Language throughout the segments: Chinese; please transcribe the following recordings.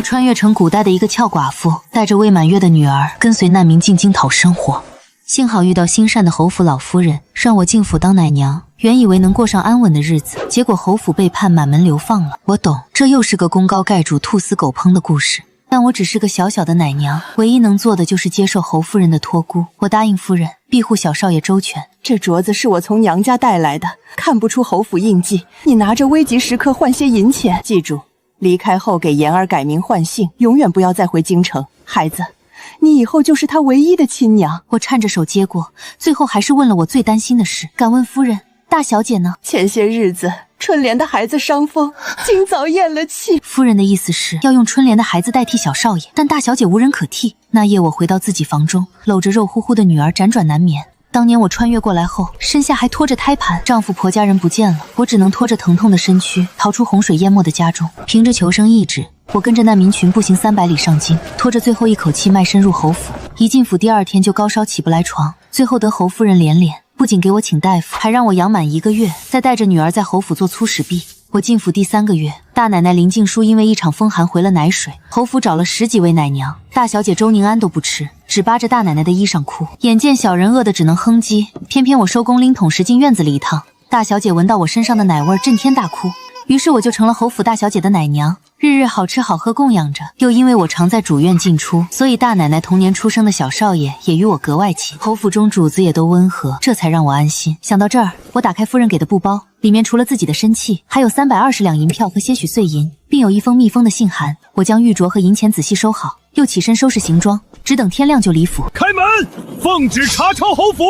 穿越成古代的一个俏寡妇，带着未满月的女儿，跟随难民进京讨生活。幸好遇到心善的侯府老夫人，让我进府当奶娘。原以为能过上安稳的日子，结果侯府背叛，满门流放了。我懂，这又是个功高盖主、兔死狗烹的故事。但我只是个小小的奶娘，唯一能做的就是接受侯夫人的托孤。我答应夫人，庇护小少爷周全。这镯子是我从娘家带来的，看不出侯府印记。你拿着危急时刻换些银钱，记住，离开后给妍儿改名换姓，永远不要再回京城。孩子，你以后就是她唯一的亲娘。我颤着手接过，最后还是问了我最担心的事。敢问夫人，大小姐呢？前些日子春莲的孩子伤风，今早咽了气。夫人的意思是要用春莲的孩子代替小少爷，但大小姐无人可替。那夜我回到自己房中，搂着肉乎乎的女儿辗转难眠。当年我穿越过来后，身下还拖着胎盘，丈夫婆家人不见了，我只能拖着疼痛的身躯逃出洪水淹没的家中。凭着求生意志，我跟着难民群步行300里上京，拖着最后一口气迈身入侯府。一进府第2天就高烧起不来床，最后得侯夫人连连，不仅给我请大夫，还让我养满1个月，再带着女儿在侯府做粗使婢。我进府第3个月，大奶奶林静书因为一场风寒回了奶水，侯府找了10几位奶娘，大小姐周宁安都不吃，只扒着大奶奶的衣裳哭。眼见小人饿得只能哼唧，偏偏我收工拎桶时进院子里一趟，大小姐闻到我身上的奶味震天大哭。于是我就成了侯府大小姐的奶娘，日日好吃好喝供养着。又因为我常在主院进出，所以大奶奶童年出生的小少爷也与我格外亲。侯府中主子也都温和，这才让我安心。想到这儿，我打开夫人给的布包，里面除了自己的身契，还有320两银票和些许碎银，并有一封密封的信函。我将玉镯和银钱仔细收好，又起身收拾行装，只等天亮就离府。开门，奉旨查抄侯府。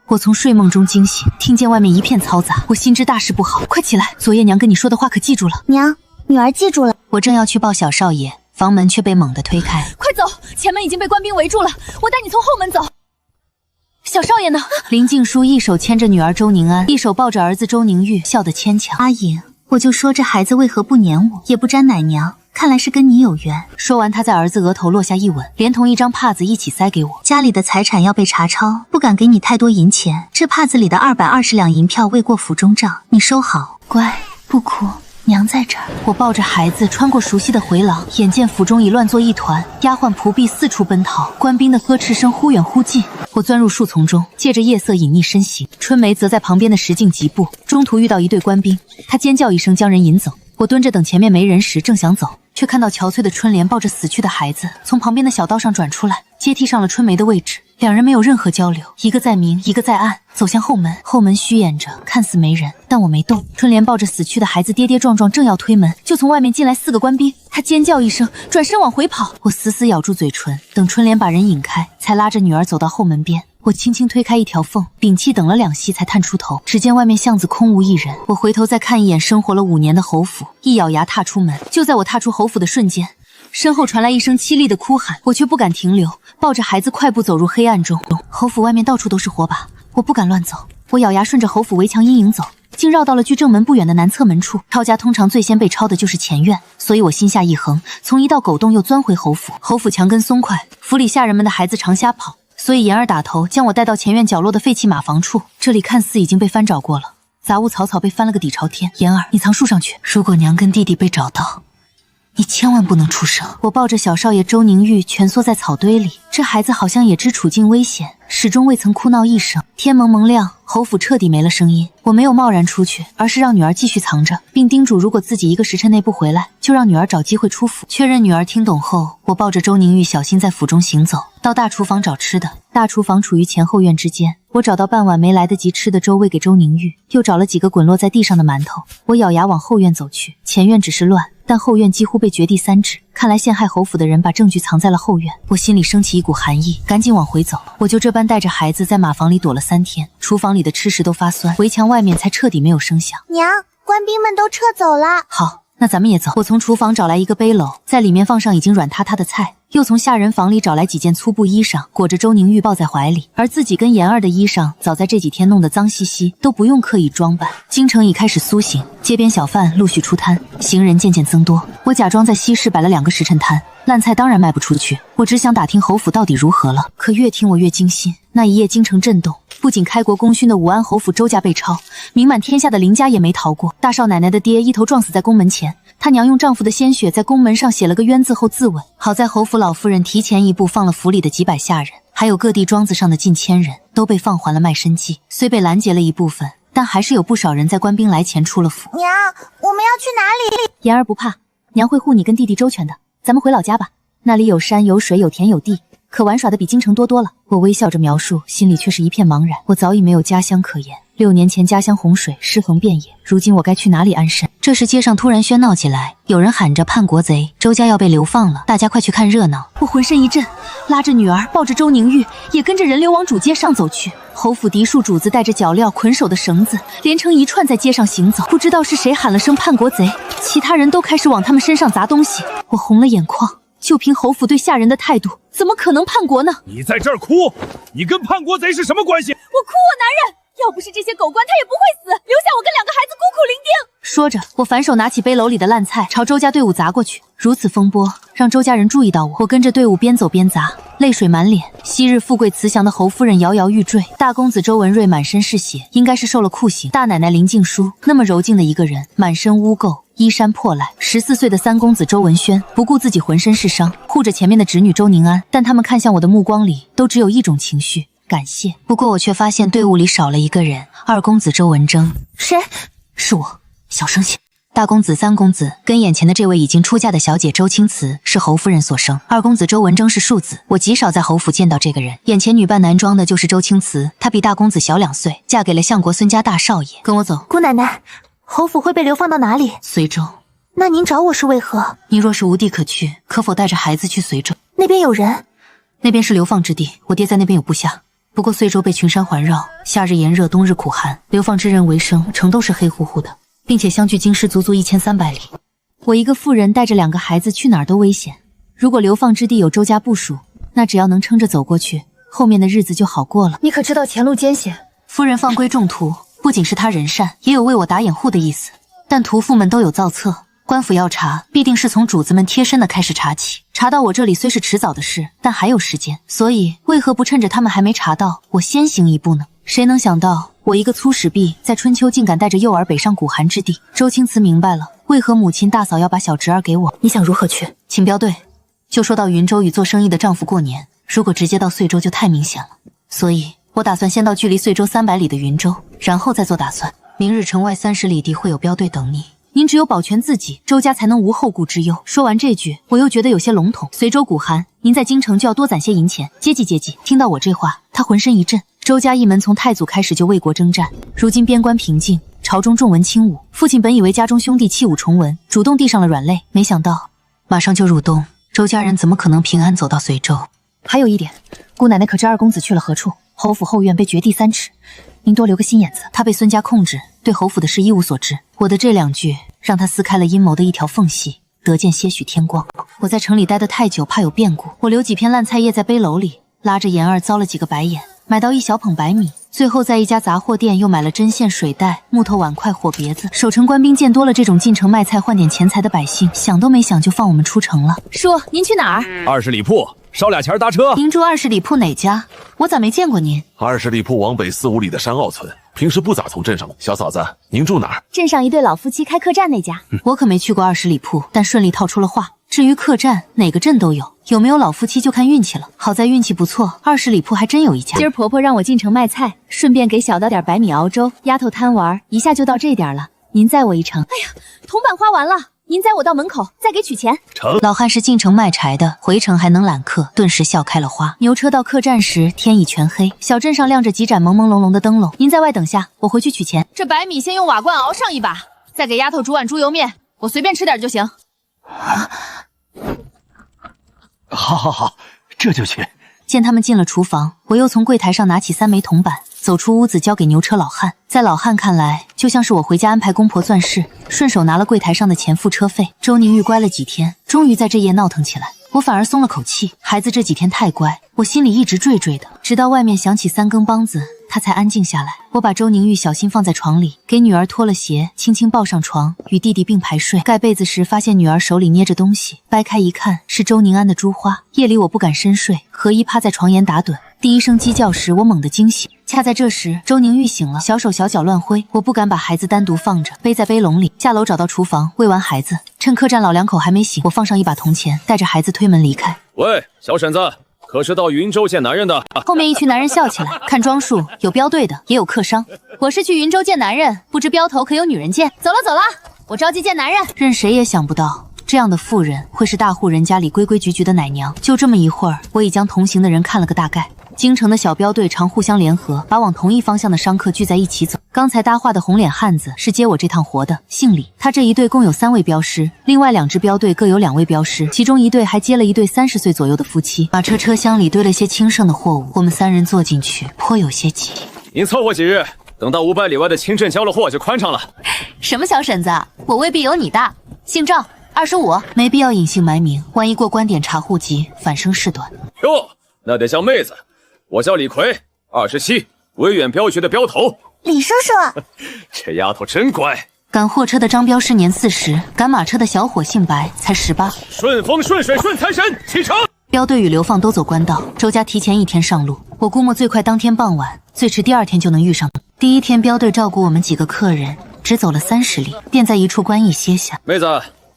我从睡梦中惊醒，听见外面一片嘈杂，我心知大事不好，快起来！昨夜娘跟你说的话可记住了？娘，女儿记住了。我正要去抱小少爷，房门却被猛地推开。快走，前门已经被官兵围住了，我带你从后门走。小少爷呢？林静书一手牵着女儿周宁安，一手抱着儿子周宁玉，笑得牵强。阿颖，我就说这孩子为何不撵我，也不沾奶娘，看来是跟你有缘。说完，他在儿子额头落下一吻，连同一张帕子一起塞给我。家里的财产要被查抄，不敢给你太多银钱，这帕子里的220两银票未过府中账，你收好。乖，不哭，娘在这儿。我抱着孩子穿过熟悉的回廊，眼见府中已乱作一团，丫鬟仆婢四处奔逃，官兵的呵斥声忽远忽近。我钻入树丛中，借着夜色隐匿身形。春梅则在旁边的石径疾步，中途遇到一队官兵，她尖叫一声将人引走。我蹲着等前面没人时，正想走，却看到憔悴的春莲抱着死去的孩子从旁边的小道上转出来，接替上了春梅的位置。两人没有任何交流，一个在明，一个在暗，走向后门。后门虚掩着，看似没人，但我没动。春莲抱着死去的孩子跌跌撞撞，正要推门，就从外面进来4个官兵。她尖叫一声，转身往回跑。我死死咬住嘴唇，等春莲把人引开，才拉着女儿走到后门边。我轻轻推开一条缝，屏气等了2息才探出头，只见外面巷子空无一人。我回头再看一眼生活了5年的侯府，一咬牙踏出门。就在我踏出侯府的瞬间，身后传来一声凄厉的哭喊，我却不敢停留，抱着孩子快步走入黑暗中。侯府外面到处都是火把，我不敢乱走。我咬牙顺着侯府围墙阴影走，竟绕到了距正门不远的南侧门处。抄家通常最先被抄的就是前院，所以我心下一横，从一道狗洞又钻回侯府。侯府墙根松快，府里下人们的孩子常瞎跑，所以言儿打头将我带到前院角落的废弃马房处。这里看似已经被翻找过了，杂物草草被翻了个底朝天。言儿，你藏树上去，如果娘跟弟弟被找到，你千万不能出声。我抱着小少爷周宁玉蜷缩在草堆里，这孩子好像也知处境危险，始终未曾哭闹一声。天蒙蒙亮，侯府彻底没了声音。我没有贸然出去，而是让女儿继续藏着，并叮嘱如果自己1个时辰内不回来，就让女儿找机会出府。确认女儿听懂后，我抱着周宁玉小心在府中行走，到大厨房找吃的。大厨房处于前后院之间，我找到半碗没来得及吃的粥喂给周宁玉，又找了几个滚落在地上的馒头。我咬牙往后院走去，前院只是乱，但后院几乎被掘地3指，看来陷害侯府的人把证据藏在了后院。我心里升起一股寒意，赶紧往回走。我就这般带着孩子在马房里躲了3天，厨房里的吃食都发酸，围墙外面才彻底没有声响。娘，官兵们都撤走了。好，那咱们也走。我从厨房找来一个背篓，在里面放上已经软塌塌的菜，又从下人房里找来几件粗布衣裳，裹着周宁玉抱在怀里，而自己跟妍儿的衣裳早在这几天弄得脏兮兮，都不用刻意装扮。京城已开始苏醒，街边小贩陆续出摊，行人渐渐增多。我假装在西市摆了2个时辰摊，烂菜当然卖不出去。我只想打听侯府到底如何了，可越听我越惊心。那一夜京城震动，不仅开国功勋的武安侯府周家被抄，名满天下的林家也没逃过。大少奶奶的爹一头撞死在宫门前，他娘用丈夫的鲜血在宫门上写了个冤字后自刎。好在侯府老夫人提前一步放了府里的几百下人，还有各地庄子上的近千人，都被放还了卖身契。虽被拦截了一部分，但还是有不少人在官兵来前出了府。娘，我们要去哪里？言儿不怕，娘会护你跟弟弟周全的。咱们回老家吧，那里有山有水有田有地，可玩耍的比京城多多了。我微笑着描述，心里却是一片茫然。我早已没有家乡可言，6年前家乡洪水尸横遍野，如今我该去哪里安身？这时街上突然喧闹起来，有人喊着叛国贼，周家要被流放了，大家快去看热闹。我浑身一震，拉着女儿，抱着周宁玉，也跟着人流往主街上走去。侯府嫡庶主子带着脚镣捆手的绳子，连成一串在街上行走。不知道是谁喊了声叛国贼，其他人都开始往他们身上砸东西。我红了眼眶，就凭侯府对下人的态度，怎么可能叛国呢？你在这儿哭，你跟叛国贼是什么关系？我哭我男人，要不是这些狗官，他也不会死，留下我跟2个孩子孤苦伶仃。说着，我反手拿起背篓里的烂菜，朝周家队伍砸过去。如此风波让周家人注意到我，我跟着队伍边走边砸，泪水满脸。昔日富贵慈祥的侯夫人摇摇欲坠，大公子周文瑞满身是血，应该是受了酷刑。大奶奶林静书那么柔静的一个人，满身污垢，衣衫破烂。14岁的3公子周文轩不顾自己浑身是伤，护着前面的侄女周宁安，但他们看向我的目光里都只有一种情绪，感谢。不过我却发现队伍里少了一个人，2公子周文征。谁？是我，小声些。大公子3公子跟眼前的这位已经出嫁的小姐周青瓷是侯夫人所生，2公子周文征是庶子。我极少在侯府见到这个人，眼前女扮男装的就是周青瓷，她比大公子小2岁，嫁给了相国孙家大少爷。跟我走。姑奶奶，侯府会被流放到哪里？随州。那您找我是为何？您若是无地可去，可否带着孩子去随州？那边有人。那边是流放之地，我爹在那边有部下。不过随州被群山环绕，夏日炎热，冬日苦寒，流放之人为生，城都是黑乎乎的，并且相距京师足足1300里。我一个妇人带着2个孩子去哪儿都危险。如果流放之地有周家部署，那只要能撑着走过去，后面的日子就好过了。你可知道前路艰险？夫人放归众徒，不仅是她人善，也有为我打掩护的意思。但屠妇们都有造册，官府要查，必定是从主子们贴身的开始查起。查到我这里虽是迟早的事，但还有时间，所以为何不趁着他们还没查到，我先行一步呢？谁能想到，我一个粗使婢，在春秋竟敢带着幼儿北上苦寒之地。周青瓷明白了，为何母亲大嫂要把小侄儿给我。你想如何去？请标对。就说到云州与做生意的丈夫过年，如果直接到遂州就太明显了，所以我打算先到距离遂州300里的云州，然后再做打算。明日城外30里地会有标队等你。您只有保全自己，周家才能无后顾之忧。说完这句，我又觉得有些笼统。随州苦寒，您在京城就要多攒些银钱，接济接济。听到我这话，他浑身一震。周家一门从太祖开始就为国征战，如今边关平静，朝中重文轻武。父亲本以为家中兄弟弃武从文，主动递上了软肋，没想到马上就入冬，周家人怎么可能平安走到随州？还有一点，姑奶奶可知2公子去了何处？侯府后院被掘地3尺，您多留个心眼子。他被孙家控制，对侯府的事一无所知。我的这2句让他撕开了阴谋的一条缝隙，得见些许天光。我在城里待得太久，怕有变故，我留几片烂菜叶在背篓里，拉着妍儿遭了几个白眼，买到1小捧白米，最后在一家杂货店又买了针线、水袋、木头碗筷、火别子。守城官兵见多了这种进城卖菜换点钱财的百姓，想都没想就放我们出城了。叔，您去哪儿？20里铺，捎俩钱搭车。您住20里铺哪家？我咋没见过您？20里铺往北4、5里的山坳村，平时不咋从镇上。小嫂子，您住哪儿？镇上一对老夫妻开客栈那家。我可没去过20里铺，但顺利套出了话。至于客栈，哪个镇都有，有没有老夫妻就看运气了。好在运气不错，20里铺还真有一家。今儿婆婆让我进城卖菜，顺便给小的点白米熬粥。丫头贪玩，一下就到这点了。您载我一程。哎呀，铜板花完了，您载我到门口，再给取钱。成。老汉是进城卖柴的，回城还能揽客，顿时笑开了花。牛车到客栈时，天已全黑，小镇上亮着几盏朦朦胧胧的灯笼。您在外等下，我回去取钱。这白米先用瓦罐熬上一把，再给丫头煮碗猪油面，我随便吃点就行。好，这就去。见他们进了厨房，我又从柜台上拿起3枚铜板，走出屋子交给牛车老汉。在老汉看来，就像是我回家安排公婆钻事，顺手拿了柜台上的钱付车费。周宁玉乖了几天，终于在这夜闹腾起来。我反而松了口气。孩子这几天太乖，我心里一直惴惴的，直到外面响起3更梆子，他才安静下来。我把周宁玉小心放在床里，给女儿脱了鞋，轻轻抱上床，与弟弟并排睡。盖被子时发现女儿手里捏着东西，掰开一看是周宁安的珠花。夜里我不敢深睡，合衣趴在床沿打盹。第一声鸡叫时，我猛地惊醒。恰在这时，周宁玉醒了，小手小脚乱挥。我不敢把孩子单独放着，背在背笼里。下楼找到厨房，喂完孩子，趁客栈老两口还没醒，我放上一把铜钱，带着孩子推门离开。喂，小婶子，可是到云州见男人的？后面一群男人笑起来，看装束，有镖队的，也有客商。我是去云州见男人，不知镖头可有女人见？走了走了，我着急见男人。任谁也想不到，这样的妇人会是大户人家里规规矩矩的奶娘。就这么一会儿，我已将同行的人看了个大概。京城的小镖队常互相联合，把往同一方向的商客聚在一起走。刚才搭话的红脸汉子是接我这趟活的，姓李。他这一队共有3位镖师，另外2支镖队各有2位镖师，其中一队还接了一对30岁左右的夫妻。马车车厢里堆了些轻盛的货物，我们3人坐进去，颇有些急。您凑合几日，等到500里外的清镇交了货就宽敞了。什么小婶子，我未必有你大。姓赵，25，没必要隐姓埋名，万一过关点查户籍，反生事端。哟，那得叫妹子。我叫李逵，27，威远镖局的镖头。李叔叔，这丫头真乖。赶货车的张镖师年40，赶马车的小伙姓白，才18。顺风顺水顺财神，启程。镖队与流放都走官道，周家提前1天上路。我估摸最快当天傍晚，最迟第2天就能遇上。第1天镖队照顾我们几个客人，只走了30里，便在一处官驿歇下。妹子，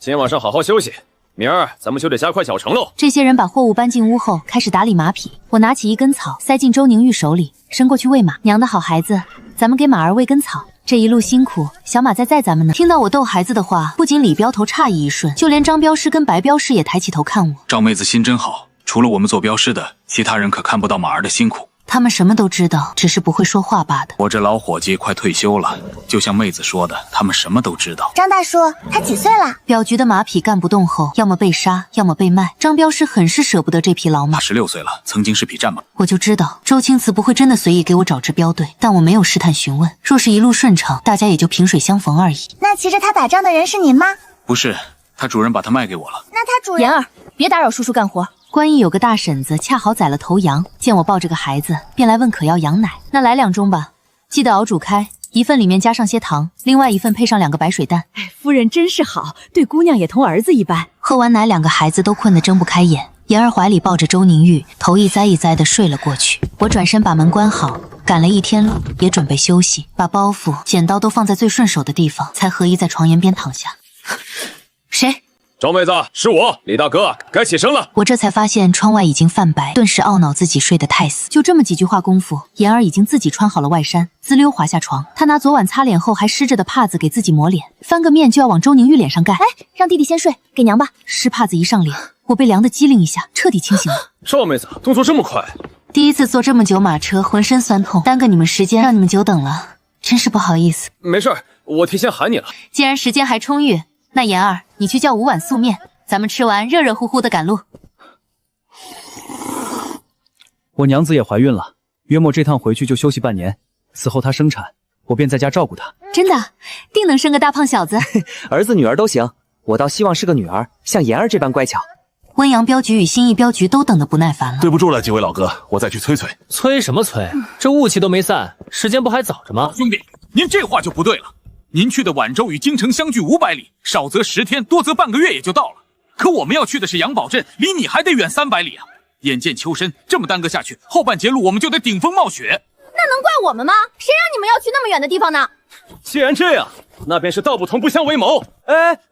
今天晚上好好休息。明儿咱们就得加快脚程喽。这些人把货物搬进屋后，开始打理马匹。我拿起一根草，塞进周宁玉手里，伸过去喂马。娘的好孩子，咱们给马儿喂根草。这一路辛苦，小马在载咱们呢。听到我逗孩子的话，不仅李镖头诧异一瞬，就连张镖师跟白镖师也抬起头看我。赵妹子心真好，除了我们做镖师的，其他人可看不到马儿的辛苦。他们什么都知道，只是不会说话罢的。我这老伙计快退休了，就像妹子说的，他们什么都知道。张大叔，他几岁了？镖局的马匹干不动后，要么被杀，要么被卖。张镖师很是舍不得这匹老马。他16岁了，曾经是匹战马。我就知道周青瓷不会真的随意给我找支镖队，但我没有试探询问。若是一路顺畅，大家也就萍水相逢而已。那骑着他打仗的人是您吗？不是，他主人把他卖给我了。那他主人……妍儿，别打扰叔叔干活。官驿有个大婶子恰好宰了头羊，见我抱着个孩子，便来问可要羊奶。那来2盅吧，记得熬煮开，1份里面加上些糖，另外1份配上2个白水蛋。哎，夫人真是好，对姑娘也同儿子一般。喝完奶，2个孩子都困得睁不开眼。妍儿怀里抱着周宁玉，头一栽一栽的睡了过去。我转身把门关好，赶了1天路，也准备休息，把包袱、剪刀都放在最顺手的地方，才合衣在床沿边躺下。谁？周妹子，是我，李大哥，该起身了。我这才发现窗外已经泛白，顿时懊恼自己睡得太死。就这么几句话功夫，妍儿已经自己穿好了外衫，滋溜滑下床。她拿昨晚擦脸后还湿着的帕子给自己抹脸，翻个面就要往周宁玉脸上盖。哎，让弟弟先睡，给娘吧。湿帕子一上脸，我被凉得机灵一下，彻底清醒了。赵妹子，动作这么快。第一次坐这么久马车，浑身酸痛，耽搁你们时间，让你们久等了，真是不好意思。没事，我提前喊你了。既然时间还充裕，那妍儿，你去叫5碗素面，咱们吃完热热乎乎的赶路。我娘子也怀孕了，约莫这趟回去就休息半年，此后她生产，我便在家照顾她。真的，定能生个大胖小子。儿子女儿都行，我倒希望是个女儿，像妍儿这般乖巧。温阳镖局与新义镖局都等得不耐烦了。对不住了，几位老哥，我再去催催。催什么催？这雾气都没散，时间不还早着吗？兄弟，您这话就不对了。您去的宛州与京城相距500里，少则10天，多则半个月也就到了。可我们要去的是杨堡镇，离你还得远300里啊！眼见秋深，这么耽搁下去，后半截路我们就得顶风冒雪。那能怪我们吗？谁让你们要去那么远的地方呢？既然这样，那便是道不同不相为谋。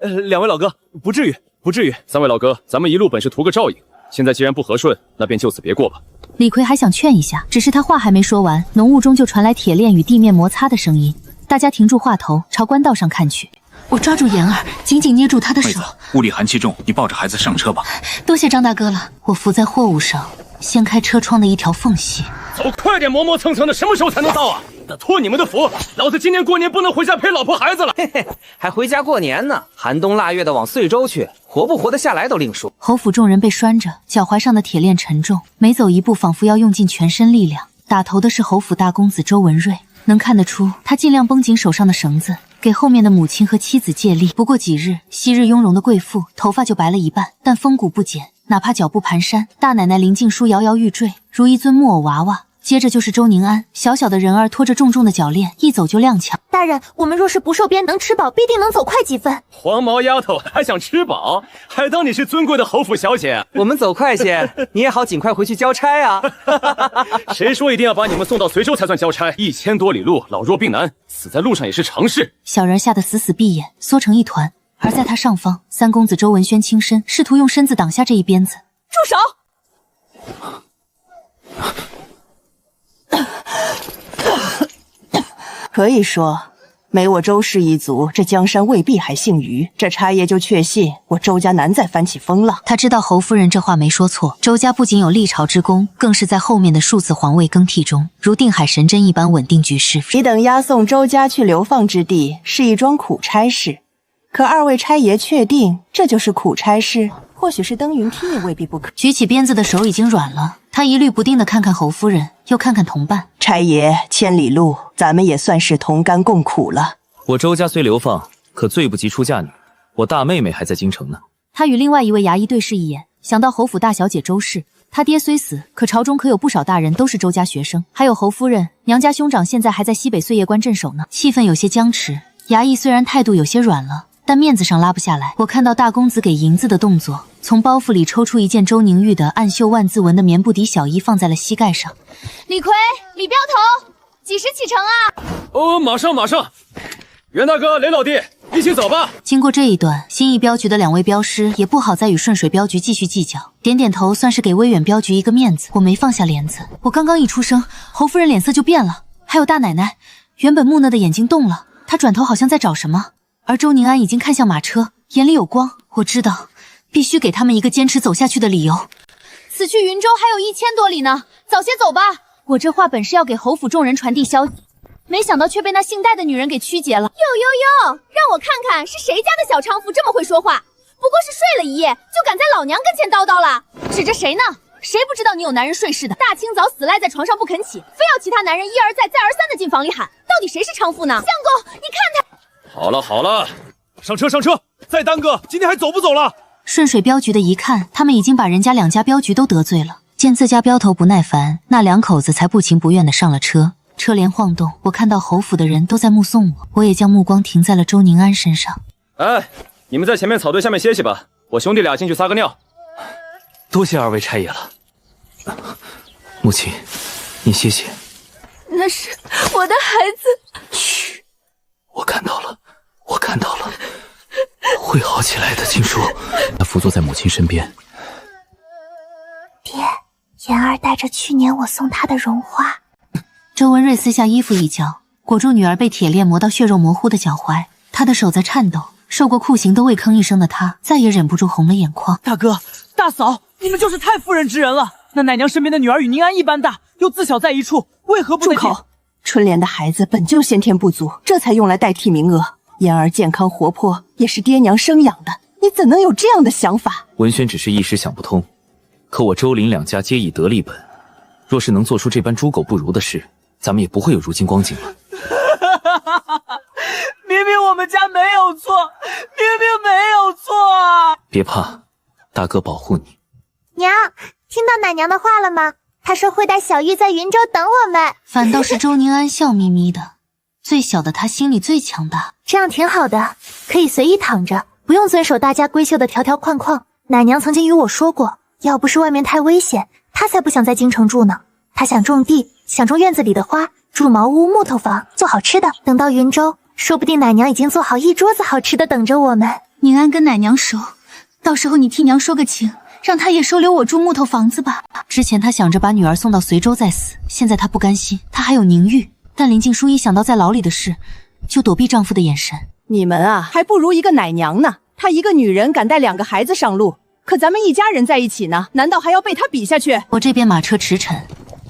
2位老哥，不至于，不至于。 3位老哥，咱们一路本是图个照应，现在既然不和顺，那便就此别过吧。李逵还想劝一下，只是他话还没说完，浓雾中就传来铁链与地面摩擦的声音。大家停住话头，朝官道上看去。我抓住妍儿，紧紧捏住她的手。妹子，屋里寒气重，你抱着孩子上车吧。多谢张大哥了。我伏在货物上，掀开车窗的一条缝隙。走快点，磨磨蹭蹭的，什么时候才能到啊？那托你们的福，老子今年过年不能回家陪老婆孩子了。嘿嘿，还回家过年呢？寒冬腊月的往遂州去，活不活得下来都另说。侯府众人被拴着，脚踝上的铁链沉重，每走一步仿佛要用尽全身力量。打头的是侯府大公子周文瑞，能看得出他尽量绷紧手上的绳子，给后面的母亲和妻子借力。不过几日，昔日雍容的贵妇头发就白了一半，但风骨不减，哪怕脚步蹒跚，大奶奶林静书摇摇欲坠，如一尊木偶娃娃。接着就是周宁安，小小的人儿拖着重重的脚链，一走就踉跄。大人，我们若是不受鞭，能吃饱，必定能走快几分。黄毛丫头还想吃饱，还当你是尊贵的侯府小姐？我们走快些，你也好尽快回去交差啊！谁说一定要把你们送到随州才算交差？1000多里路，老弱病难，死在路上也是常事。小人吓得死死闭眼，缩成一团。而在他上方，三公子周文轩轻身，试图用身子挡下这一鞭子。住手！可以说，没我周氏一族，这江山未必还姓余。这差爷就确信我周家难再翻起风浪。他知道侯夫人这话没说错，周家不仅有历朝之功，更是在后面的数次皇位更替中，如定海神针一般稳定局势。你等押送周家去流放之地是一桩苦差事，可二位差爷确定这就是苦差事？或许是登云梯也未必不可。举起鞭子的手已经软了，他一律不定地看看侯夫人，又看看同伴。差爷，千里路，咱们也算是同甘共苦了。我周家虽流放，可罪不及出嫁女。我大妹妹还在京城呢。他与另外一位衙役对视一眼，想到侯府大小姐周氏，他爹虽死，可朝中可有不少大人都是周家学生，还有侯夫人，娘家兄长现在还在西北岁月关镇守呢。气氛有些僵持，衙役虽然态度有些软了，但面子上拉不下来。我看到大公子给银子的动作，从包袱里抽出一件周宁玉的暗绣万字纹的棉布底小衣，放在了膝盖上。李逵、李镖头，几时启程啊？哦，马上。袁大哥、雷老弟，一起走吧。经过这一段，新义镖局的2位镖师也不好再与顺水镖局继续计较，点点头，算是给威远镖局一个面子。我没放下帘子，我刚刚一出声，侯夫人脸色就变了，还有大奶奶，原本木讷的眼睛动了，她转头好像在找什么。而周宁安已经看向马车，眼里有光。我知道，必须给他们一个坚持走下去的理由。此去云州还有1000多里呢，早些走吧。我这话本是要给侯府众人传递消息，没想到却被那姓戴的女人给曲解了。哟，让我看看是谁家的小娼妇这么会说话，不过是睡了一夜，就敢在老娘跟前叨叨了，指着谁呢？谁不知道你有男人睡似的？大清早死赖在床上不肯起，非要其他男人一而再再而三的进房里喊，到底谁是娼妇呢？相公，你看他。好了，上车，再耽搁，今天还走不走了？顺水镖局的一看，他们已经把人家2家镖局都得罪了。见自家镖头不耐烦，那2口子才不情不愿地上了车。车帘晃动，我看到侯府的人都在目送我，我也将目光停在了周宁安身上。哎，你们在前面草堆下面歇息吧，我兄弟俩进去撒个尿。多谢2位差爷了。母亲，你歇歇。那是我的孩子。嘘，我看到了，会好起来的，静书。他伏坐在母亲身边。爹，妍儿带着去年我送她的绒花。周文瑞撕下衣服一角，裹住女儿被铁链磨到血肉模糊的脚踝，他的手在颤抖。受过酷刑都未吭一声的他，再也忍不住红了眼眶。大哥、大嫂，你们就是太妇人之仁了。那奶娘身边的女儿与宁安一般大，又自小在一处，为何不住口？春莲的孩子本就先天不足，这才用来代替名额。妍儿健康活泼，也是爹娘生养的，你怎能有这样的想法？文轩只是一时想不通，可我周林2家皆以德立本，若是能做出这般猪狗不如的事，咱们也不会有如今光景了。明明我们家没有错，明明没有错啊！别怕，大哥保护你。娘，听到奶娘的话了吗？她说会带小玉在云州等我们。反倒是周宁安笑眯眯的，最小的他心里最强大。这样挺好的，可以随意躺着，不用遵守大家闺秀的条条框框。奶娘曾经与我说过，要不是外面太危险，她才不想在京城住呢。她想种地，想种院子里的花，住茅屋、木头房，做好吃的。等到云州，说不定奶娘已经做好一桌子好吃的等着我们。宁安跟奶娘熟，到时候你替娘说个情，让她也收留我住木头房子吧。之前他想着把女儿送到随州再死，现在他不甘心，他还有宁玉。但林静书一想到在牢里的事，就躲避丈夫的眼神。你们啊，还不如一个奶娘呢。她一个女人敢带2个孩子上路，可咱们一家人在一起呢，难道还要被她比下去？我这边马车驰骋，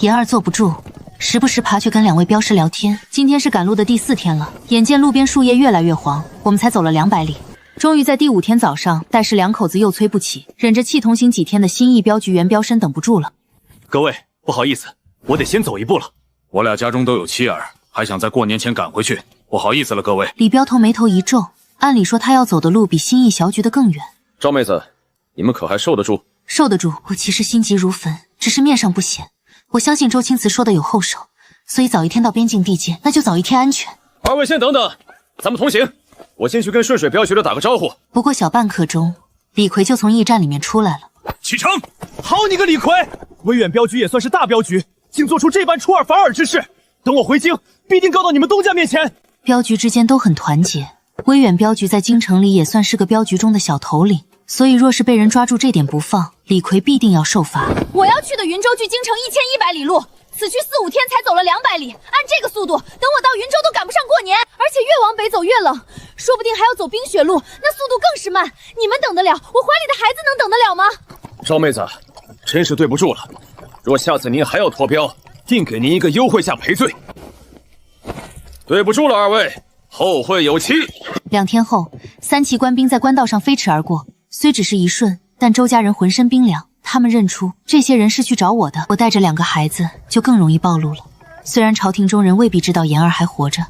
妍儿坐不住，时不时爬去跟2位镖师聊天。今天是赶路的第4天了，眼见路边树叶越来越黄，我们才走了200里。终于在第5天早上，戴氏2口子又催不起，忍着气同行几天的新义镖局原镖身等不住了。各位，不好意思，我得先走一步了。我俩家中都有妻儿，还想在过年前赶回去，不好意思了，各位。李镖头眉头一皱，按理说他要走的路比新义小局的更远。赵妹子，你们可还受得住？受得住。我其实心急如焚，只是面上不显。我相信周青瓷说的有后手，所以早一天到边境地界，那就早一天安全。二位先等等，咱们同行。我先去跟顺水镖局的打个招呼。不过小半刻钟，李逵就从驿站里面出来了。启程！好你个李逵，威远镖局也算是大镖局，竟做出这般出尔反尔之事。等我回京，必定告到你们东家面前。镖局之间都很团结，威远镖局在京城里也算是个镖局中的小头领，所以若是被人抓住这点不放，李逵必定要受罚。我要去的云州距京城1100里路，此去4、5天才走了200里，按这个速度，等我到云州都赶不上过年。而且越往北走越冷，说不定还要走冰雪路，那速度更是慢。你们等得了，我怀里的孩子能等得了吗？赵妹子，真是对不住了。若下次您还要脱镖，定给您一个优惠价赔罪。对不住了，二位，后会有期。2天后，3骑官兵在官道上飞驰而过，虽只是一瞬，但周家人浑身冰凉。他们认出这些人是去找我的，我带着2个孩子就更容易暴露了。虽然朝廷中人未必知道妍儿还活着，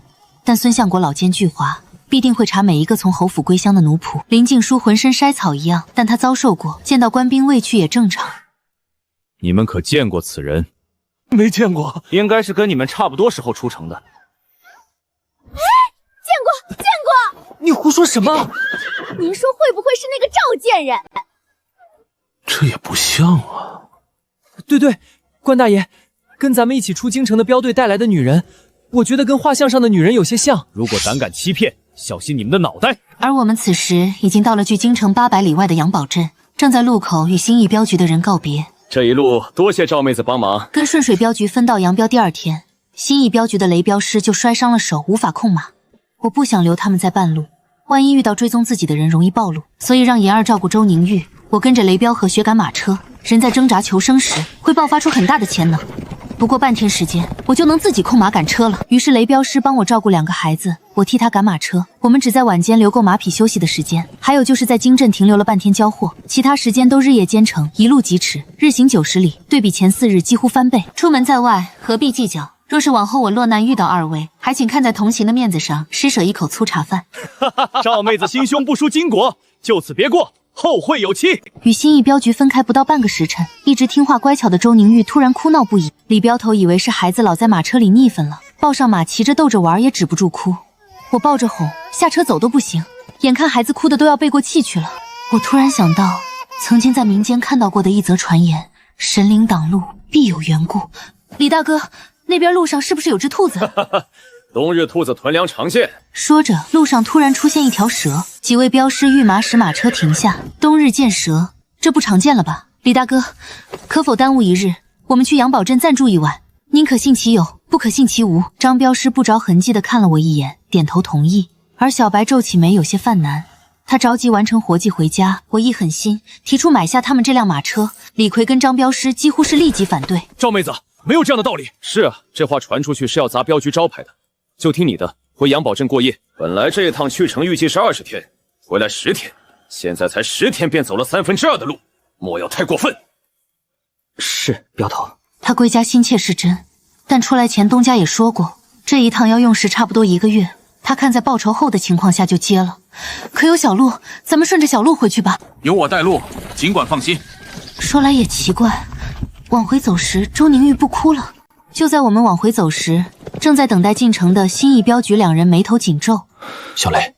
但孙相国老奸巨猾，必定会查每一个从侯府归乡的奴仆。林静书浑身筛草一样，但他遭受过，见到官兵未去也正常。你们可见过此人？没见过，应该是跟你们差不多时候出城的。见过。你胡说什么？您说会不会是那个赵贱人？这也不像啊。对，关大爷，跟咱们一起出京城的镖队带来的女人，我觉得跟画像上的女人有些像。如果胆敢欺骗，小心你们的脑袋！而我们此时已经到了距京城800里外的杨堡镇，正在路口与新义镖局的人告别。这一路多谢赵妹子帮忙。跟顺水镖局分道扬镳第2天，新义镖局的雷镖师就摔伤了手，无法控马。我不想留他们在半路，万一遇到追踪自己的人容易暴露，所以让妍儿照顾周宁玉。我跟着雷镖和雪赶马车，人在挣扎求生时会爆发出很大的潜能。不过半天时间，我就能自己控马赶车了。于是雷镖师帮我照顾2个孩子，我替他赶马车。我们只在晚间留够马匹休息的时间，还有就是在京镇停留了半天交货，其他时间都日夜兼程，一路疾驰，日行90里，对比前4日几乎翻倍。出门在外，何必计较？若是往后我落难遇到2位，还请看在同行的面子上，施舍一口粗茶饭。赵妹子心胸不输金国，就此别过，后会有期。与新义镖局分开不到半个时辰，一直听话乖巧的周宁玉突然哭闹不已。李镖头以为是孩子老在马车里腻愤了，抱上马骑着逗着玩，也止不住哭。我抱着哄，下车走都不行，眼看孩子哭的都要背过气去了。我突然想到曾经在民间看到过的一则传言，神灵挡路必有缘故。李大哥，那边路上是不是有只兔子？冬日兔子囤粮常见。说着，路上突然出现一条蛇，几位镖师御马使马车停下。冬日见蛇，这不常见了吧？李大哥，可否耽误1日？我们去杨堡镇暂住1晚，您可信其有，不可信其无。张镖师不着痕迹地看了我一眼，点头同意。而小白皱起眉，有些犯难。他着急完成活计回家，我一狠心提出买下他们这辆马车。李逵跟张镖师几乎是立即反对。赵妹子，没有这样的道理。是啊，这话传出去是要砸镖局招牌的。就听你的，回杨堡镇过夜。本来这一趟去程预计是20天，回来10天，现在才10天便走了2/3的路，莫要太过分。是，镖头。他归家心切是真，但出来前东家也说过，这一趟要用时差不多1个月。他看在报仇后的情况下就接了。可有小路，咱们顺着小路回去吧。有我带路，尽管放心。说来也奇怪，往回走时周宁玉不哭了。就在我们往回走时，正在等待进城的新义镖局2人眉头紧皱。小雷，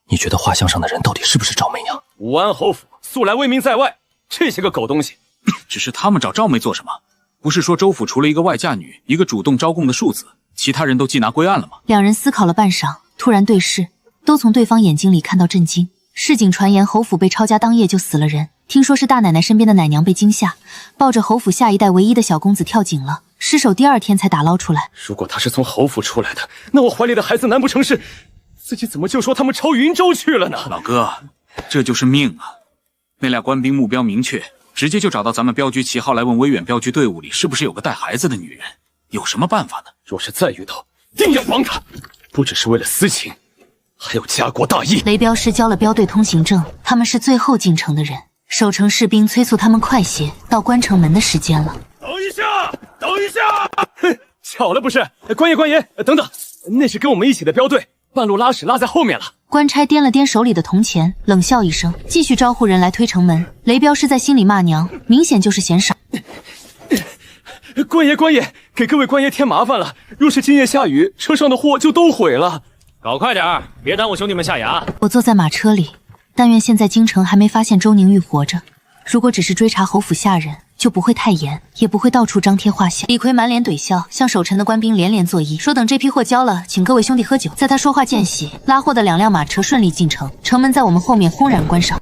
你觉得画像上的人到底是不是赵媚娘？武安侯府素来威名在外，这些个狗东西。只是他们找赵妹做什么？不是说周府除了一个外嫁女，一个主动招供的庶子，其他人都缉拿归案了吗？2人思考了半晌，突然对视，都从对方眼睛里看到震惊。市井传言侯府被抄家当夜就死了人，听说是大奶奶身边的奶娘被惊吓，抱着侯府下一代唯一的小公子跳井了，尸首第2天才打捞出来。如果他是从侯府出来的，那我怀里的孩子难不成是……自己怎么就说他们抄云州去了呢？老哥，这就是命啊！那俩官兵目标明确，直接就找到咱们镖局旗号来问威远镖局队伍里是不是有个带孩子的女人，有什么办法呢？若是再遇到，定要帮他，不只是为了私情，还有家国大义。雷镖师交了镖队通行证，他们是最后进城的人，守城士兵催促他们快些，到关城门的时间了。等一下，等一下！哼，巧了不是？官爷，等等，那是跟我们一起的镖队，半路拉屎拉在后面了。官差掂了掂手里的铜钱，冷笑一声，继续招呼人来推城门。雷彪是在心里骂娘，明显就是嫌少。官爷，给各位官爷添麻烦了。若是今夜下雨，车上的货就都毁了。搞快点，别耽误兄弟们下衙。我坐在马车里，但愿现在京城还没发现周宁玉活着。如果只是追查侯府下人，就不会太严，也不会到处张贴画像。李逵满脸怼笑，向守城的官兵连连作揖，说等这批货交了，请各位兄弟喝酒。在他说话间隙，拉货的2辆马车顺利进城，城门在我们后面轰然关上。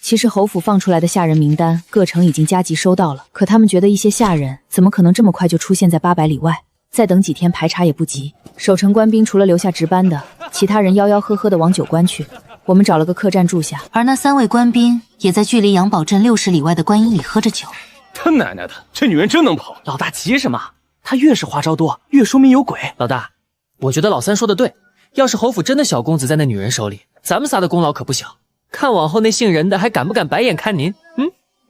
其实侯府放出来的下人名单，各城已经加急收到了，可他们觉得一些下人怎么可能这么快就出现在800里外？再等几天排查也不急。守城官兵除了留下值班的，其他人吆吆喝喝的往酒关去。我们找了个客栈住下，而那3位官兵也在距离杨堡镇60里外的观音里喝着酒。他奶奶的，这女人真能跑！老大急什么？她越是花招多，越说明有鬼。老大，我觉得老三说的对，要是侯府真的小公子在那女人手里，咱们仨的功劳可不小。看往后那姓任的还敢不敢白眼看您？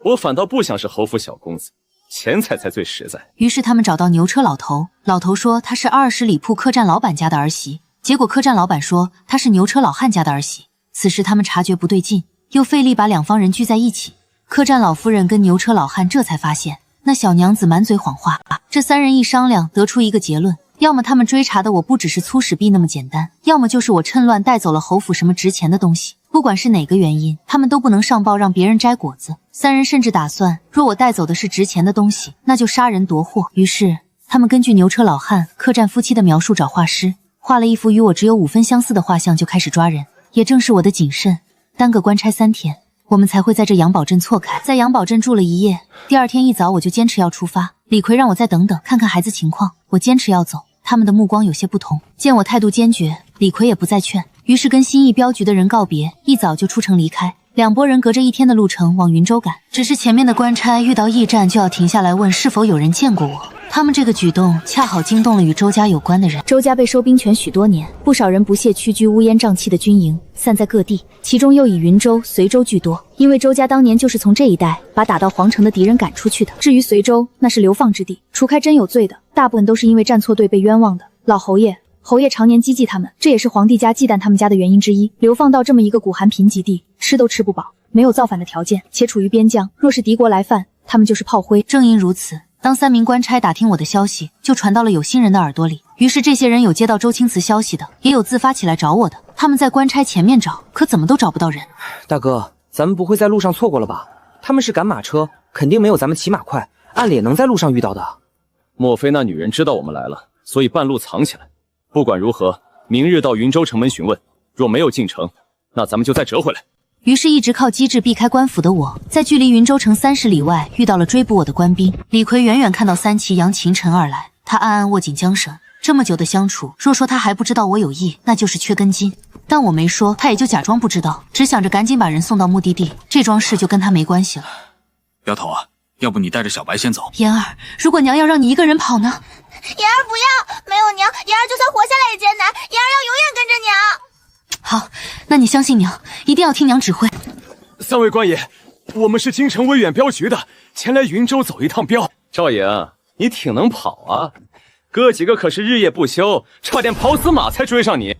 我反倒不想是侯府小公子，钱财才最实在。于是他们找到牛车老头，老头说他是20里铺客栈老板家的儿媳，结果客栈老板说他是牛车老汉家的儿媳。此时他们察觉不对劲，又费力把2方人聚在一起。客栈老夫人跟牛车老汉这才发现，那小娘子满嘴谎话。这3人一商量，得出一个结论：要么他们追查的我不只是粗使婢那么简单，要么就是我趁乱带走了侯府什么值钱的东西。不管是哪个原因，他们都不能上报让别人摘果子。3人甚至打算，若我带走的是值钱的东西，那就杀人夺货。于是他们根据牛车老汉、客栈夫妻的描述找画师，画了一幅与我只有5分相似的画像，就开始抓人。也正是我的谨慎，耽搁官差3天，我们才会在这杨堡镇错开。在杨堡镇住了1夜，第2天一早我就坚持要出发。李逵让我再等等，看看孩子情况。我坚持要走，他们的目光有些不同。见我态度坚决，李逵也不再劝，于是跟新义镖局的人告别，一早就出城离开。2拨人隔着1天的路程往云州赶，只是前面的官差遇到驿站就要停下来问是否有人见过我。他们这个举动恰好惊动了与周家有关的人。周家被收兵权许多年，不少人不屑屈居乌烟瘴气的军营，散在各地，其中又以云州、随州居多。因为周家当年就是从这一带把打到皇城的敌人赶出去的。至于随州，那是流放之地，除开真有罪的，大部分都是因为站错队被冤枉的。老侯爷常年激他们，这也是皇帝家忌惮他们家的原因之一。流放到这么一个古寒贫瘠地，吃都吃不饱，没有造反的条件，且处于边疆，若是敌国来犯，他们就是炮灰。正因如此，当3名官差打听我的消息，就传到了有心人的耳朵里。于是这些人有接到周青瓷消息的，也有自发起来找我的。他们在官差前面找，可怎么都找不到人。大哥，咱们不会在路上错过了吧？他们是赶马车，肯定没有咱们骑马快，按理也能在路上遇到的。莫非那女人知道我们来了，所以半路藏起来？不管如何，明日到云州城门询问，若没有进城，那咱们就再折回来。于是一直靠机智避开官府的我，在距离云州城30里外遇到了追捕我的官兵。李逵远远看到3骑扬秦尘而来，他暗暗握紧缰绳。这么久的相处，若说他还不知道我有意，那就是缺根筋。但我没说，他也就假装不知道，只想着赶紧把人送到目的地，这桩事就跟他没关系了。镖头啊，要不你带着小白先走？妍儿，如果娘要让你一个人跑呢？妍儿不要，没有娘，妍儿就算活下来也艰难，妍儿要永远跟着娘。好，那你相信娘，一定要听娘指挥。3位官爷，我们是京城威远镖局的，前来云州走一趟镖。赵颖，你挺能跑啊，哥几个可是日夜不休，差点跑死马才追上你。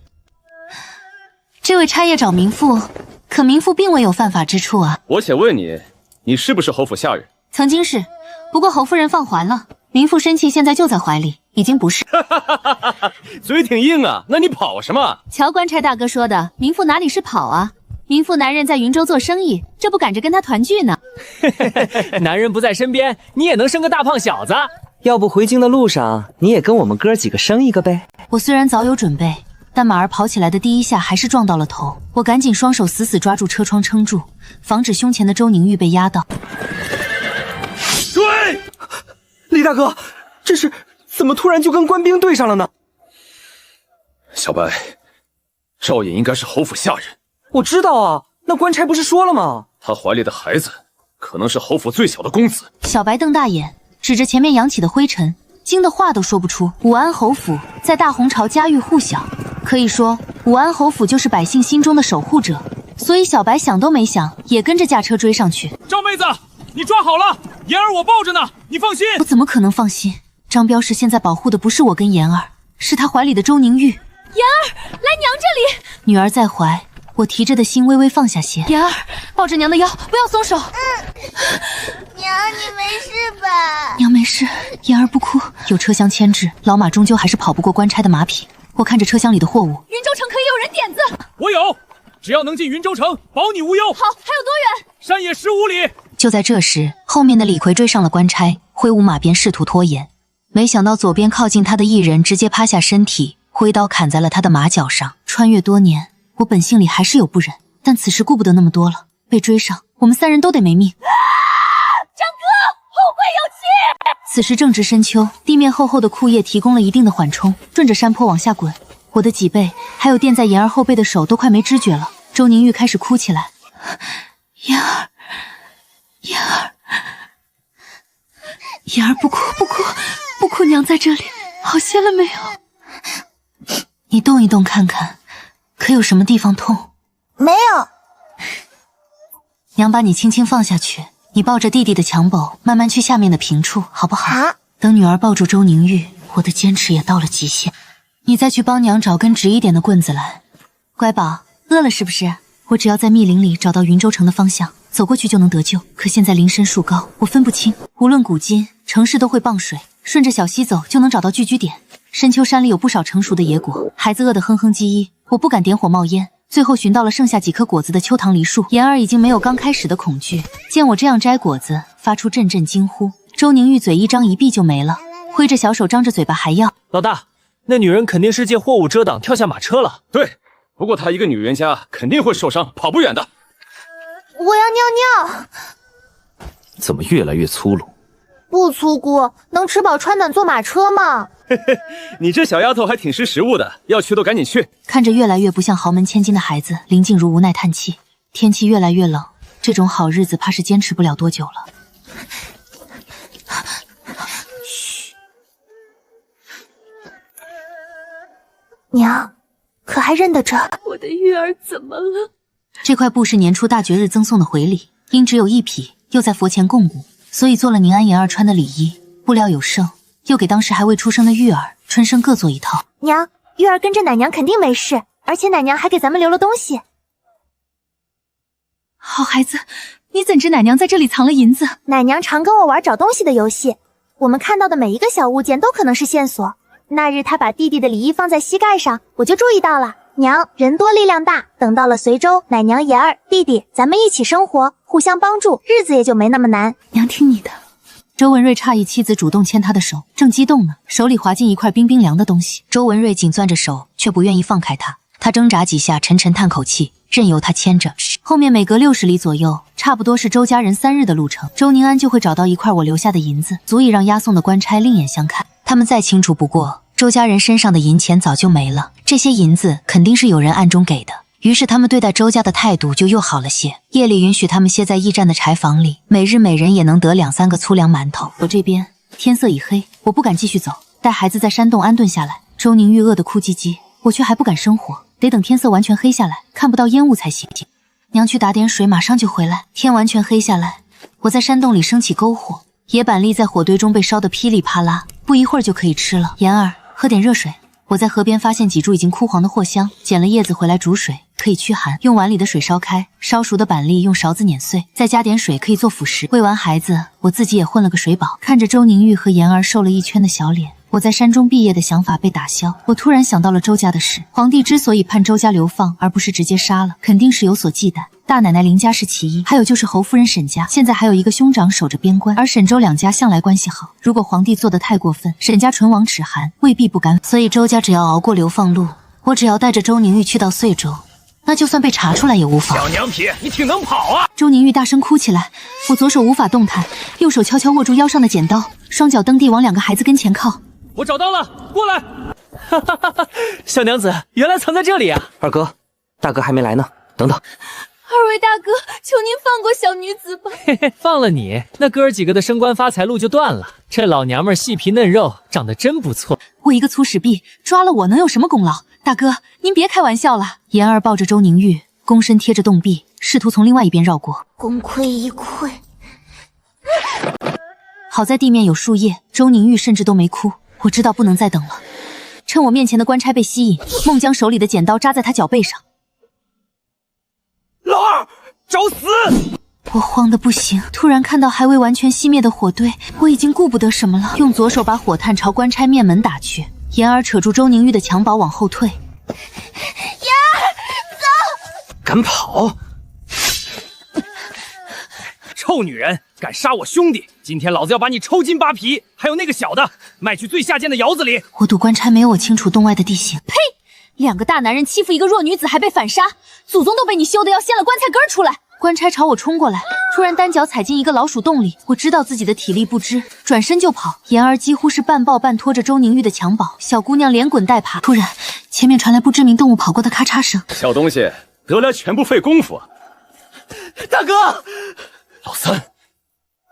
这位差爷找民妇，可民妇并未有犯法之处啊。我且问你，你是不是侯府下人？曾经是，不过侯夫人放还了，民妇身契现在就在怀里，已经不是。嘴挺硬啊，那你跑什么？瞧官差大哥说的，民妇哪里是跑啊？民妇男人在云州做生意，这不赶着跟他团聚呢。男人不在身边，你也能生个大胖小子。要不回京的路上，你也跟我们哥几个生一个呗？我虽然早有准备，但马儿跑起来的第一下还是撞到了头。我赶紧双手死死抓住车窗撑住，防止胸前的周宁玉被压到。对，李大哥，这是怎么突然就跟官兵对上了呢？小白，赵颖应该是侯府下人。我知道啊，那官差不是说了吗？他怀里的孩子可能是侯府最小的公子。小白瞪大眼，指着前面扬起的灰尘，惊得话都说不出。武安侯府在大洪朝家喻户晓，可以说武安侯府就是百姓心中的守护者，所以小白想都没想，也跟着驾车追上去。赵妹子，你抓好了，妍儿我抱着呢，你放心。我怎么可能放心？张彪是现在保护的不是我跟妍儿，是他怀里的周宁玉。妍儿，来娘这里。女儿在怀，我提着的心微微放下些。妍儿，抱着娘的腰，不要松手。娘，你没事吧？娘没事，妍儿不哭。有车厢牵制，老马终究还是跑不过官差的马匹。我看着车厢里的货物，云州城可以有人点子。我有，只要能进云州城，保你无忧。好，还有多远？山野15里。就在这时，后面的李逵追上了官差，挥舞马鞭试图拖延。没想到左边靠近他的一人直接趴下身体，挥刀砍在了他的马脚上。穿越多年，我本性里还是有不忍，但此时顾不得那么多了。被追上，我们3人都得没命。张哥，后会有期！此时正值深秋，地面厚厚的枯叶提供了一定的缓冲，顺着山坡往下滚。我的脊背还有垫在妍儿后背的手都快没知觉了。周宁玉开始哭起来：“妍儿，妍儿，妍儿，不哭不哭不哭，娘在这里，好些了没有？你动一动看看，可有什么地方痛？没有。娘把你轻轻放下去，你抱着弟弟的襁褓，慢慢去下面的平处，好不好？好。等女儿抱住周宁玉，我的坚持也到了极限。你再去帮娘找根直一点的棍子来。乖宝，饿了是不是？我只要在密林里找到云州城的方向，走过去就能得救。可现在林深树高，我分不清。无论古今，城市都会傍水，顺着小溪走就能找到聚居点。深秋山里有不少成熟的野果，孩子饿得哼哼唧唧，我不敢点火冒烟。最后寻到了剩下几颗果子的秋棠梨树，妍儿已经没有刚开始的恐惧，见我这样摘果子，发出阵阵惊呼。周宁玉嘴一张一闭就没了，挥着小手张着嘴巴还要。老大，那女人肯定是借货物遮挡跳下马车了。对，不过她一个女人家肯定会受伤，跑不远的。我要尿尿。怎么越来越粗鲁？不粗姑，能吃饱穿暖坐马车吗？你这小丫头还挺识时务的，要去都赶紧去。看着越来越不像豪门千金的孩子，林静茹无奈叹气。天气越来越冷，这种好日子怕是坚持不了多久了。嘘，娘，可还认得着？我的玉儿怎么了？这块布是年初大绝日赠送的回礼，因只有1匹，又在佛前供骨，所以做了宁安妍儿穿的礼衣，布料有剩。又给当时还未出生的玉儿、春生各做一套。娘，玉儿跟着奶娘肯定没事，而且奶娘还给咱们留了东西。好孩子，你怎知奶娘在这里藏了银子？奶娘常跟我玩找东西的游戏，我们看到的每一个小物件都可能是线索。那日她把弟弟的礼衣放在膝盖上，我就注意到了。娘，人多力量大，等到了随州，奶娘、妍儿、弟弟，咱们一起生活，互相帮助，日子也就没那么难。娘听你的。周文瑞诧异妻子主动牵他的手，正激动呢，手里滑进一块冰冰凉的东西。周文瑞紧攥着手，却不愿意放开他。他挣扎几下，沉沉叹口气，任由他牵着。后面每隔60里左右，差不多是周家人3日的路程，周宁安就会找到一块我留下的银子，足以让押送的官差另眼相看。他们再清楚不过，周家人身上的银钱早就没了，这些银子肯定是有人暗中给的。于是他们对待周家的态度就又好了些，夜里允许他们歇在驿站的柴房里，每日每人也能得2、3个粗粮馒头。我这边天色已黑，我不敢继续走，带孩子在山洞安顿下来。周宁玉饿得哭唧唧，我却还不敢生火，得等天色完全黑下来，看不到烟雾才行。娘去打点水，马上就回来。天完全黑下来，我在山洞里升起篝火，野板栗在火堆中被烧得噼里啪啦，不一会儿就可以吃了。妍儿，喝点热水。我在河边发现几株已经枯黄的藿香，捡了叶子回来煮水，可以驱寒。用碗里的水烧开，烧熟的板栗用勺子碾碎，再加点水可以做辅食。喂完孩子，我自己也混了个水饱。看着周宁玉和妍儿瘦了一圈的小脸，我在山中毕业的想法被打消。我突然想到了周家的事，皇帝之所以判周家流放，而不是直接杀了，肯定是有所忌惮。大奶奶林家是其一，还有就是侯夫人沈家，现在还有一个兄长守着边关，而沈周2家向来关系好。如果皇帝做得太过分，沈家唇亡齿寒，未必不甘。所以周家只要熬过流放路，我只要带着周宁玉去到遂州，那就算被查出来也无妨。小娘皮，你挺能跑啊！周宁玉大声哭起来，我左手无法动弹，右手悄悄握住腰上的剪刀，双脚蹬地往2个孩子跟前靠。我找到了，过来！哈哈哈哈！小娘子原来藏在这里啊！二哥，大哥还没来呢，等等。2位大哥，求您放过小女子吧。嘿嘿，放了你，那哥儿几个的升官发财路就断了。这老娘们细皮嫩肉，长得真不错。我一个粗使婢，抓了我能有什么功劳？大哥，您别开玩笑了。妍儿抱着周宁玉，躬身贴着洞壁，试图从另外一边绕过。功亏一篑。好在地面有树叶，周宁玉甚至都没哭。我知道不能再等了，趁我面前的官差被吸引，梦将手里的剪刀扎在他脚背上。找死！我慌得不行，突然看到还未完全熄灭的火堆，我已经顾不得什么了，用左手把火炭朝官差面门打去。言儿扯住周宁玉的襁褓往后退。言儿，走！敢跑！臭女人，敢杀我兄弟！今天老子要把你抽筋扒皮，还有那个小的，卖去最下贱的窑子里。我赌官差没有我清楚洞外的地形。呸！两个大男人欺负一个弱女子还被反杀，祖宗都被你羞得要掀了棺材根出来。官差朝我冲过来，突然单脚踩进一个老鼠洞里。我知道自己的体力不支，转身就跑。言儿几乎是半抱半拖着周宁玉的襁褓，小姑娘连滚带爬。突然，前面传来不知名动物跑过的咔嚓声。小东西，得来全不费功夫啊！大哥，老三，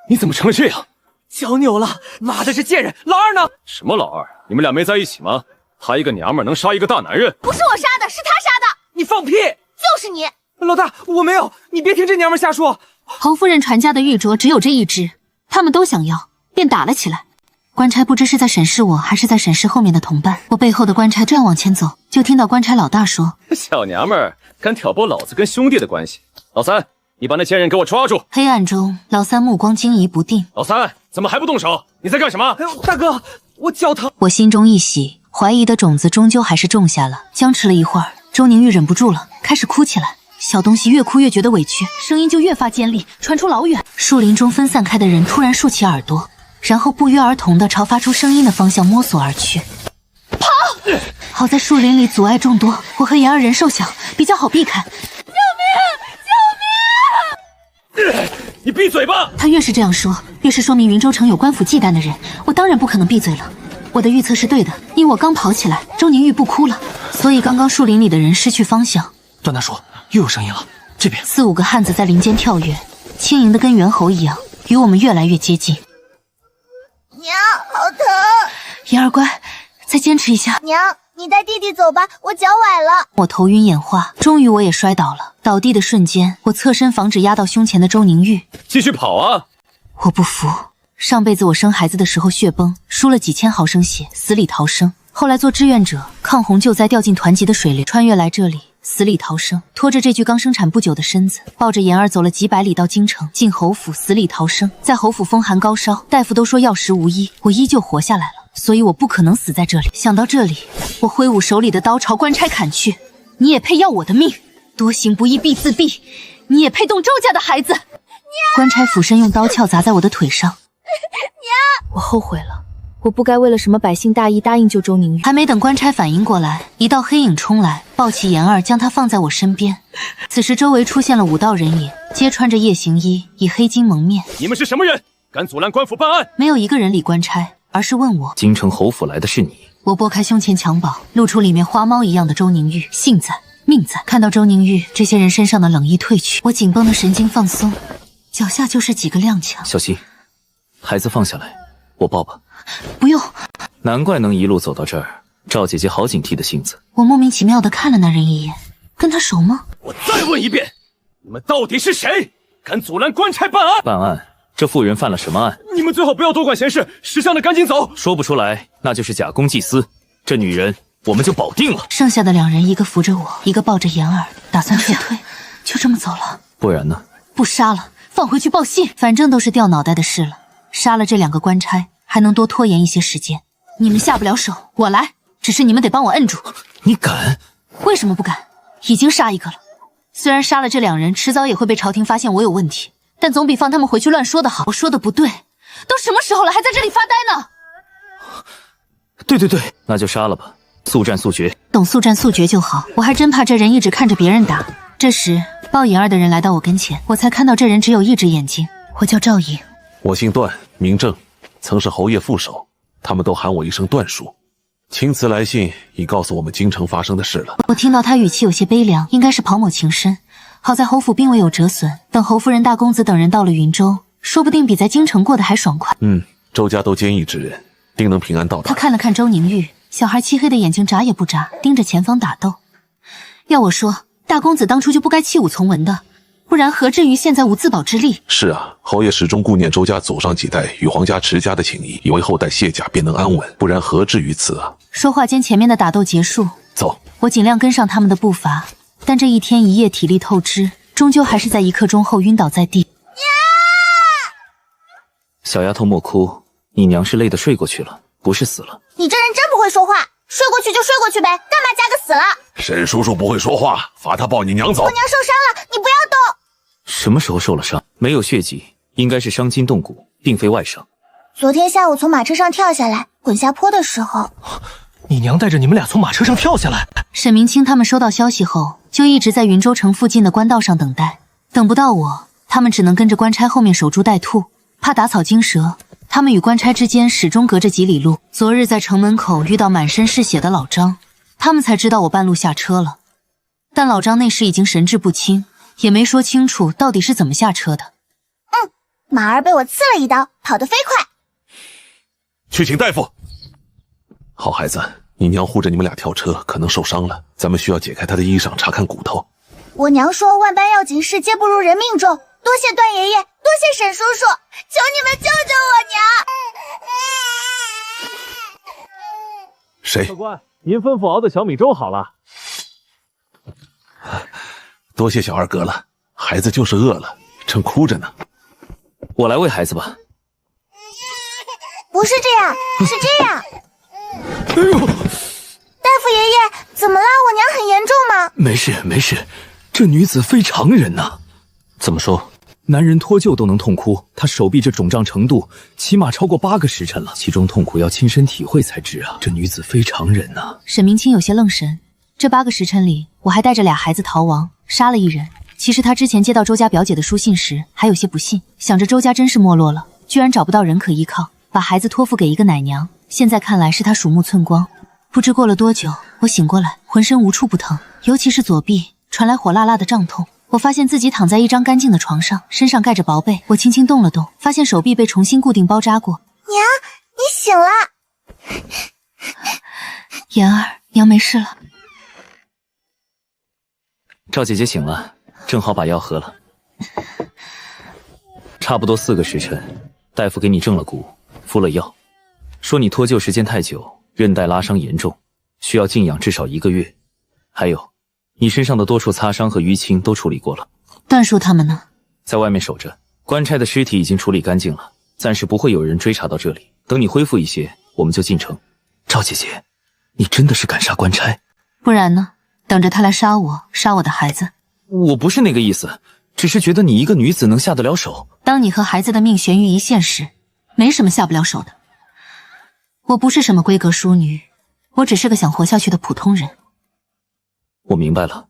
你怎么成了这样？脚扭了，妈的，这贱人！老二呢？什么老二？你们俩没在一起吗？他一个娘们能杀一个大男人？不是我杀的，是他杀的！你放屁！就是你！老大，我没有，你别听这娘们瞎说。侯夫人传家的玉镯只有这一只，他们都想要，便打了起来。官差不知是在审视我，还是在审视后面的同伴。我背后的官差正往前走，就听到官差老大说：“小娘们儿敢挑拨老子跟兄弟的关系，老三，你把那贱人给我抓住！”黑暗中，老三目光惊疑不定。老三，怎么还不动手？你在干什么？哎呦，大哥，我脚疼。我心中一喜，怀疑的种子终究还是种下了。僵持了一会儿，周宁玉忍不住了，开始哭起来。小东西越哭越觉得委屈，声音就越发尖利，传出老远。树林中分散开的人突然竖起耳朵，然后不约而同地朝发出声音的方向摸索而去。跑！好在树林里阻碍众多，我和言儿人瘦小，比较好避开。救命！救命！你闭嘴吧！他越是这样说，越是说明云州城有官府忌惮的人，我当然不可能闭嘴了。我的预测是对的，因我刚跑起来，周宁玉不哭了，所以刚刚树林里的人失去方向。段大叔，又有声音了，这边4、5个汉子在林间跳跃，轻盈的跟猿猴一样，与我们越来越接近。娘，好疼！言儿乖，再坚持一下。娘，你带弟弟走吧，我脚崴了。我头晕眼花，终于我也摔倒了。倒地的瞬间，我侧身防止压到胸前的周宁玉。继续跑啊！我不服，上辈子我生孩子的时候血崩，输了几千毫升血，死里逃生。后来做志愿者，抗洪救灾，掉进团级的水里，穿越来这里，死里逃生。拖着这具刚生产不久的身子，抱着言儿走了几百里到京城，进侯府，死里逃生。在侯府风寒高烧，大夫都说药石无医，我依旧活下来了。所以我不可能死在这里。想到这里，我挥舞手里的刀朝官差砍去。你也配要我的命？多行不义必自毙。你也配动周家的孩子？娘！官差俯身用刀鞘砸在我的腿上。娘！我后悔了，我不该为了什么百姓大义答应救周宁玉。还没等官差反应过来，一道黑影冲来，抱起言儿，将她放在我身边。此时周围出现了5道人影，皆穿着夜行衣，以黑巾蒙面。你们是什么人？敢阻拦官府办案？没有一个人理官差，而是问我：京城侯府来的是你？我拨开胸前襁褓，露出里面花猫一样的周宁玉，幸在命在。看到周宁玉，这些人身上的冷意褪去，我紧绷的神经放松，脚下就是几个踉跄。小心，孩子放下来，我抱抱。不用。难怪能一路走到这儿，赵姐姐好警惕的性子。我莫名其妙的看了那人一眼，跟他熟吗？我再问一遍，你们到底是谁？敢阻拦官差办案？办案？这妇人犯了什么案？你们最好不要多管闲事，识相的赶紧走。说不出来，那就是假公济私。这女人我们就保定了。剩下的2人，一个扶着我，一个抱着言儿，打算撤退，就这么走了。不然呢？不杀了，放回去报信，反正都是掉脑袋的事了。杀了这2个官差，还能多拖延一些时间。你们下不了手，我来，只是你们得帮我摁住。你敢？为什么不敢？已经杀一个了。虽然杀了这2人，迟早也会被朝廷发现我有问题，但总比放他们回去乱说的好。我说的不对，都什么时候了，还在这里发呆呢？对，那就杀了吧，速战速决。懂速战速决就好，我还真怕这人一直看着别人打。这时，抱言儿的人来到我跟前，我才看到这人只有一只眼睛。我叫赵颖，我姓段，名正，曾是侯爷副手，他们都喊我一声段叔。青瓷来信已告诉我们京城发生的事了。我听到他语气有些悲凉，应该是跑某情深。好在侯府并未有折损，等侯夫人、大公子等人到了云州，说不定比在京城过得还爽快。周家都坚毅之人，定能平安到达。他看了看周宁玉，小孩漆黑的眼睛眨也不眨，盯着前方打斗。要我说，大公子当初就不该弃武从文的，不然何至于现在无自保之力？是啊，侯爷始终顾念周家祖上几代与皇家持家的情谊，以为后代卸甲便能安稳，不然何至于此啊！说话间，前面的打斗结束，走。我尽量跟上他们的步伐，但这一天一夜体力透支，终究还是在一刻钟后晕倒在地。小丫头莫哭，你娘是累得睡过去了，不是死了。你这人真不会说话，睡过去就睡过去呗，干嘛加个死了？沈叔叔不会说话，罚他抱你娘走。我娘受伤了，你不要动。什么时候受了伤？没有血迹，应该是伤筋动骨，并非外伤。昨天下午从马车上跳下来，滚下坡的时候，你娘带着你们俩从马车上跳下来。沈明清他们收到消息后，就一直在云州城附近的官道上等待，等不到我，他们只能跟着官差后面守株待兔，怕打草惊蛇。他们与官差之间始终隔着几里路。昨日在城门口遇到满身是血的老张，他们才知道我半路下车了。但老张那时已经神志不清，也没说清楚到底是怎么下车的。马儿被我刺了一刀，跑得飞快。去请大夫。好孩子，你娘护着你们俩跳车，可能受伤了，咱们需要解开她的衣裳，查看骨头。我娘说万般要紧事皆不如人命重，多谢段爷爷，多谢沈叔叔，求你们救救我娘。谁？客官，您吩咐熬的小米粥好了。多谢小二哥了，孩子就是饿了，正哭着呢。我来喂孩子吧。不是这样，是这样。哎呦，大夫爷爷，怎么了？我娘很严重吗？没事没事，这女子非常人呐。怎么说？男人脱臼都能痛哭，她手臂这肿胀程度起码超过8个时辰了，其中痛苦要亲身体会才知啊。这女子非常人呐。沈明清有些愣神，这8个时辰里，我还带着俩孩子逃亡，杀了一人。其实他之前接到周家表姐的书信时，还有些不信，想着周家真是没落了，居然找不到人可依靠，把孩子托付给一个奶娘。现在看来是他鼠目寸光。不知过了多久，我醒过来，浑身无处不疼，尤其是左臂传来火辣辣的胀痛。我发现自己躺在一张干净的床上，身上盖着薄被。我轻轻动了动，发现手臂被重新固定包扎过。娘，你醒了。妍儿，娘没事了。赵姐姐醒了，正好把药喝了。差不多4个时辰，大夫给你正了骨，敷了药，说你脱臼时间太久，韧带拉伤严重，需要静养至少1个月。还有，你身上的多处擦伤和淤青都处理过了。段叔他们呢？在外面守着。官差的尸体已经处理干净了，暂时不会有人追查到这里。等你恢复一些，我们就进城。赵姐姐，你真的是敢杀官差？不然呢？等着他来杀我，杀我的孩子。我不是那个意思，只是觉得你一个女子能下得了手。当你和孩子的命悬于一线时，没什么下不了手的。我不是什么闺阁淑女，我只是个想活下去的普通人。我明白了。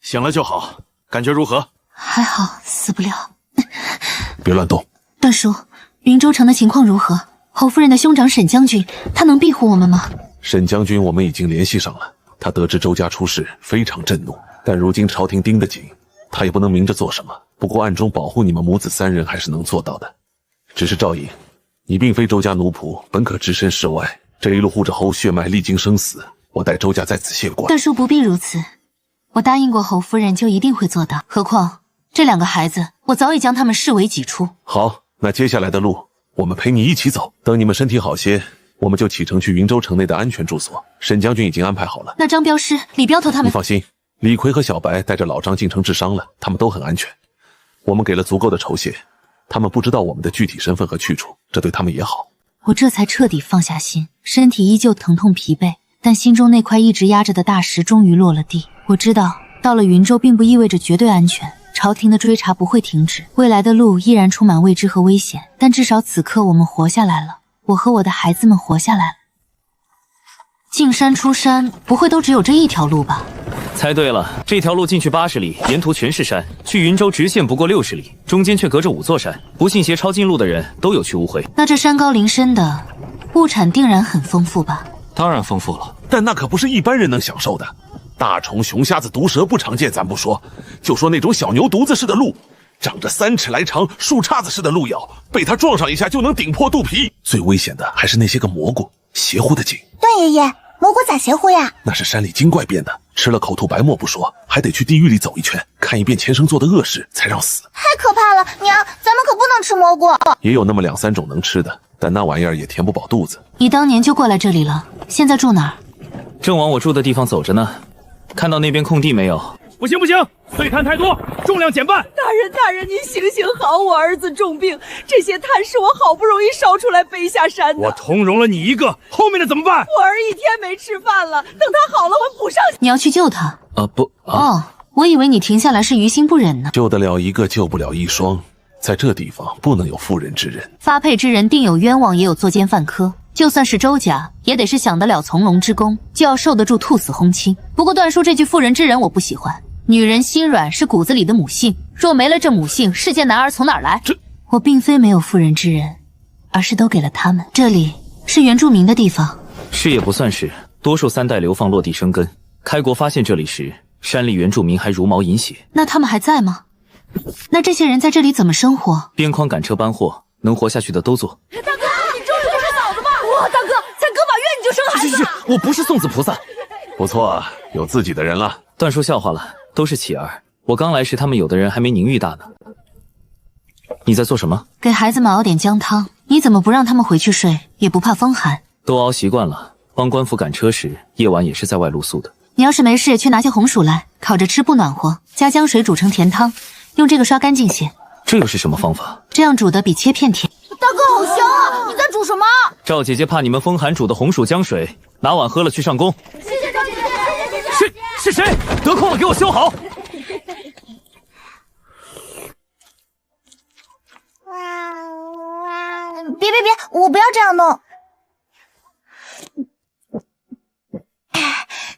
醒了就好，感觉如何？还好，死不了。别乱动。段叔，云州城的情况如何？侯夫人的兄长沈将军，他能庇护我们吗？沈将军我们已经联系上了，他得知周家出事，非常震怒。但如今朝廷盯得紧，他也不能明着做什么。不过暗中保护你们母子3人还是能做到的。只是赵颖，你并非周家奴仆，本可置身事外。这一路护着侯血脉，历经生死，我代周家在此谢过。段叔不必如此，我答应过侯夫人，就一定会做到。何况这2个孩子，我早已将他们视为己出。好，那接下来的路，我们陪你一起走。等你们身体好些，我们就启程去云州城内的安全住所。沈将军已经安排好了。那张镖师、李镖头他们……你放心，李逵和小白带着老张进城治伤了，他们都很安全。我们给了足够的酬谢，他们不知道我们的具体身份和去处，这对他们也好。我这才彻底放下心，身体依旧疼痛疲惫，但心中那块一直压着的大石终于落了地。我知道，到了云州并不意味着绝对安全，朝廷的追查不会停止，未来的路依然充满未知和危险，但至少此刻我们活下来了，我和我的孩子们活下来了。进山出山，不会都只有这一条路吧？猜对了，这条路进去80里，沿途全是山，去云州直线不过60里，中间却隔着5座山。不信邪抄近路的人都有去无回。那这山高林深的，物产定然很丰富吧？当然丰富了，但那可不是一般人能享受的。大虫、熊瞎子、毒蛇不常见，咱不说，就说那种小牛犊子似的鹿，长着3尺来长、树杈子似的鹿咬，被它撞上一下就能顶破肚皮。最危险的还是那些个蘑菇，邪乎的紧。段爷爷，蘑菇咋邪乎呀？那是山里精怪变的，吃了口吐白沫不说，还得去地狱里走一圈，看一遍前生做的恶事，才让死。太可怕了，娘，咱们可不能吃蘑菇。也有那么2、3种能吃的，但那玩意儿也填不饱肚子。你当年就过来这里了，现在住哪儿？正往我住的地方走着呢。看到那边空地没有？不行不行，碎炭太多，重量减半。大人，您行行好，我儿子重病，这些炭是我好不容易烧出来背下山的。我通融了你一个，后面的怎么办？我儿1天没吃饭了，等他好了我补上。你要去救他？不哦，我以为你停下来是于心不忍呢。救得了一个，救不了一双。在这地方不能有妇人之仁，发配之人定有冤枉，也有作奸犯科。就算是周家，也得是享得了从龙之功，就要受得住兔死轰亲。不过段叔这句妇人之仁我不喜欢。女人心软是骨子里的母性，若没了这母性，世间男儿从哪儿来？我并非没有妇人之仁，而是都给了他们。这里是原住民的地方，是也不算是，多数3代流放落地生根。开国发现这里时，山里原住民还茹毛饮血。那他们还在吗？那这些人在这里怎么生活？边框赶车搬货，能活下去的都做。大哥，你终于会生嫂子吗？哇，大哥，才隔把月你就生孩子了？我不是送子菩萨。不错啊，有自己的人了。段叔笑话了，都是乞儿。我刚来时，他们有的人还没宁玉大呢。你在做什么？给孩子们熬点姜汤。你怎么不让他们回去睡？也不怕风寒？都熬习惯了。帮官府赶车时，夜晚也是在外露宿的。你要是没事，去拿些红薯来，烤着吃不暖和，加姜水煮成甜汤，用这个刷干净些。这又是什么方法？这样煮的比切片甜。大哥好香啊！你在煮什么？赵姐姐怕你们风寒煮的红薯姜水，拿碗喝了去上工。谢谢赵姐姐。是谁？得空了给我修好。别，我不要这样弄。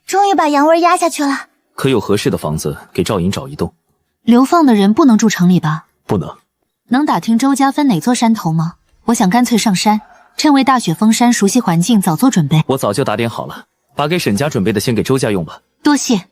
终于把阳味压下去了。可有合适的房子给赵颖找一栋？流放的人不能住城里吧？不能。能打听周家分哪座山头吗？我想干脆上山，趁为大雪封山，熟悉环境，早做准备。我早就打点好了，把给沈家准备的先给周家用吧。多谢。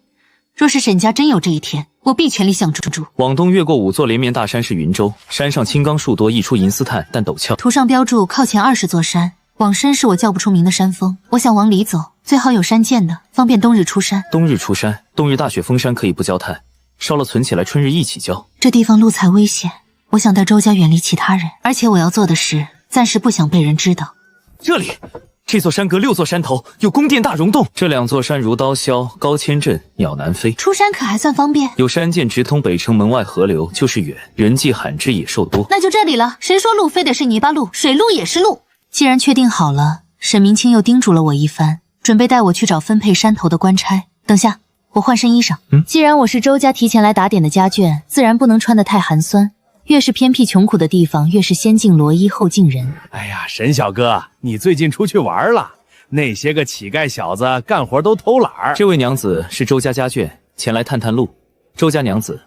若是沈家真有这一天，我必全力相助。往东越过5座连绵大山是云州，山上青冈树多，溢出银丝炭，但陡峭。图上标注靠前20座山，往深是我叫不出名的山峰。我想往里走，最好有山涧的，方便冬日出山。冬日出山，冬日大雪封山可以不焦炭，烧了存起来，春日一起焦。这地方路才危险，我想带周家远离其他人，而且我要做的事，暂时不想被人知道。这里。这座山隔6座山头，有宫殿大溶洞。这2座山如刀削，高千仞，鸟难飞。出山可还算方便？有山涧直通北城门外河流，就是远，人迹罕至，野兽多。那就这里了。谁说路非得是泥巴路，水路也是路？既然确定好了，沈明清又叮嘱了我一番，准备带我去找分配山头的官差。等下，我换身衣裳。既然我是周家提前来打点的家眷，自然不能穿得太寒酸。越是偏僻穷苦的地方，越是先敬罗衣后敬人。哎呀，沈小哥，你最近出去玩了？那些个乞丐小子干活都偷懒儿。这位娘子是周家家眷，前来探探路。周家娘子，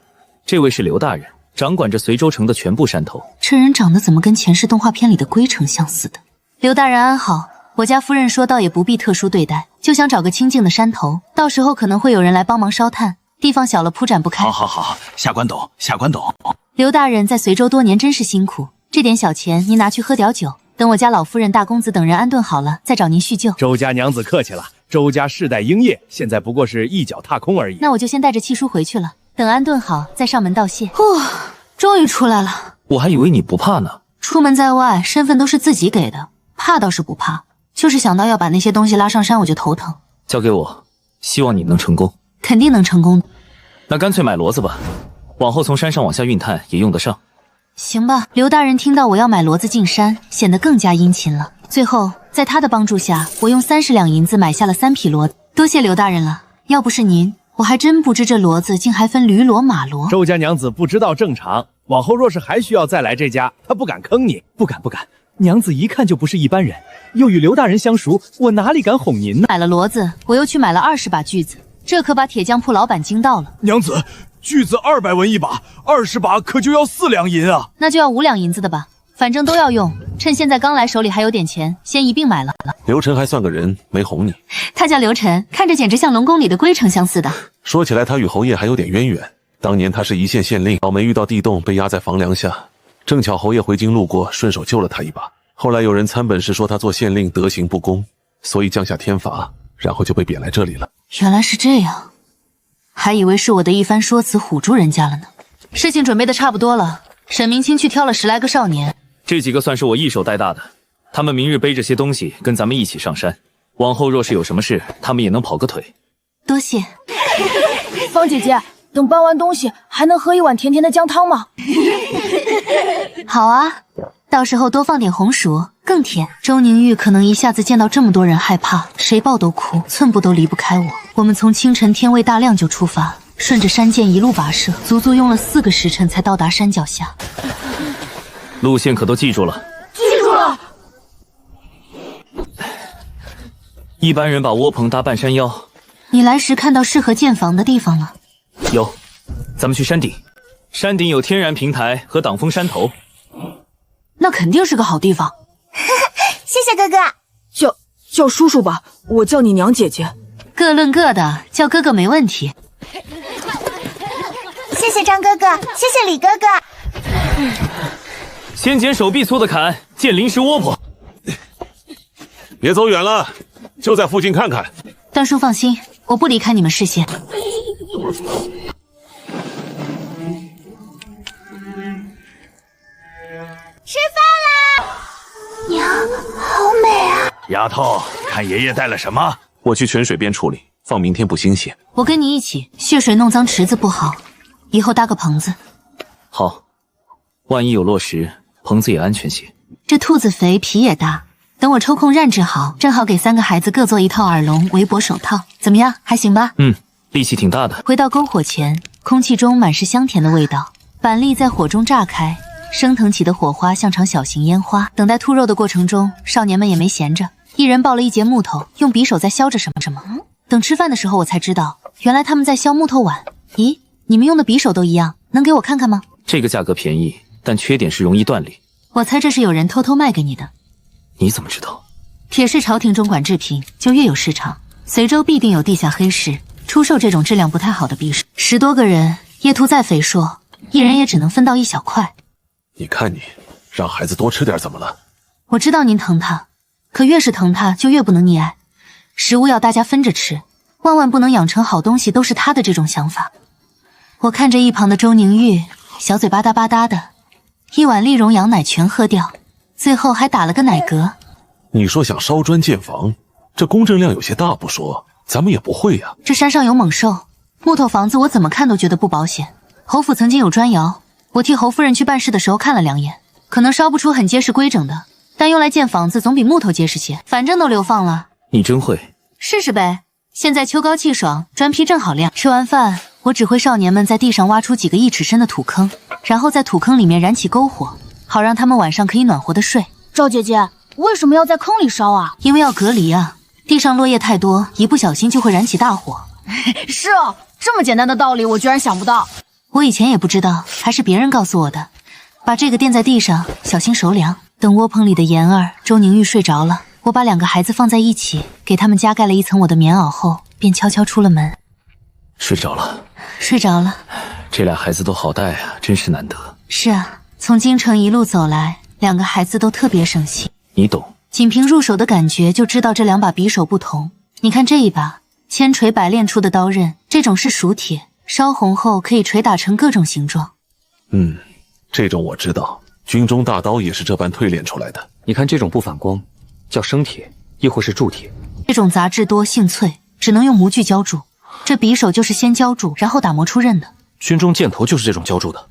这位是刘大人，掌管着随州城的全部山头。这人长得怎么跟前世动画片里的龟城相似的？刘大人安好，我家夫人说倒也不必特殊对待，就想找个清静的山头，到时候可能会有人来帮忙烧炭，地方小了铺展不开。好，下官懂。刘大人在随州多年真是辛苦，这点小钱您拿去喝点酒，等我家老夫人、大公子等人安顿好了，再找您叙旧。周家娘子客气了，周家世代英业，现在不过是一脚踏空而已。那我就先带着契叔回去了，等安顿好再上门道谢。终于出来了。我还以为你不怕呢。出门在外，身份都是自己给的，怕倒是不怕，就是想到要把那些东西拉上山，我就头疼。交给我，希望你能成功。肯定能成功。那干脆买骡子吧，往后从山上往下运炭也用得上。行吧，刘大人听到我要买骡子进山，显得更加殷勤了。最后，在他的帮助下，我用30两银子买下了3匹骡子。多谢刘大人了，要不是您，我还真不知这骡子竟还分驴骡、马骡。周家娘子不知道正常，往后若是还需要再来这家，她不敢坑你。不敢，娘子一看就不是一般人，又与刘大人相熟，我哪里敢哄您呢？买了骡子，我又去买了20把锯子，这可把铁匠铺老板惊到了。娘子，锯子200文一把，20把可就要4两银啊！那就要5两银子的吧，反正都要用，趁现在刚来手里还有点钱，先一并买了。刘晨还算个人，没哄你。他叫刘晨，看着简直像龙宫里的龟城相似的。说起来，他与侯爷还有点渊源。当年他是一县县令，倒霉遇到地洞，被压在房梁下，正巧侯爷回京路过，顺手救了他一把。后来有人参本事说他做县令德行不公，所以降下天罚，然后就被贬来这里了。原来是这样，还以为是我的一番说辞唬住人家了呢。事情准备的差不多了，沈明清去挑了10来个少年，这几个算是我一手带大的，他们明日背着些东西跟咱们一起上山，往后若是有什么事，他们也能跑个腿。多谢。方姐姐，等搬完东西，还能喝一碗甜甜的姜汤吗？好啊，到时候多放点红薯，更甜。周宁玉可能一下子见到这么多人害怕，谁抱都哭，寸步都离不开我。我们从清晨天未大亮就出发，顺着山涧一路跋涉，足足用了4个时辰才到达山脚下。路线可都记住了？记住了。一般人把窝棚搭半山腰。你来时看到适合建房的地方了？有，咱们去山顶。山顶有天然平台和挡风山头。那肯定是个好地方。谢谢哥哥。叫叔叔吧，我叫你娘姐姐。各论各的，叫哥哥没问题。谢谢张哥哥，谢谢李哥哥。先捡手臂粗的砍，建临时窝棚。别走远了，就在附近看看。段叔放心，我不离开你们视线。吃饭啦！娘，好美啊！丫头，看爷爷带了什么？我去泉水边处理，放明天不新鲜。我跟你一起，血水弄脏池子不好，以后搭个棚子。好，万一有落石，棚子也安全些。这兔子肥，皮也大，等我抽空染制好，正好给3个孩子各做一套耳笼、围脖、手套，怎么样？还行吧？力气挺大的。回到篝火前，空气中满是香甜的味道，板栗在火中炸开。升腾起的火花像场小型烟花。等待兔肉的过程中，少年们也没闲着，一人抱了一截木头，用匕首在削着什么。等吃饭的时候，我才知道，原来他们在削木头碗。咦，你们用的匕首都一样，能给我看看吗？这个价格便宜，但缺点是容易断裂。我猜这是有人偷偷卖给你的。你怎么知道？铁市朝廷中管制品，就越有市场。随州必定有地下黑市，出售这种质量不太好的匕首。10多个人，夜兔再肥硕，一人也只能分到1小块。你看你，让孩子多吃点怎么了？我知道您疼他，可越是疼他，就越不能溺爱。食物要大家分着吃，万万不能养成好东西都是他的这种想法。我看着一旁的周宁玉，小嘴吧嗒吧嗒的，一碗丽蓉羊奶全喝掉，最后还打了个奶嗝。你说想烧砖建房，这工程量有些大不说，咱们也不会呀。这山上有猛兽，木头房子我怎么看都觉得不保险。侯府曾经有砖窑，我替侯夫人去办事的时候看了2眼，可能烧不出很结实规整的，但用来建房子总比木头结实些。反正都流放了，你真会。试试呗。现在秋高气爽，砖坯正好晾。吃完饭，我指挥少年们在地上挖出几个1尺深的土坑，然后在土坑里面燃起篝火，好让他们晚上可以暖和的睡。赵姐姐，为什么要在坑里烧啊？因为要隔离啊，地上落叶太多，一不小心就会燃起大火。是哦，这么简单的道理我居然想不到。我以前也不知道，还是别人告诉我的。把这个垫在地上，小心熟凉。等窝棚里的妍儿、周宁玉睡着了，我把2个孩子放在一起，给他们加盖了一层我的棉袄后，便悄悄出了门。睡着了？睡着了。这俩孩子都好带啊，真是难得。是啊，从京城一路走来，2个孩子都特别省心。你懂。仅凭入手的感觉就知道这2把匕首不同。你看这一把，千锤百炼出的刀刃，这种是熟铁。烧红后可以捶打成各种形状。这种我知道，军中大刀也是这般淬炼出来的。你看这种不反光，叫生铁，亦或是铸铁。这种杂质多性脆，只能用模具浇铸。这匕首就是先浇铸，然后打磨出刃的。军中箭头就是这种浇铸的。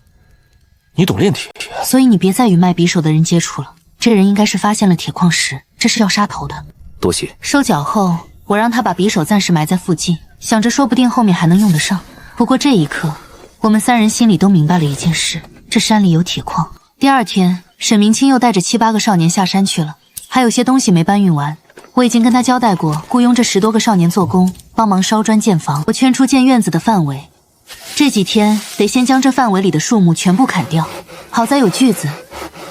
你懂炼铁，所以你别再与卖匕首的人接触了。这人应该是发现了铁矿石，这是要杀头的。多谢。收缴后，我让他把匕首暂时埋在附近，想着说不定后面还能用得上。不过这一刻，我们3人心里都明白了一件事，这山里有铁矿。第2天，沈明清又带着7、8个少年下山去了，还有些东西没搬运完。我已经跟他交代过，雇佣这10多个少年做工，帮忙烧砖建房。我圈出建院子的范围，这几天得先将这范围里的树木全部砍掉。好在有锯子，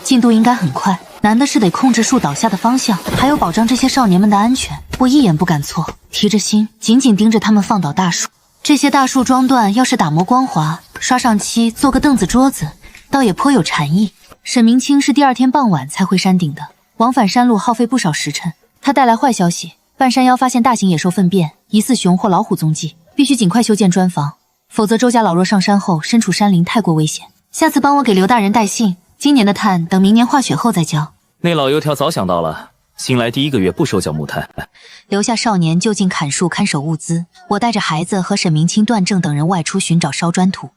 进度应该很快。难的是得控制树倒下的方向，还有保障这些少年们的安全。我一眼不敢错，提着心紧紧盯着他们放倒大树。这些大树桩段要是打磨光滑，刷上漆，做个凳子桌子，倒也颇有禅意。沈明清是第2天傍晚才回山顶的，往返山路耗费不少时辰。他带来坏消息，半山腰发现大型野兽粪便，疑似熊或老虎踪迹，必须尽快修建砖房，否则周家老弱上山后身处山林太过危险。下次帮我给刘大人带信，今年的炭等明年化雪后再交。那老油条早想到了，新来第1个月不收缴木炭，留下少年就近砍树看守物资。我带着孩子和沈明清、段正等人外出寻找烧砖土。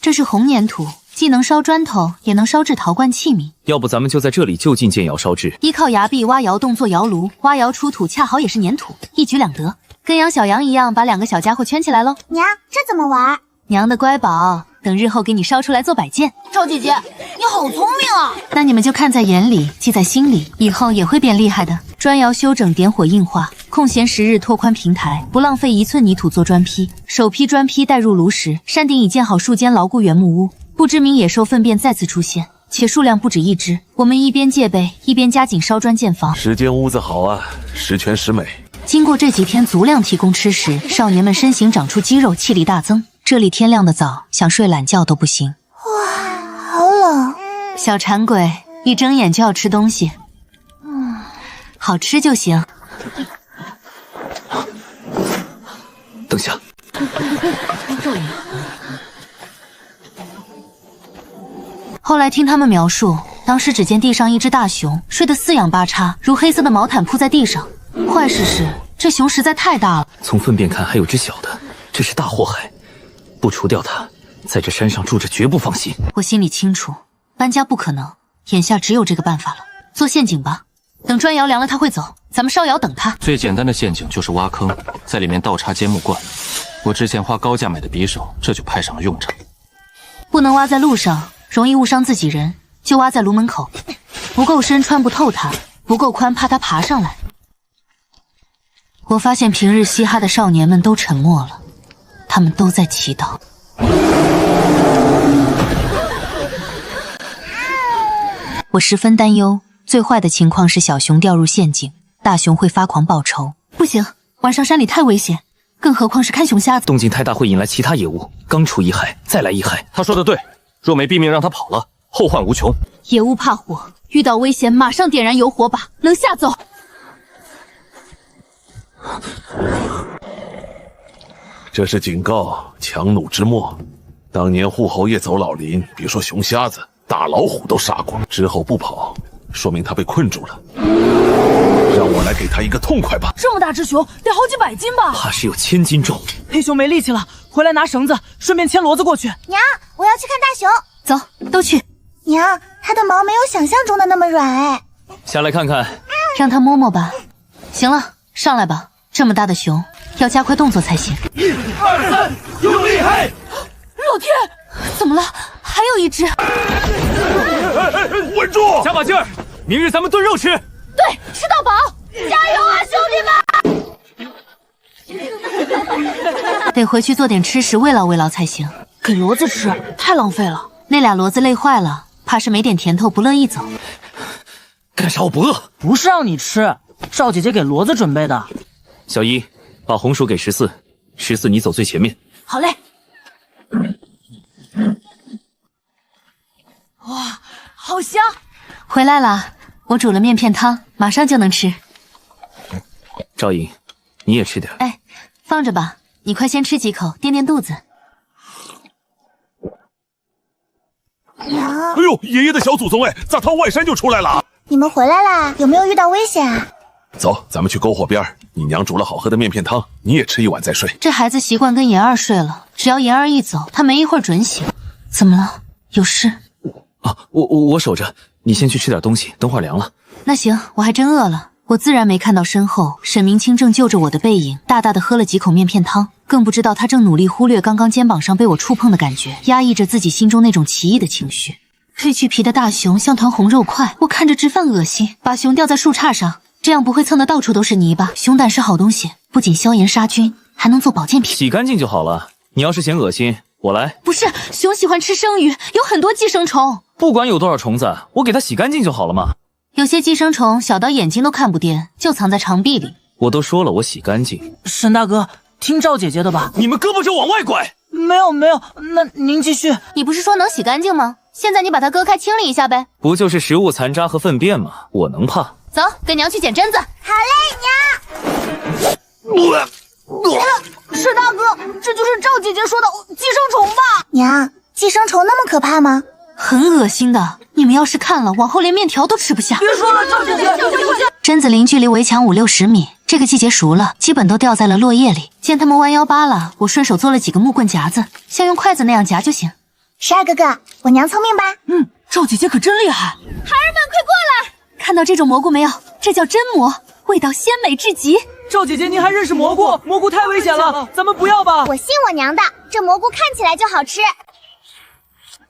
这是红粘土，既能烧砖头，也能烧制陶罐器皿。要不咱们就在这里就近建窑烧制，依靠崖壁挖窑洞做窑炉，挖窑出土恰好也是粘土，一举两得。跟养小羊一样，把2个小家伙圈起来喽。娘，这怎么玩？娘的乖宝，等日后给你烧出来做摆件。赵姐姐，你好聪明啊！那你们就看在眼里，记在心里，以后也会变厉害的。砖窑修整、点火硬化，空闲时日拓宽平台，不浪费1寸泥土做砖坯。首批砖坯带入炉时，山顶已建好数间牢固原木屋。不知名野兽粪便再次出现，且数量不止1只。我们一边戒备，一边加紧烧砖建房。10间屋子好啊，十全十美。经过这几天足量提供吃食，少年们身形长出肌肉，气力大增。这里天亮的早，想睡懒觉都不行。哇，好冷！小馋鬼，一睁眼就要吃东西。好吃就行。等下，后来听他们描述，当时只见地上一只大熊，睡得4仰8叉，如黑色的毛毯铺在地上。坏事是，这熊实在太大了。从粪便看还有只小的，这是大祸害。不除掉它，在这山上住着绝不放心。我心里清楚，搬家不可能，眼下只有这个办法了。做陷阱吧，等砖窑凉了他会走，咱们烧窑等他。最简单的陷阱就是挖坑，在里面倒插坚木罐。我之前花高价买的匕首，这就派上了用场。不能挖在路上，容易误伤自己人，就挖在炉门口。不够深穿不透它，不够宽怕它爬上来。我发现平日嘻哈的少年们都沉默了，他们都在祈祷。我十分担忧，最坏的情况是小熊掉入陷阱，大熊会发狂报仇。不行，晚上山里太危险，更何况是看熊瞎子。动静太大会引来其他野物，刚除一害，再来一害。他说的对，若没毙命让他跑了，后患无穷。野物怕火，遇到危险马上点燃油火把，能吓走。这是警告，强弩之末。当年护侯爷走老林，别说熊瞎子，大老虎都杀过。之后不跑，说明他被困住了。让我来给他一个痛快吧！这么大只熊，得好几百斤吧？怕是有1000斤重。黑熊没力气了，回来拿绳子，顺便牵骡子过去。娘，我要去看大熊。走，都去。娘，它的毛没有想象中的那么软哎。下来看看，让他摸摸吧。行了，上来吧。这么大的熊，要加快动作才行。1、2、3，用力嘿！老天，怎么了？还有一只！稳住，加把劲儿！明日咱们炖肉吃。对，吃到饱！加油啊，兄弟们！得回去做点吃食慰劳慰劳才行。给骡子吃，太浪费了。那俩骡子累坏了，怕是没点甜头不乐意走。干啥？我不饿。不是让你吃，赵姐姐给骡子准备的。小一，把红薯给14，14你走最前面。好嘞。哇，好香！回来了，我煮了面片汤，马上就能吃。赵颖，你也吃点。哎，放着吧，你快先吃几口，垫垫肚子。娘，哎呦，爷爷的小祖宗哎，咋趟外山就出来了？你们回来啦？有没有遇到危险啊？走，咱们去篝火边，你娘煮了好喝的面片汤，你也吃一碗再睡。这孩子习惯跟妍儿睡了，只要妍儿一走，他没一会儿准醒。怎么了？有事？啊，我守着，你先去吃点东西，等会儿凉了。那行，我还真饿了。我自然没看到身后沈明清正就着我的背影，大大的喝了几口面片汤，更不知道他正努力忽略刚刚肩膀上被我触碰的感觉，压抑着自己心中那种奇异的情绪。褪去皮的大熊像团红肉块，我看着直犯恶心。把熊吊在树杈上，这样不会蹭得到处都是泥巴。熊胆是好东西，不仅消炎杀菌，还能做保健品。洗干净就好了。你要是嫌恶心，我来。不是，熊喜欢吃生鱼，有很多寄生虫。不管有多少虫子，我给它洗干净就好了嘛。有些寄生虫小到眼睛都看不见，就藏在肠壁里。我都说了，我洗干净。沈大哥，听赵姐姐的吧。你们胳膊就往外拐。没有，那您继续。你不是说能洗干净吗？现在你把它割开清理一下呗。不就是食物残渣和粪便吗？我能怕？走，跟娘去捡榛子。好嘞，娘。沈大哥，这就是赵姐姐说的寄生虫吧？娘，寄生虫那么可怕吗？很恶心的。你们要是看了，往后连面条都吃不下。别说了，赵姐姐！榛子林距离围墙5-60米，这个季节熟了，基本都掉在了落叶里。见他们弯腰扒拉，我顺手做了几个木棍夹子，像用筷子那样夹就行。12哥哥，我娘聪明吧？赵姐姐可真厉害！孩儿们快过来！看到这种蘑菇没有？这叫真蘑，味道鲜美至极。赵姐姐，您还认识蘑菇？蘑菇太危险了，咱们不要吧。我信我娘的，这蘑菇看起来就好吃。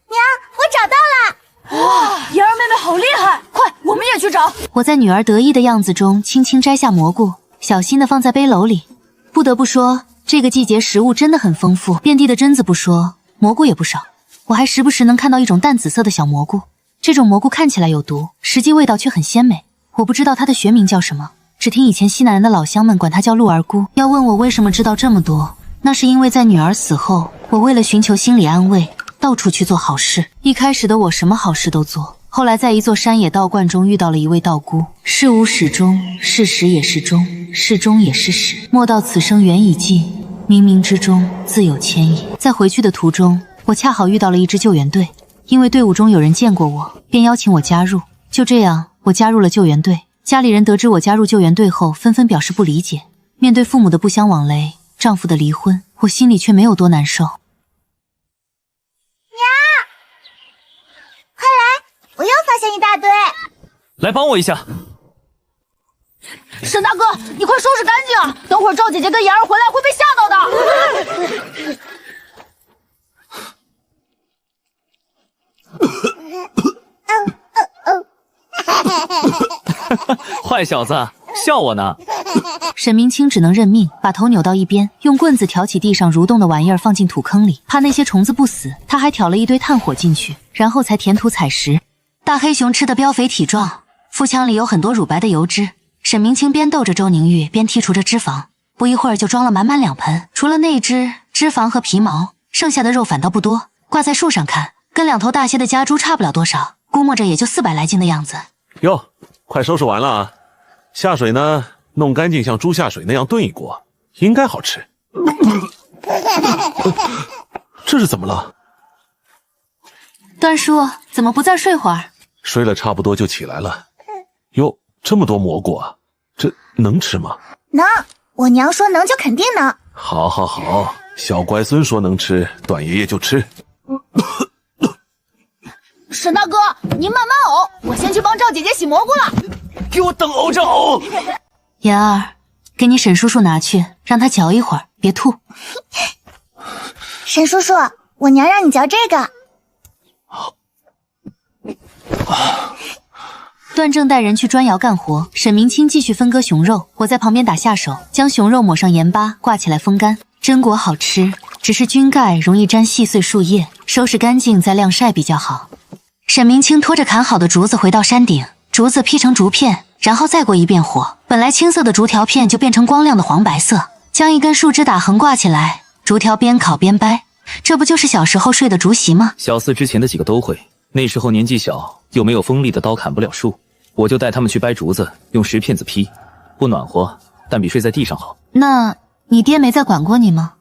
娘，我找到了！哇，妍儿妹妹好厉害！快，我们也去找。我在女儿得意的样子中，轻轻摘下蘑菇，小心地放在背篓里。不得不说，这个季节食物真的很丰富，遍地的榛子不说，蘑菇也不少。我还时不时能看到一种淡紫色的小蘑菇，这种蘑菇看起来有毒，实际味道却很鲜美。我不知道它的学名叫什么，只听以前西南的老乡们管它叫鹿儿菇。要问我为什么知道这么多，那是因为在女儿死后，我为了寻求心理安慰，到处去做好事。一开始的我什么好事都做，后来在一座山野道观中遇到了一位道姑。事无始终，是始也是终，是终也是始。莫道此生缘已尽，冥冥之中自有牵引。在回去的途中，我恰好遇到了一支救援队，因为队伍中有人见过我，便邀请我加入。就这样，我加入了救援队。家里人得知我加入救援队后，纷纷表示不理解。面对父母的不相往来，丈夫的离婚，我心里却没有多难受。快来，我又发现一大堆。来帮我一下。沈大哥，你快收拾干净啊！等会儿赵姐姐跟妍儿回来会被吓到的。坏小子，笑我呢。沈明清只能认命，把头扭到一边，用棍子挑起地上蠕动的玩意儿放进土坑里，怕那些虫子不死，他还挑了一堆炭火进去，然后才填土采食。大黑熊吃得膘肥体壮，腹腔里有很多乳白的油脂。沈明清边逗着周宁玉，边剔除着脂肪，不一会儿就装了满满2盆。除了内脂、脂肪和皮毛，剩下的肉反倒不多。挂在树上看，跟2头大些的家猪差不了多少，估摸着也就400来斤的样子。哟，快收拾完了啊！下水呢，弄干净，像猪下水那样炖一锅，应该好吃。这是怎么了？段叔，怎么不再睡会儿？睡了差不多就起来了。哟，这么多蘑菇啊，这能吃吗？能，我娘说能就肯定能。好，好，好，小乖孙说能吃，段爷爷就吃。沈大哥，您慢慢熬，我先去帮赵姐姐洗蘑菇了。给我等熬着熬。妍儿，给你沈叔叔拿去，让他嚼一会儿，别吐。沈叔叔，我娘让你嚼这个。段正带人去砖窑干活，沈明清继续分割熊肉，我在旁边打下手，将熊肉抹上盐巴，挂起来风干。榛果好吃，只是菌盖容易沾细碎树叶，收拾干净再晾晒比较好。沈明清拖着砍好的竹子回到山顶，竹子劈成竹片，然后再过一遍火，本来青色的竹条片就变成光亮的黄白色。将一根树枝打横挂起来，竹条边烤边掰，这不就是小时候睡的竹席吗？小四之前的几个都会，那时候年纪小，又没有锋利的刀砍不了树，我就带他们去掰竹子，用石片子劈，不暖和，但比睡在地上好。那你爹没再管过你吗？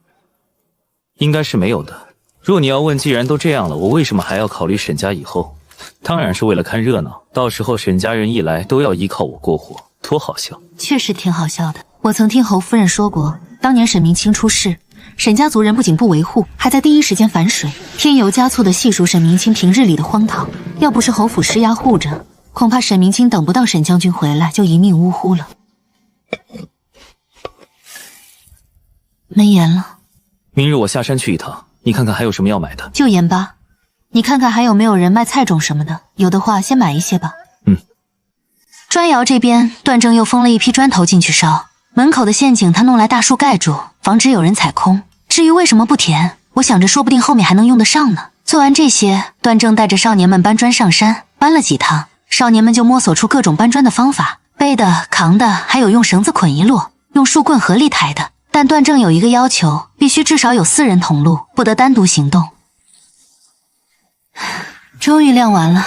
应该是没有的。若你要问，既然都这样了，我为什么还要考虑沈家以后？当然是为了看热闹，到时候沈家人一来都要依靠我过活，多好笑。确实挺好笑的。我曾听侯夫人说过，当年沈明清出事，沈家族人不仅不维护，还在第一时间反水，添油加醋的细数沈明清平日里的荒唐。要不是侯府施压护着，恐怕沈明清等不到沈将军回来就一命呜呼了。没盐了，明日我下山去一趟，你看看还有什么要买的。就盐巴，你看看还有没有人卖菜种什么的，有的话先买一些吧。砖窑这边，段正又封了一批砖头进去烧，门口的陷阱他弄来大树盖住，防止有人踩空。至于为什么不填，我想着说不定后面还能用得上呢。做完这些，段正带着少年们搬砖上山，搬了几趟，少年们就摸索出各种搬砖的方法，背的、扛的，还有用绳子捆一摞，用树棍合力抬的。但段正有一个要求，必须至少有4人同路，不得单独行动。终于晾完了，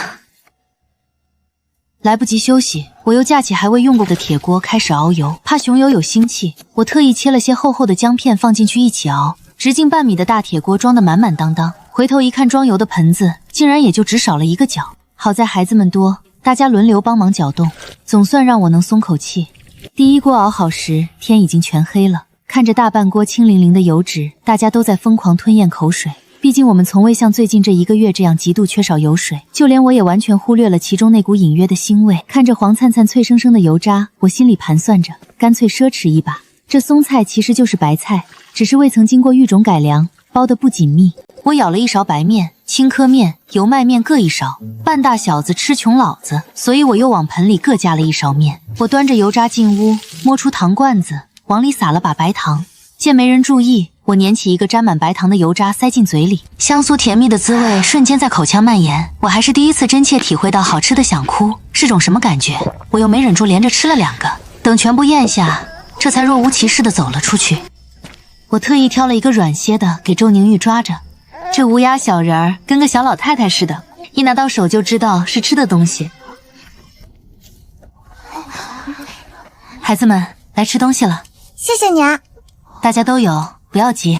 来不及休息，我又架起还未用过的铁锅开始熬油。怕熊油有腥气，我特意切了些厚厚的姜片放进去一起熬。直径半米的大铁锅装得满满当当，回头一看，装油的盆子竟然也就只少了一个角。好在孩子们多，大家轮流帮忙搅动，总算让我能松口气。第一锅熬好时，天已经全黑了。看着大半锅清淋淋的油脂，大家都在疯狂吞咽口水。毕竟我们从未像最近这1个月这样极度缺少油水，就连我也完全忽略了其中那股隐约的腥味。看着黄灿灿脆生生的油渣，我心里盘算着，干脆奢侈一把。这松菜其实就是白菜，只是未曾经过育种改良，包得不紧密。我舀了1勺白面、青稞面、油麦面各1勺，半大小子吃穷老子，所以我又往盆里各加了1勺面。我端着油渣进屋，摸出糖罐子，往里撒了把白糖。见没人注意，我捻起一个沾满白糖的油渣塞进嘴里，香酥甜蜜的滋味瞬间在口腔蔓延。我还是第一次真切体会到好吃的想哭是种什么感觉。我又没忍住连着吃了2个，等全部咽下，这才若无其事地走了出去。我特意挑了一个软些的给周宁玉抓着，这无牙小人儿跟个小老太太似的，一拿到手就知道是吃的东西。孩子们，来吃东西了。谢谢你啊。大家都有，不要急。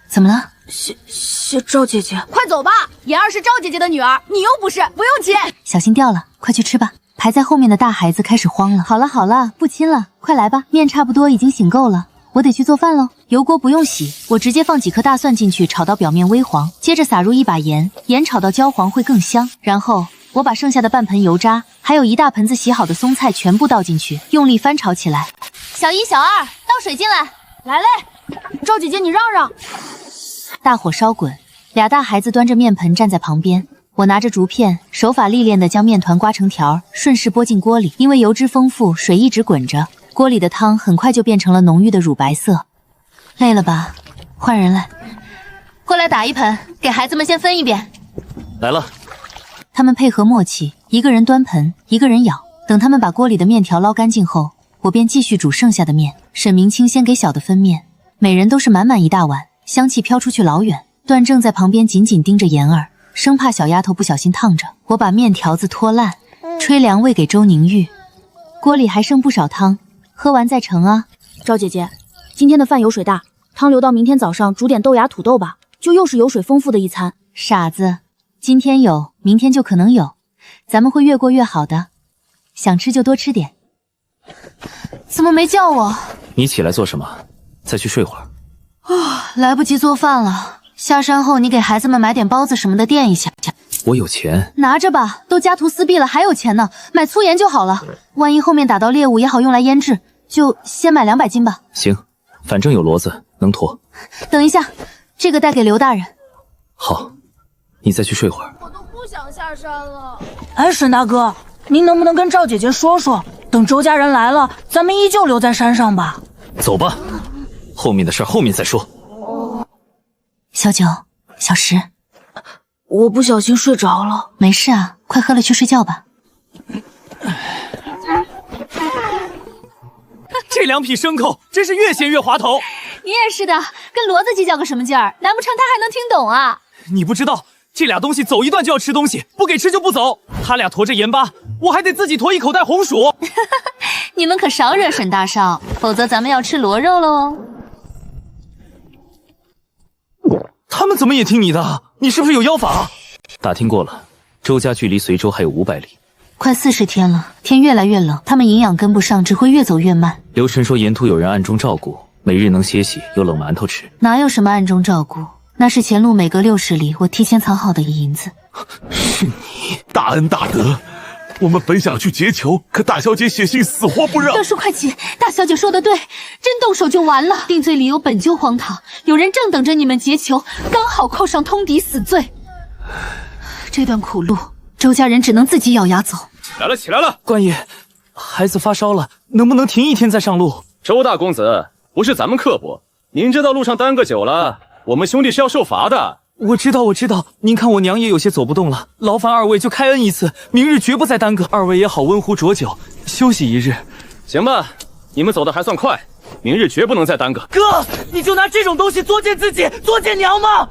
怎么了？谢赵姐姐，快走吧！妍儿是赵姐姐的女儿，你又不是，不用亲。小心掉了，快去吃吧。排在后面的大孩子开始慌了。好了好了，不亲了，快来吧，面差不多已经醒够了，我得去做饭喽。油锅不用洗，我直接放几颗大蒜进去，炒到表面微黄，接着撒入1把盐，盐炒到焦黄会更香。然后我把剩下的半盆油渣，还有1大盆子洗好的松菜全部倒进去，用力翻炒起来。小一、小二，倒水进来。来嘞，赵姐姐你让让。大火烧滚，2大孩子端着面盆站在旁边。我拿着竹片，手法历练地将面团刮成条，顺势拨进锅里。因为油脂丰富，水一直滚着，锅里的汤很快就变成了浓郁的乳白色。累了吧？换人来，过来打1盆，给孩子们先分一遍。来了。他们配合默契，一个人端盆，一个人舀。等他们把锅里的面条捞干净后，我便继续煮剩下的面。沈明清先给小的分面，每人都是满满1大碗，香气飘出去老远。段正在旁边紧紧盯着妍儿，生怕小丫头不小心烫着。我把面条子拖烂，吹凉喂给周宁玉。锅里还剩不少汤，喝完再盛啊。赵姐姐，今天的饭油水大，汤留到明天早上煮点豆芽土豆吧，就又是油水丰富的一餐。傻子，今天有，明天就可能有，咱们会越过越好的。想吃就多吃点。怎么没叫我？你起来做什么？再去睡会儿。来不及做饭了。下山后你给孩子们买点包子什么的垫一下。我有钱，拿着吧，都家徒四壁了，还有钱呢，买粗盐就好了。万一后面打到猎物也好用来腌制，就先买200斤吧。行，反正有骡子能驮。等一下，这个带给刘大人。好，你再去睡会儿。我都不想下山了。哎，沈大哥，您能不能跟赵姐姐说说，等周家人来了，咱们依旧留在山上吧？走吧，后面的事后面再说。小九、小石，我不小心睡着了。没事啊，快喝了去睡觉吧。这2匹牲口真是越咸越滑头。你也是的，跟骡子计较个什么劲儿？难不成他还能听懂啊？你不知道，这俩东西走一段就要吃东西，不给吃就不走。他俩驮着盐巴，我还得自己驮一口袋红薯。你们可少惹沈大少，否则咱们要吃螺肉喽。他们怎么也听你的？你是不是有妖法？打听过了，周家距离随州还有500里。快40天了，天越来越冷，他们营养跟不上，只会越走越慢。刘晨说沿途有人暗中照顾，每日能歇息，有冷馒头吃。哪有什么暗中照顾？那是前路每隔60里我提前藏好的银子。是你大恩大德，我们本想去劫囚，可大小姐写信死活不让。大叔快起，大小姐说的对，真动手就完了。定罪理由本就荒唐，有人正等着你们劫囚，刚好扣上通敌死罪。这段苦路，周家人只能自己咬牙走。起来了，起来了！官爷，孩子发烧了，能不能停一天再上路？周大公子，不是咱们刻薄，您这道路上耽搁久了，我们兄弟是要受罚的。我知道，我知道。您看我娘也有些走不动了，劳烦2位就开恩一次，明日绝不再耽搁。2位也好温壶浊酒，休息一日。行吧，你们走的还算快，明日绝不能再耽搁。哥，你就拿这种东西作践自己，作践娘吗？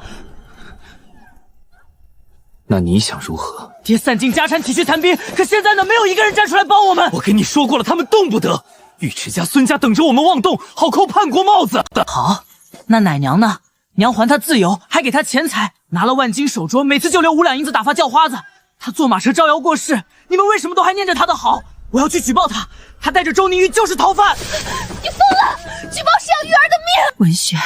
那你想如何？爹散尽家产体恤残兵，可现在呢，没有一个人站出来帮我们。我跟你说过了，他们动不得。尉迟家、孙家等着我们妄动，好扣叛国帽子。好，那奶娘呢？娘还他自由，还给他钱财，拿了万金手镯，每次就留5两银子打发叫花子。他坐马车招摇过市，你们为什么都还念着他的好？我要去举报他，他带着周宁玉就是逃犯。你疯了！举报是要玉儿的命！文轩，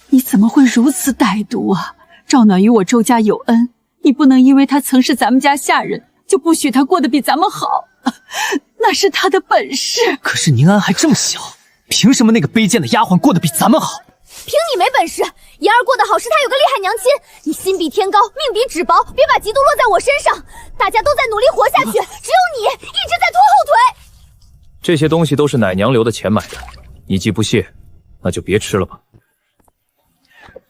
你怎么会如此歹毒啊？赵暖与我周家有恩，你不能因为他曾是咱们家下人，就不许他过得比咱们好，那是他的本事。可是宁安还这么小，凭什么那个卑贱的丫鬟过得比咱们好？凭你没本事！妍儿过得好是她有个厉害娘亲，你心比天高，命比纸薄，别把嫉妒落在我身上。大家都在努力活下去，只有你一直在拖后腿。这些东西都是奶娘留的钱买的，你既不屑，那就别吃了吧。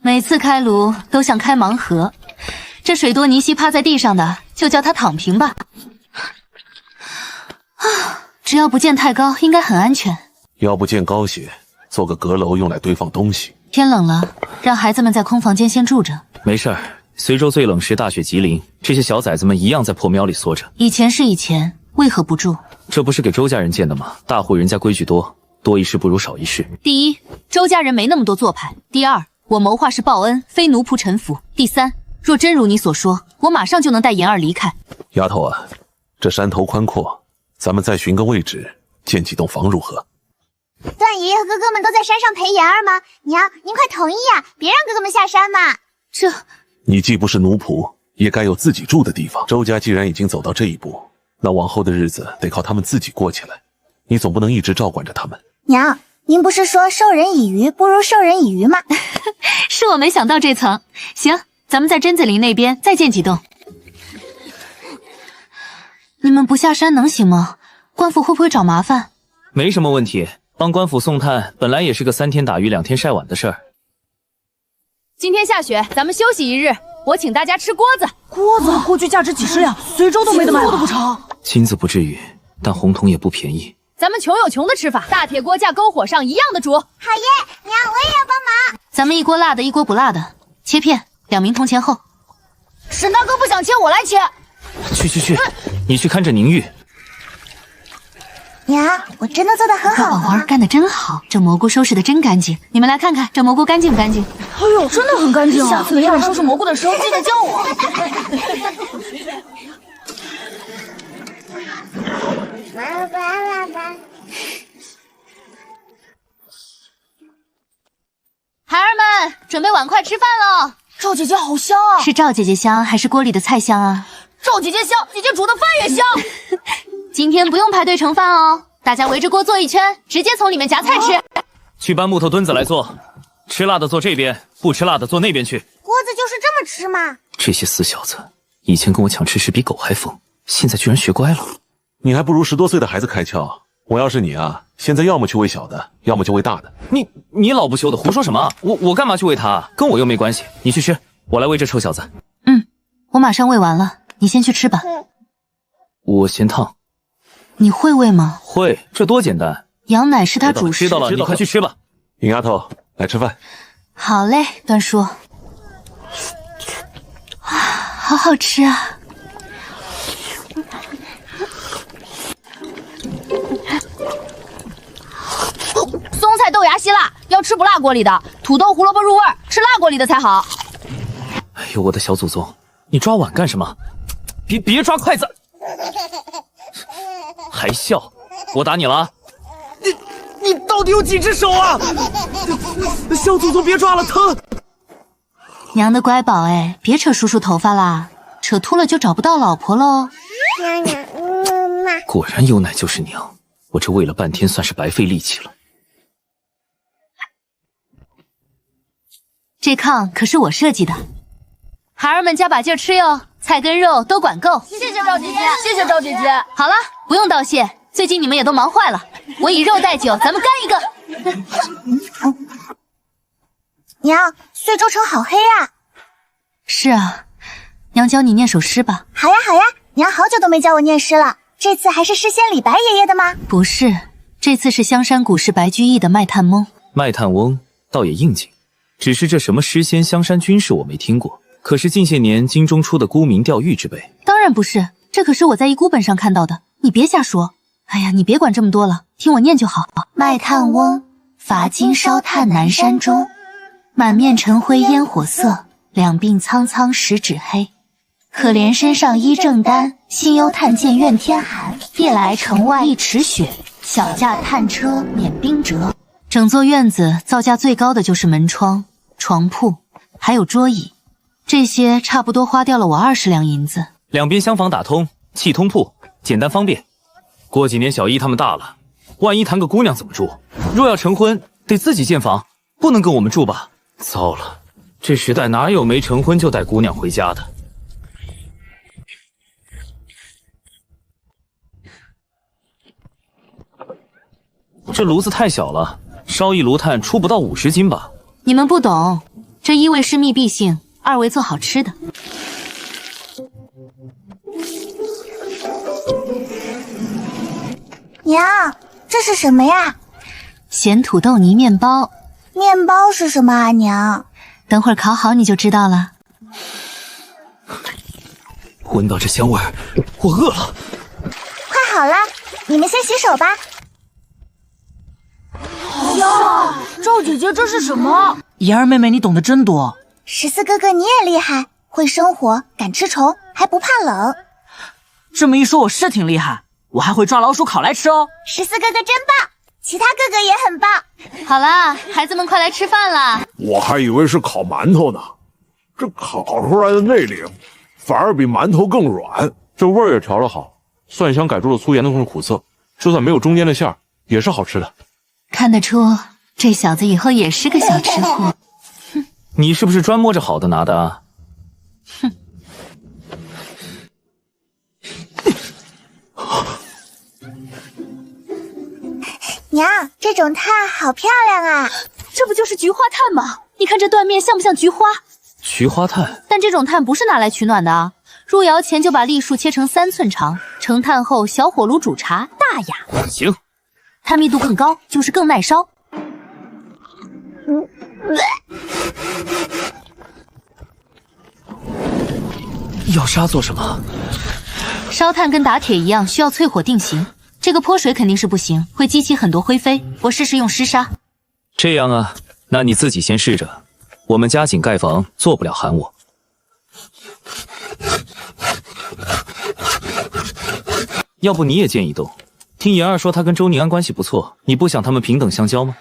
每次开炉都像开盲盒，这水多尼西趴在地上的，就叫他躺平吧。只要不见太高，应该很安全。要不见高些，做个阁楼用来堆放东西。天冷了，让孩子们在空房间先住着。没事儿，随州最冷时大雪急临，这些小崽子们一样在破庙里缩着。以前是以前，为何不住？这不是给周家人建的吗？大户人家规矩多，多一事不如少一事。第一，周家人没那么多做派；第二，我谋划是报恩，非奴仆臣服；第三，若真如你所说，我马上就能带妍儿离开。丫头啊，这山头宽阔，咱们再寻个位置建几栋房如何？段爷爷和哥哥们都在山上陪妍儿吗？娘，您快同意啊，别让哥哥们下山嘛。你既不是奴仆，也该有自己住的地方。周家既然已经走到这一步，那往后的日子得靠他们自己过起来。你总不能一直照管着他们。娘，您不是说授人以鱼不如授人以渔吗？是我没想到这层。行，咱们在榛子林那边再建几栋。你们不下山能行吗？官府会不会找麻烦？没什么问题，帮官府送炭本来也是个3天打鱼2天晒网的事儿。今天下雪，咱们休息一日，我请大家吃锅子。锅子过去价值几十两，随州都没得买，都不成。金子不至于，但红铜也不便宜。咱们穷有穷的吃法，大铁锅架篝火上一样的煮。好耶，娘，我也要帮忙。咱们一锅辣的，一锅不辣的，切片，2名铜前后。沈大哥不想切，我来切。去，你去看着宁玉。娘，我真的做得很好。宝儿干得真好，这蘑菇收拾得真干净。你们来看看这蘑菇干净不干净？哎呦，真的很干净啊！下次没人收拾蘑菇的时候，记得叫我。孩儿们，准备碗筷吃饭喽！赵姐姐好香啊！是赵姐姐香，还是锅里的菜香啊？赵姐姐香，姐姐煮的饭也香。今天不用排队盛饭哦，大家围着锅坐一圈，直接从里面夹菜吃。去搬木头墩子来做，吃辣的坐这边，不吃辣的坐那边去。锅子就是这么吃吗？这些死小子，以前跟我抢吃食比狗还疯，现在居然学乖了。你还不如10多岁的孩子开窍。我要是你啊，现在要么去喂小的，要么就喂大的。你老不休的胡说什么？我干嘛去喂他？跟我又没关系。你去吃，我来喂这臭小子。我马上喂完了，你先去吃吧。我嫌烫。你会喂吗？会，这多简单。羊奶是他主食。知道了，你快去吃吧。尹丫头，来吃饭。好嘞，段叔。好好吃啊！松菜豆芽希腊，要吃不辣锅里的，土豆胡萝卜入味，吃辣锅里的才好。哎呦，我的小祖宗，你抓碗干什么？别抓筷子！还笑？我打你了啊！你到底有几只手啊？小祖宗别抓了，疼！娘的乖宝哎，别扯叔叔头发啦，扯秃了就找不到老婆喽。果然有奶就是娘，我这喂了半天算是白费力气了。这炕可是我设计的，孩儿们加把劲儿吃哟，菜跟肉都管够。谢谢赵姐姐，谢谢赵姐姐。好了，不用道谢，最近你们也都忙坏了，我以肉代酒，咱们干一个。娘，岁州城好黑啊。是啊，娘教你念首诗吧。好呀好呀，娘好久都没教我念诗了，这次还是诗仙李白爷爷的吗？不是，这次是香山古士白居易的《卖炭翁》。卖炭翁倒也应景，只是这什么诗仙香山君士我没听过，可是近些年京中出的沽名钓誉之辈。当然不是，这可是我在一孤本上看到的，你别瞎说。哎呀，你别管这么多了，听我念就好。卖炭翁，伐金烧炭南山中，满面尘灰烟火色，两鬓苍苍十指黑。可怜身上衣正单，心忧探剑怨天寒。夜来城外一尺雪，小驾探车免冰折。整座院子造价最高的就是门窗、床铺，还有桌椅，这些差不多花掉了我20两银子。两边厢房打通，气通铺，简单方便。过几年小姨他们大了，万一谈个姑娘怎么住？若要成婚，得自己建房，不能跟我们住吧？糟了，这时代哪有没成婚就带姑娘回家的？这炉子太小了，烧一炉炭出不到50斤吧？你们不懂，这一位是密闭性，二位做好吃的。娘，这是什么呀？咸土豆泥面包。面包是什么啊，娘？等会儿烤好你就知道了。闻到这香味儿，我饿了。快好了，你们先洗手吧。呀，赵姐姐这是什么？妍儿妹妹你懂得真多。14哥哥你也厉害，会生火，敢吃虫，还不怕冷。这么一说我是挺厉害，我还会抓老鼠烤来吃哦。14哥哥真棒，其他哥哥也很棒。好啦，孩子们快来吃饭啦！我还以为是烤馒头呢，这烤出来的内里反而比馒头更软，这味儿也调得好，蒜香改住了粗盐的苦涩，就算没有中间的馅儿，也是好吃的。看得出这小子以后也是个小吃货。你是不是专摸着好的拿的啊？哼。娘，这种炭好漂亮啊！这不就是菊花炭吗？你看这断面像不像菊花？菊花炭。但这种炭不是拿来取暖的啊！入窑前就把栗树切成3寸长，成炭后小火炉煮茶，大雅。行。炭密度更高，就是更耐烧。要沙做什么？烧炭跟打铁一样，需要淬火定型。这个泼水肯定是不行，会激起很多灰飞。我试试用湿沙。这样啊，那你自己先试着。我们加紧盖房，做不了喊我。要不你也建一栋？听妍儿说她跟周宁安关系不错，你不想他们平等相交吗？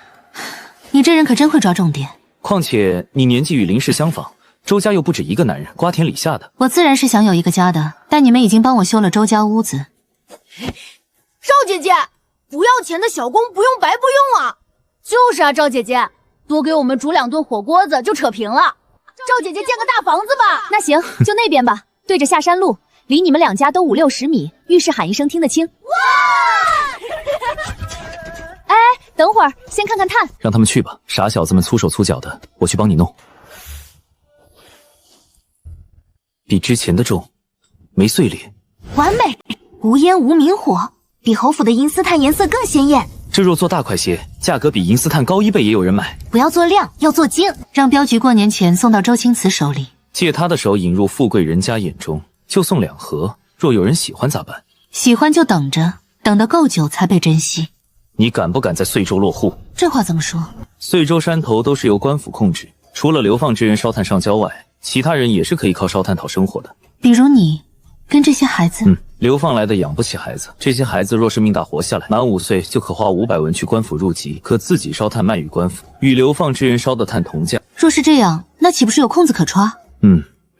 你这人可真会抓重点。况且你年纪与林氏相仿，周家又不止一个男人，瓜田李下的。我自然是想有一个家的，但你们已经帮我修了周家屋子。赵姐姐，不要钱的小工不用白不用啊！就是啊，赵姐姐，多给我们煮2顿火锅子就扯平了。赵姐姐建个大房子吧。那行，就那边吧，对着下山路，离你们2家都50、60米，遇事喊一声听得清。哇！哎，等会儿先看看炭。让他们去吧，傻小子们粗手粗脚的，我去帮你弄。比之前的重，没碎裂，完美，无烟无明火，比侯府的银丝炭颜色更鲜艳。这若做大块些，价格比银丝炭高1倍也有人买。不要做量，要做精，让镖局过年前送到周青瓷手里，借他的手引入富贵人家眼中，就送2盒。若有人喜欢咋办？喜欢就等着，等得够久才被珍惜。你敢不敢在遂州落户？这话怎么说？遂州山头都是由官府控制，除了流放之人烧炭上交外，其他人也是可以靠烧炭讨生活的。比如你，跟这些孩子。流放来的养不起孩子，这些孩子若是命大活下来，满5岁就可花500文去官府入籍，可自己烧炭卖与官府，与流放之人烧的炭同价。若是这样，那岂不是有空子可抓？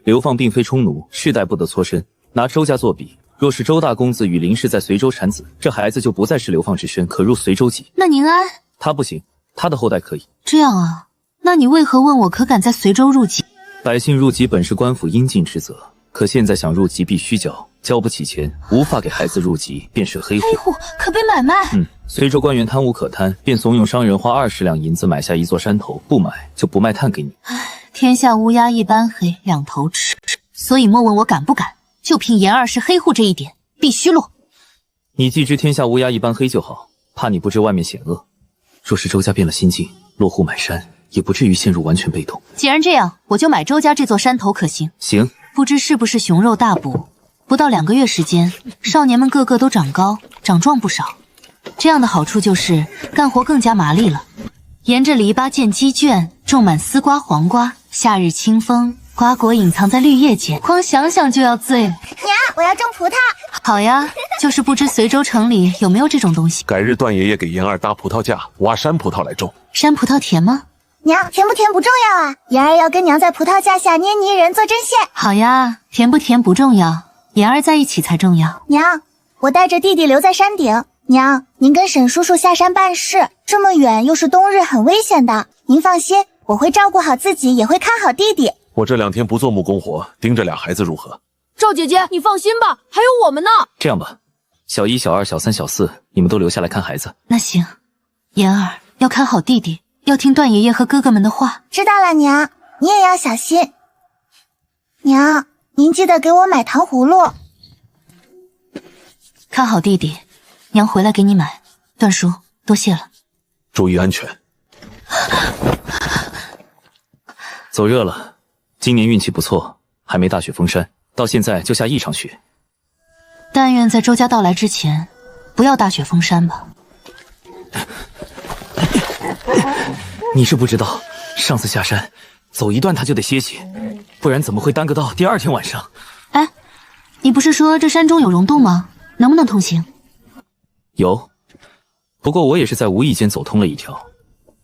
流放并非充奴，世代不得脱身。拿周家作比，若是周大公子与林氏在随州产子，这孩子就不再是流放之身，可入随州籍。那宁安，他不行，他的后代可以。这样啊？那你为何问我可敢在随州入籍？百姓入籍本是官府应尽之责，可现在想入籍必须交，交不起钱，无法给孩子入籍，便是黑户。黑户可被买卖。随州官员贪无可贪，便怂恿商人花20两银子买下一座山头，不买就不卖炭给你。天下乌鸦一般黑，两头吃。所以莫问我敢不敢，就凭妍儿是黑户这一点，必须落。你既知天下乌鸦一般黑就好，怕你不知外面险恶。若是周家变了心境，落户买山，也不至于陷入完全被动。既然这样，我就买周家这座山头，可行？行。不知是不是熊肉大补，不到2个月时间，少年们个个都长高长壮不少。这样的好处就是干活更加麻利了。沿着篱笆建鸡圈，种满丝瓜、黄瓜，夏日清风，瓜果隐藏在绿叶间，光想想就要醉了。娘，我要种葡萄。好呀，就是不知随州城里有没有这种东西。改日段爷爷给妍儿搭葡萄架，挖山葡萄来种。山葡萄甜吗？娘，甜不甜不重要啊，妍儿要跟娘在葡萄架下捏泥人做针线。好呀，甜不甜不重要，妍儿在一起才重要。娘，我带着弟弟留在山顶。娘，您跟沈叔叔下山办事，这么远又是冬日，很危险的。您放心，我会照顾好自己，也会看好弟弟。我这2天不做木工活，盯着俩孩子如何？赵姐姐，你放心吧，还有我们呢。这样吧，小1、小2、小3、小4，你们都留下来看孩子。那行，妍儿要看好弟弟，要听段爷爷和哥哥们的话。知道了，娘，你也要小心。娘，您记得给我买糖葫芦。看好弟弟，娘回来给你买。段叔，多谢了。注意安全。走热了，今年运气不错，还没大雪封山，到现在就下1场雪。但愿在周家到来之前，不要大雪封山吧。你是不知道，上次下山走一段他就得歇息，不然怎么会耽搁到第2天晚上？哎，你不是说这山中有溶洞吗？能不能通行？有，不过我也是在无意间走通了一条。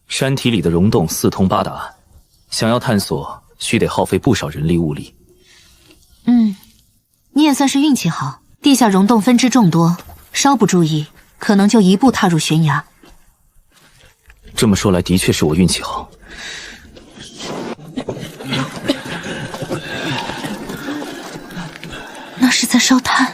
山体里的溶洞四通八达，想要探索，须得耗费不少人力物力。你也算是运气好，地下溶洞分支众多，稍不注意，可能就一步踏入悬崖。这么说来，的确是我运气好。那是在烧炭。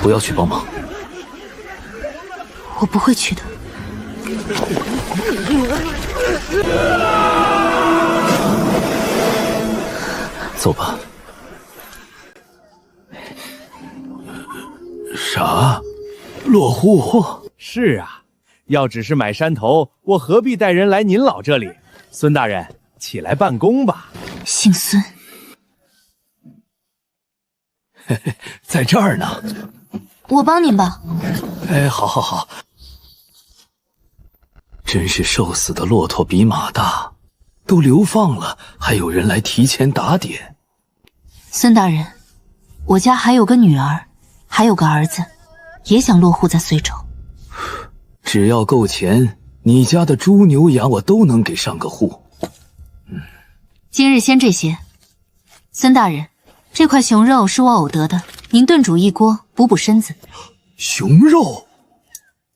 不要去帮忙。我不会去的。走吧。啥？落户？是啊，要只是买山头，我何必带人来您老这里？孙大人，起来办公吧。姓孙。嘿嘿，在这儿呢。我帮您吧。哎，好好好。真是瘦死的骆驼比马大，都流放了，还有人来提前打点。孙大人，我家还有个女儿，还有个儿子，也想落户在随州。只要够钱，你家的猪牛羊我都能给上个户。今日先这些。孙大人，这块熊肉是我偶得的，您炖煮一锅，补补身子。熊肉？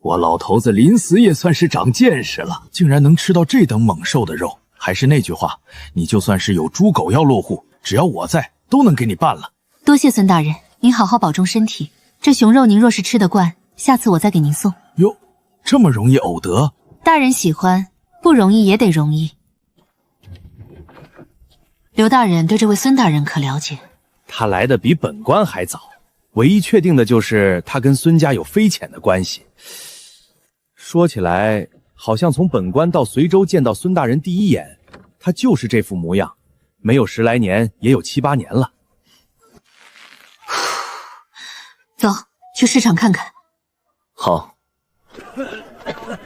我老头子临死也算是长见识了，竟然能吃到这等猛兽的肉。还是那句话，你就算是有猪狗要落户，只要我在，都能给你办了。多谢孙大人，您好好保重身体。这熊肉您若是吃得惯，下次我再给您送。哟，这么容易偶得？大人喜欢，不容易也得容易。刘大人对这位孙大人可了解？他来的比本官还早，唯一确定的就是他跟孙家有匪浅的关系。说起来，好像从本官到随州见到孙大人第一眼，他就是这副模样，没有10来年，也有7、8年了。走，去市场看看。好。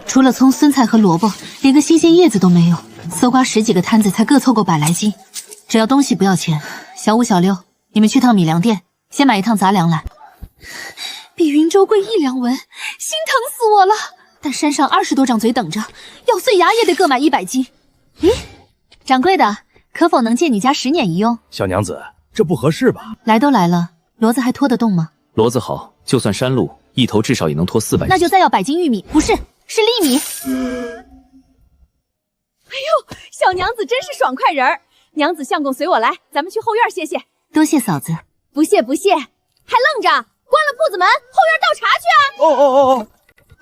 除了葱、酸菜和萝卜，连个新鲜叶子都没有。搜刮10几个摊子才各凑够100来斤，只要东西不要钱。小5、小6，你们去趟米粮店，先买一趟杂粮来。比云州贵1两文，心疼死我了。但山上20多张嘴等着，咬碎牙也得各买100斤。咦，掌柜的，可否能借你家10年一用？小娘子，这不合适吧？来都来了，骡子还拖得动吗？骡子好，就算山路，一头至少也能拖400斤。那就再要100斤玉米，不是，是粒米。哎呦，小娘子真是爽快人儿！娘子相公随我来，咱们去后院歇歇。多谢嫂子。不谢不谢，还愣着？关了铺子门，后院倒茶去啊！哦。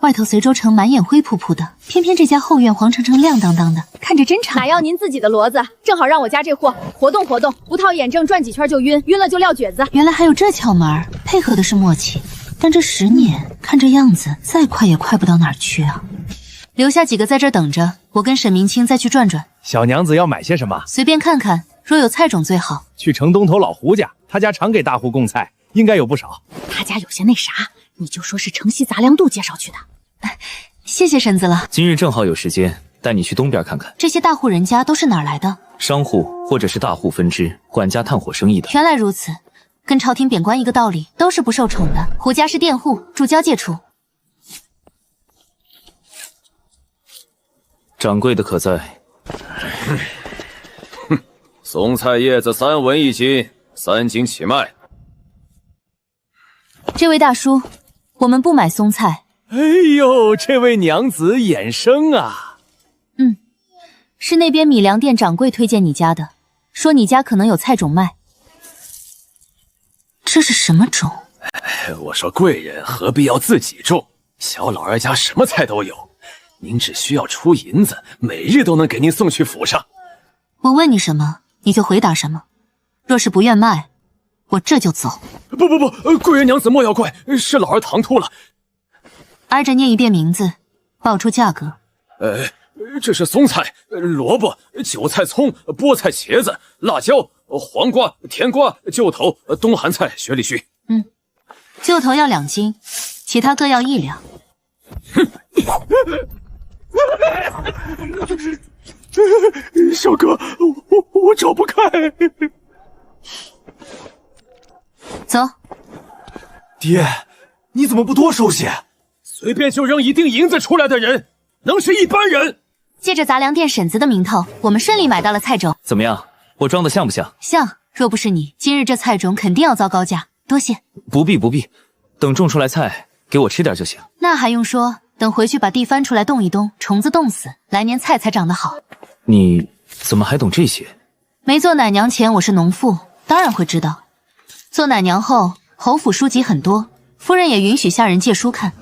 外头随州城满眼灰扑扑的，偏偏这家后院黄澄澄亮当当的，看着真差。哪要您自己的骡子，正好让我家这货活动活动，不套眼正转几圈就晕，晕了就撂蹶子。原来还有这窍门，配合的是默契。但这10年看这样子，再快也快不到哪儿去啊！留下几个在这儿等着，我跟沈明清再去转转。小娘子要买些什么？随便看看，若有菜种最好。去城东头老胡家，他家常给大户供菜，应该有不少。他家有些那啥，你就说是城西杂粮渡介绍去的。谢谢婶子了。今日正好有时间，带你去东边看看。这些大户人家都是哪儿来的？商户或者是大户分支，管家炭火生意的。原来如此，跟朝廷贬官一个道理，都是不受宠的。胡家是佃户，住交界处。掌柜的可在？松菜叶子3文1斤，3斤起卖。这位大叔，我们不买松菜。哎呦，这位娘子眼生啊！是那边米粮店掌柜推荐你家的，说你家可能有菜种卖。这是什么种？我说贵人何必要自己种？小老儿家什么菜都有，您只需要出银子，每日都能给您送去府上。我问你什么，你就回答什么。若是不愿卖，我这就走。不，贵人娘子莫要怪，是老儿唐突了。挨着念一遍名字，报出价格。这是松菜、萝卜、韭菜、葱、菠菜、茄子、辣椒、黄瓜、甜瓜、臼头、冬寒菜、雪里须。臼头要2斤，其他各要1两。少哥，我找不开。走。爹，你怎么不多收些？随便就扔1锭银子出来的人，能是一般人？借着杂粮店婶子的名头，我们顺利买到了菜种。怎么样？我装的像不像？像。若不是你，今日这菜种肯定要遭高价。多谢。不必，等种出来菜，给我吃点就行。那还用说？等回去把地翻出来冻一冻，虫子冻死，来年菜才长得好。你怎么还懂这些？没做奶娘前我是农妇，当然会知道。做奶娘后，侯府书籍很多，夫人也允许下人借书看。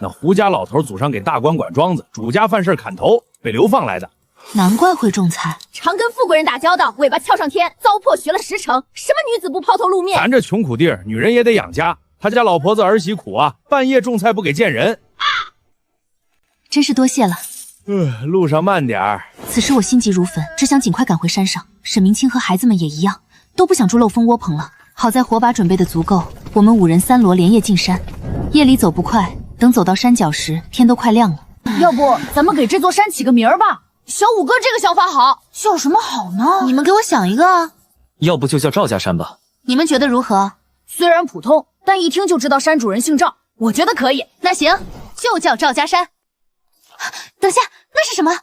那胡家老头祖上给大官管庄子，主家犯事砍头，被流放来的。难怪会种菜，常跟富贵人打交道，尾巴翘上天，糟粕学了10成，什么女子不抛头露面？咱这穷苦地儿，女人也得养家。他家老婆子儿媳苦啊，半夜种菜不给见人。真是多谢了。路上慢点儿。此时我心急如焚，只想尽快赶回山上。沈明清和孩子们也一样，都不想住漏风窝棚了。好在火把准备的足够，我们5人3骡连夜进山。夜里走不快，等走到山脚时，天都快亮了。要不咱们给这座山起个名儿吧？小五哥这个想法好，叫什么好呢？你们给我想一个啊！要不就叫赵家山吧？你们觉得如何？虽然普通，但一听就知道山主人姓赵，我觉得可以。那行，就叫赵家山。等下，那是什么？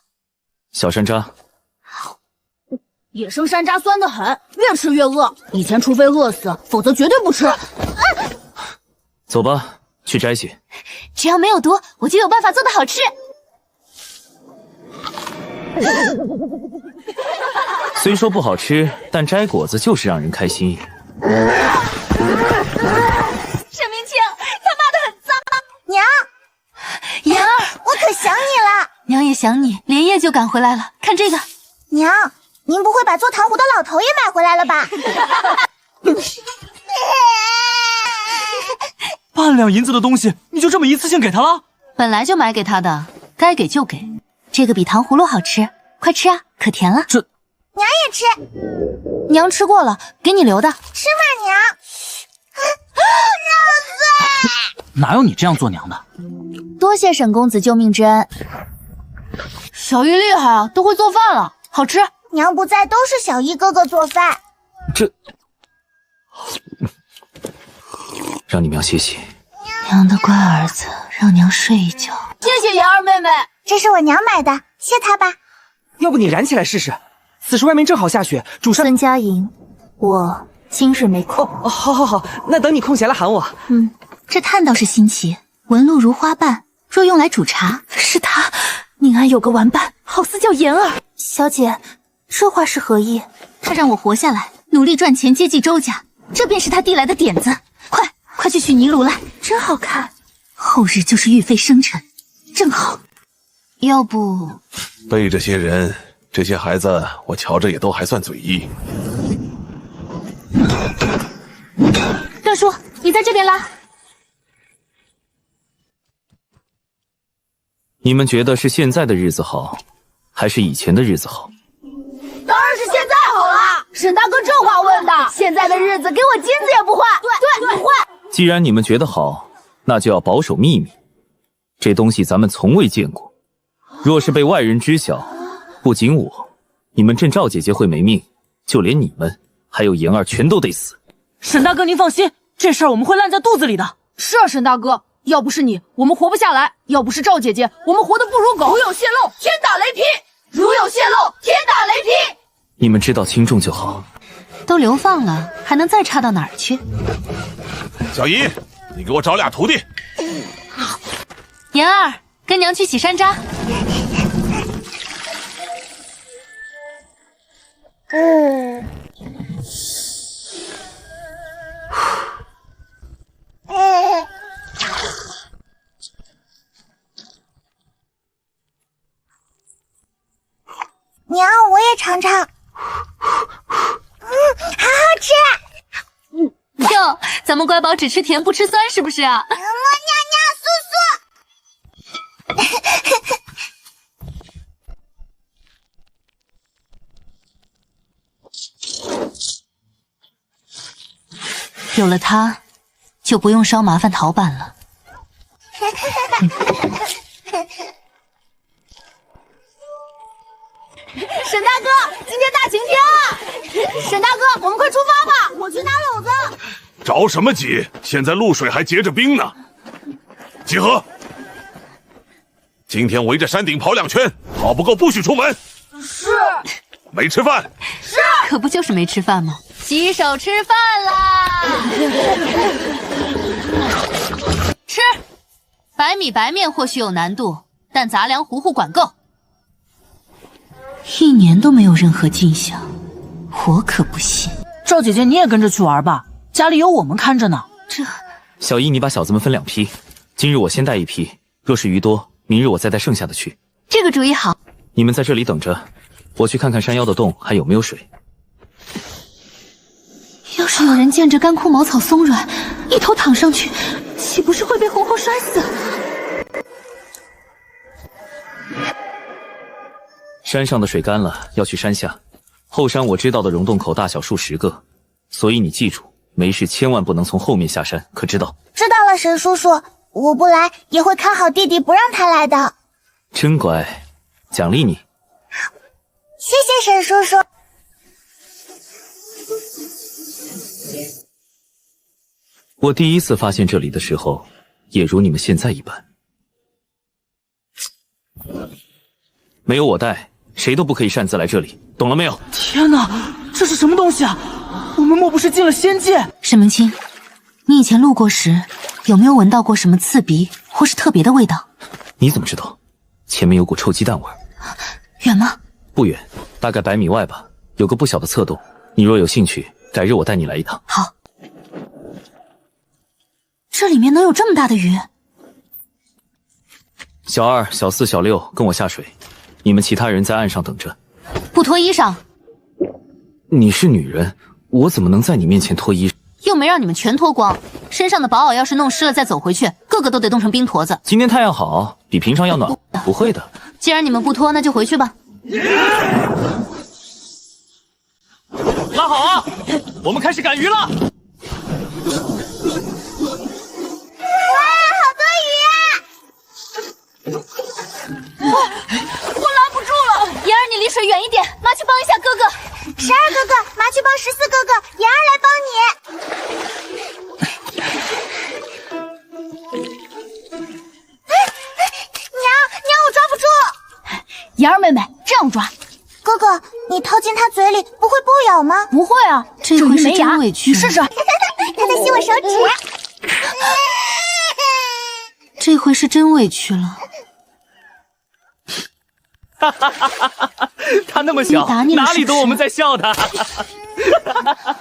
小山楂。野生山楂酸得很，越吃越饿。以前除非饿死，否则绝对不吃。走吧，去摘去。只要没有毒，我就有办法做得好吃。虽说不好吃，但摘果子就是让人开心。沈明清，他骂得很脏。娘，妍儿，我可想你了。娘也想你，连夜就赶回来了。看这个。娘，您不会把做糖葫的老头也买回来了吧半两银子的东西，你就这么一次性给他了？本来就买给他的，该给就给。这个比糖葫芦好吃，快吃啊，可甜了。这娘也吃。娘吃过了，给你留的。吃嘛，娘。肉碎。哪有你这样做娘的？多谢沈公子救命之恩。小姨厉害啊，都会做饭了，好吃。娘不在，都是小姨哥哥做饭。这让你娘歇息。娘的乖儿子，让娘睡一觉。谢谢妍儿妹妹，这是我娘买的，谢她吧。要不你燃起来试试？此时外面正好下雪，主上。孙佳莹，我今日没空。好，那等你空闲了喊我。这炭倒是新奇，纹路如花瓣，若用来煮茶，是他。宁安有个玩伴，好似叫妍儿。小姐，这话是何意？他让我活下来，努力赚钱接济周家，这便是他递来的点子。快去取泥炉来，真好看。后日就是玉妃生辰，正好。要不背这些人，这些孩子，我瞧着也都还算嘴艺。段叔，你在这边拉。你们觉得是现在的日子好，还是以前的日子好？当然是现在好了。沈大哥这话问的，现在的日子给我金子也不换。对，不换。既然你们觉得好，那就要保守秘密。这东西咱们从未见过，若是被外人知晓，不仅我，你们镇赵姐姐会没命，就连你们还有妍儿全都得死。沈大哥，您放心，这事儿我们会烂在肚子里的。是啊，沈大哥，要不是你，我们活不下来；要不是赵姐姐，我们活得不如狗。如有泄露，天打雷劈！如有泄露，天打雷劈！你们知道轻重就好。都流放了，还能再差到哪儿去？小姨，你给我找俩徒弟。妍儿，跟娘去洗山楂。娘，我也尝尝。好好吃。哟，咱们乖宝只吃甜不吃酸，是不是啊？苏苏。有了它，就不用烧麻烦陶板了。沈大哥，今天大晴天啊！沈大哥，我们快出发吧，我去拿篓子。着什么急？现在露水还结着冰呢。集合！今天围着山顶跑2圈，跑不够不许出门。是。没吃饭？是。可不就是没吃饭吗？洗手吃饭啦！吃，白米白面或许有难度，但杂粮糊糊管够。1年都没有任何进项，我可不信。赵姐姐，你也跟着去玩吧，家里有我们看着呢。这，小姨，你把小子们分2批，今日我先带1批，若是鱼多，明日我再带剩下的去。这个主意好。你们在这里等着，我去看看山腰的洞还有没有水。要是有人见着干枯茅草松软，一头躺上去，岂不是会被活活摔死？山上的水干了，要去山下。后山我知道的溶洞口大小数10个，所以你记住，没事千万不能从后面下山，可知道？知道了，沈叔叔，我不来也会看好弟弟，不让他来的。真乖，奖励你。谢谢沈叔叔。我第一次发现这里的时候，也如你们现在一般。没有我带，谁都不可以擅自来这里，懂了没有？天哪，这是什么东西啊？我们莫不是进了仙界？沈明清，你以前路过时，有没有闻到过什么刺鼻或是特别的味道？你怎么知道？前面有股臭鸡蛋味。远吗？不远，大概100米外吧，有个不小的侧洞。你若有兴趣，改日我带你来一趟。好。这里面能有这么大的鱼？小2、小4、小6跟我下水，你们其他人在岸上等着。不脱衣裳。你是女人，我怎么能在你面前脱衣裳？又没让你们全脱光，身上的薄袄要是弄湿了再走回去，个个都得冻成冰坨子。今天太阳好，比平常要暖。不会的。既然你们不脱，那就回去吧。拉好啊，我们开始赶鱼了。我拉不住了，妍儿，你离水远一点，麻去帮一下哥哥。12哥哥，麻去帮14哥哥，妍儿来帮你。娘，我抓不住。妍儿妹妹，这样抓。哥哥，你掏进它嘴里，不会不咬吗？不会啊，这回是真委屈。你试试。他在吸我手指。这回是真委屈了。他那么小，哪里懂我们在笑他？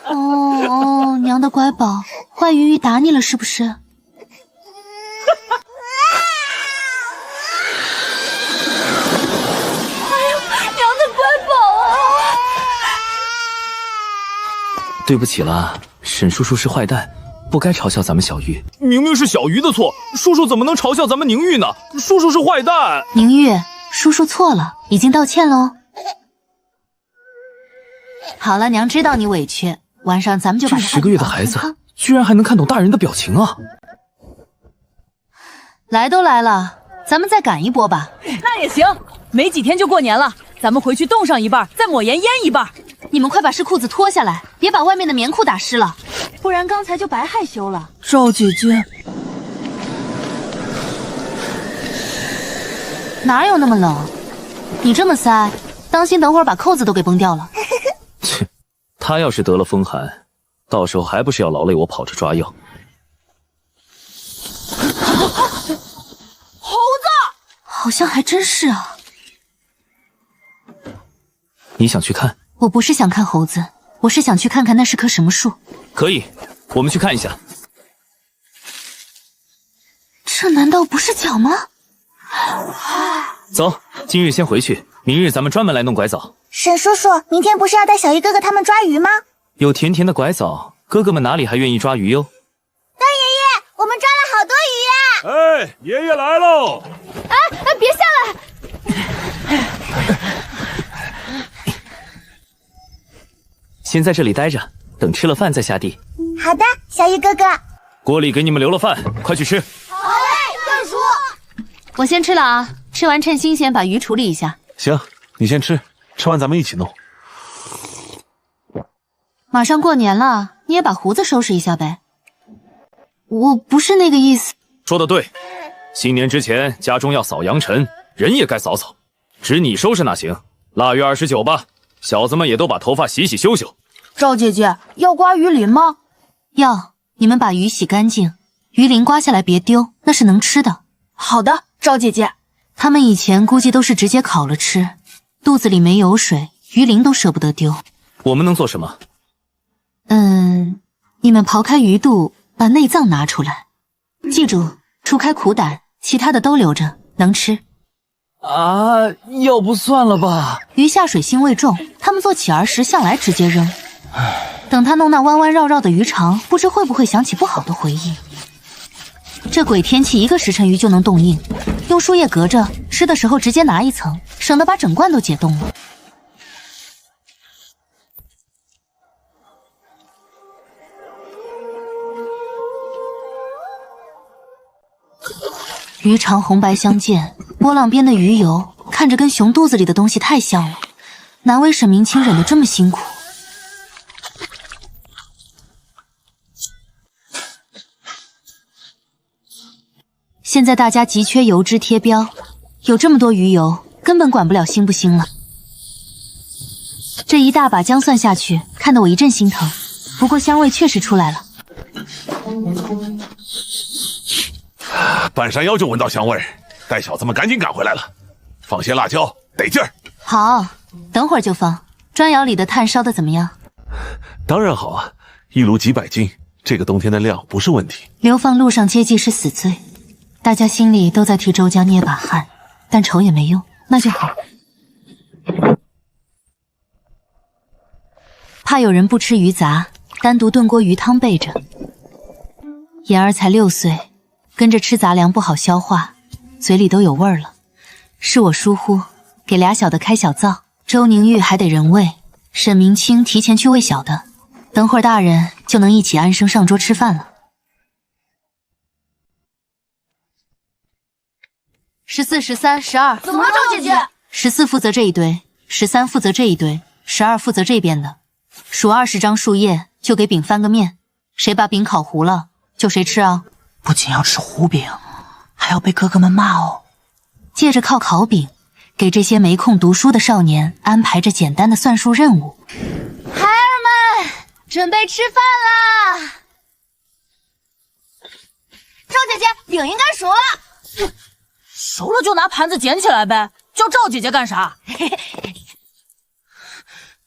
哦，娘的乖宝，坏鱼打你了是不是？对不起啦，沈叔叔是坏蛋，不该嘲笑咱们小玉。明明是小鱼的错，叔叔怎么能嘲笑咱们宁玉呢？叔叔是坏蛋。宁玉，叔叔错了，已经道歉喽。好了，娘知道你委屈，晚上咱们就把这10个月的孩子居然还能看懂大人的表情啊！来都来了，咱们再赶一波吧。那也行，没几天就过年了，咱们回去冻上一半，再抹盐腌一半。你们快把湿裤子脱下来，别把外面的棉裤打湿了，不然刚才就白害羞了。赵姐姐，哪有那么冷？你这么塞，当心等会儿把扣子都给崩掉了。切，他要是得了风寒，到时候还不是要劳累我跑着抓药？猴子，好像还真是啊。你想去看？我不是想看猴子，我是想去看看那是棵什么树。可以，我们去看一下。这难道不是脚吗？走，今日先回去，明日咱们专门来弄拐枣。沈叔叔，明天不是要带小鱼哥哥他们抓鱼吗？有甜甜的拐枣，哥哥们哪里还愿意抓鱼哟？大爷爷，我们抓了好多鱼呀！哎，爷爷来喽！哎，别下来！先在这里待着，等吃了饭再下地。好的，小鱼哥哥。锅里给你们留了饭，快去吃。好嘞，段叔。我先吃了啊，吃完趁新鲜把鱼处理一下。行，你先吃，吃完咱们一起弄。马上过年了，你也把胡子收拾一下呗。我不是那个意思。说得对，新年之前家中要扫扬尘，人也该扫扫。只你收拾哪行？腊月29吧，小子们也都把头发洗洗修修。赵姐姐要刮鱼鳞吗？要，你们把鱼洗干净，鱼鳞刮下来别丢，那是能吃的。好的，赵姐姐。他们以前估计都是直接烤了吃，肚子里没油水，鱼鳞都舍不得丢。我们能做什么？你们刨开鱼肚，把内脏拿出来，记住，除开苦胆，其他的都留着，能吃。啊，要不算了吧。鱼下水腥味重，他们做乞儿时向来直接扔。等他弄那弯弯绕绕的鱼肠，不知会不会想起不好的回忆。这鬼天气，1个时辰鱼就能冻硬，用树叶隔着，吃的时候直接拿一层，省得把整罐都解冻了。鱼肠红白相间，波浪边的鱼油看着跟熊肚子里的东西太像了，难为沈明清忍得这么辛苦。现在大家急缺油脂贴标，有这么多鱼油，根本管不了腥不腥了。这一大把姜蒜下去，看得我一阵心疼，不过香味确实出来了。半山腰就闻到香味儿，带小子们赶紧赶回来了。放些辣椒，得劲儿。好，等会儿就放。砖窑里的炭烧的怎么样？当然好啊，一炉几百斤，这个冬天的量不是问题。流放路上接济是死罪，大家心里都在替周家捏把汗，但愁也没用，那就好。怕有人不吃鱼杂，单独炖锅鱼汤备着。妍儿才6岁，跟着吃杂粮不好消化，嘴里都有味儿了。是我疏忽，给俩小的开小灶，周宁玉还得人喂，沈明清提前去喂小的，等会儿大人就能一起安生上桌吃饭了。14、13、12，怎么了，赵姐姐？14负责这一堆，13负责这一堆，12负责这边的。数20张树叶，就给饼翻个面，谁把饼烤糊了，就谁吃啊。不仅要吃糊饼，还要被哥哥们骂哦。借着靠烤饼，给这些没空读书的少年安排着简单的算术任务。孩儿们，准备吃饭啦！赵姐姐，饼应该熟了。熟了就拿盘子捡起来呗，叫赵姐姐干啥？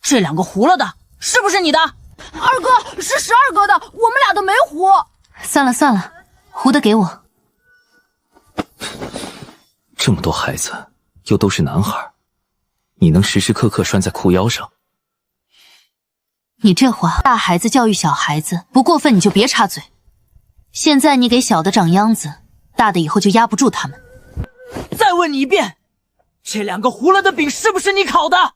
这2个糊了的，是不是你的？二哥是12哥的，我们俩的没糊。算了算了，糊的给我。这么多孩子，又都是男孩，你能时时刻刻拴在裤腰上？你这话，大孩子教育小孩子，不过分你就别插嘴。现在你给小的长秧子，大的以后就压不住他们。再问你一遍，这2个糊了的饼是不是你烤的？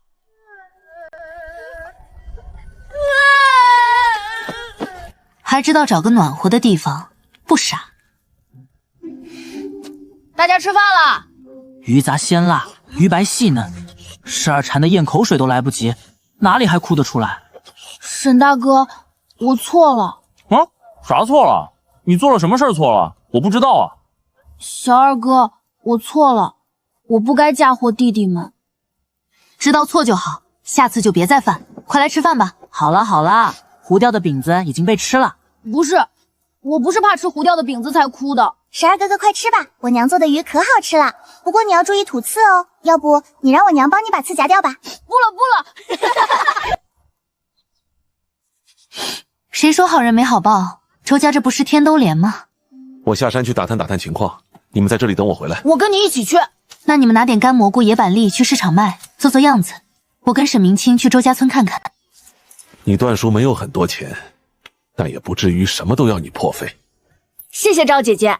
还还知道找个暖和的地方，不傻。大家吃饭了。鱼杂鲜辣，鱼白细嫩，十二馋得咽口水都来不及，哪里还哭得出来？沈大哥，我错了。啊？啥错了？你做了什么事儿错了？我不知道啊。小二哥，我错了，我不该嫁祸弟弟们。知道错就好，下次就别再犯。快来吃饭吧。好了好了，糊掉的饼子已经被吃了。不是，我不是怕吃糊掉的饼子才哭的。十二哥哥，快吃吧，我娘做的鱼可好吃了。不过你要注意吐刺哦，要不你让我娘帮你把刺夹掉吧。不了。谁说好人没好报？周家这不是天都连吗？我下山去打探情况，你们在这里等我回来。我跟你一起去。那你们拿点干蘑菇、野板栗去市场卖，做样子。我跟沈明清去周家村看看。你段叔没有很多钱，但也不至于什么都要你破费。谢谢赵姐姐。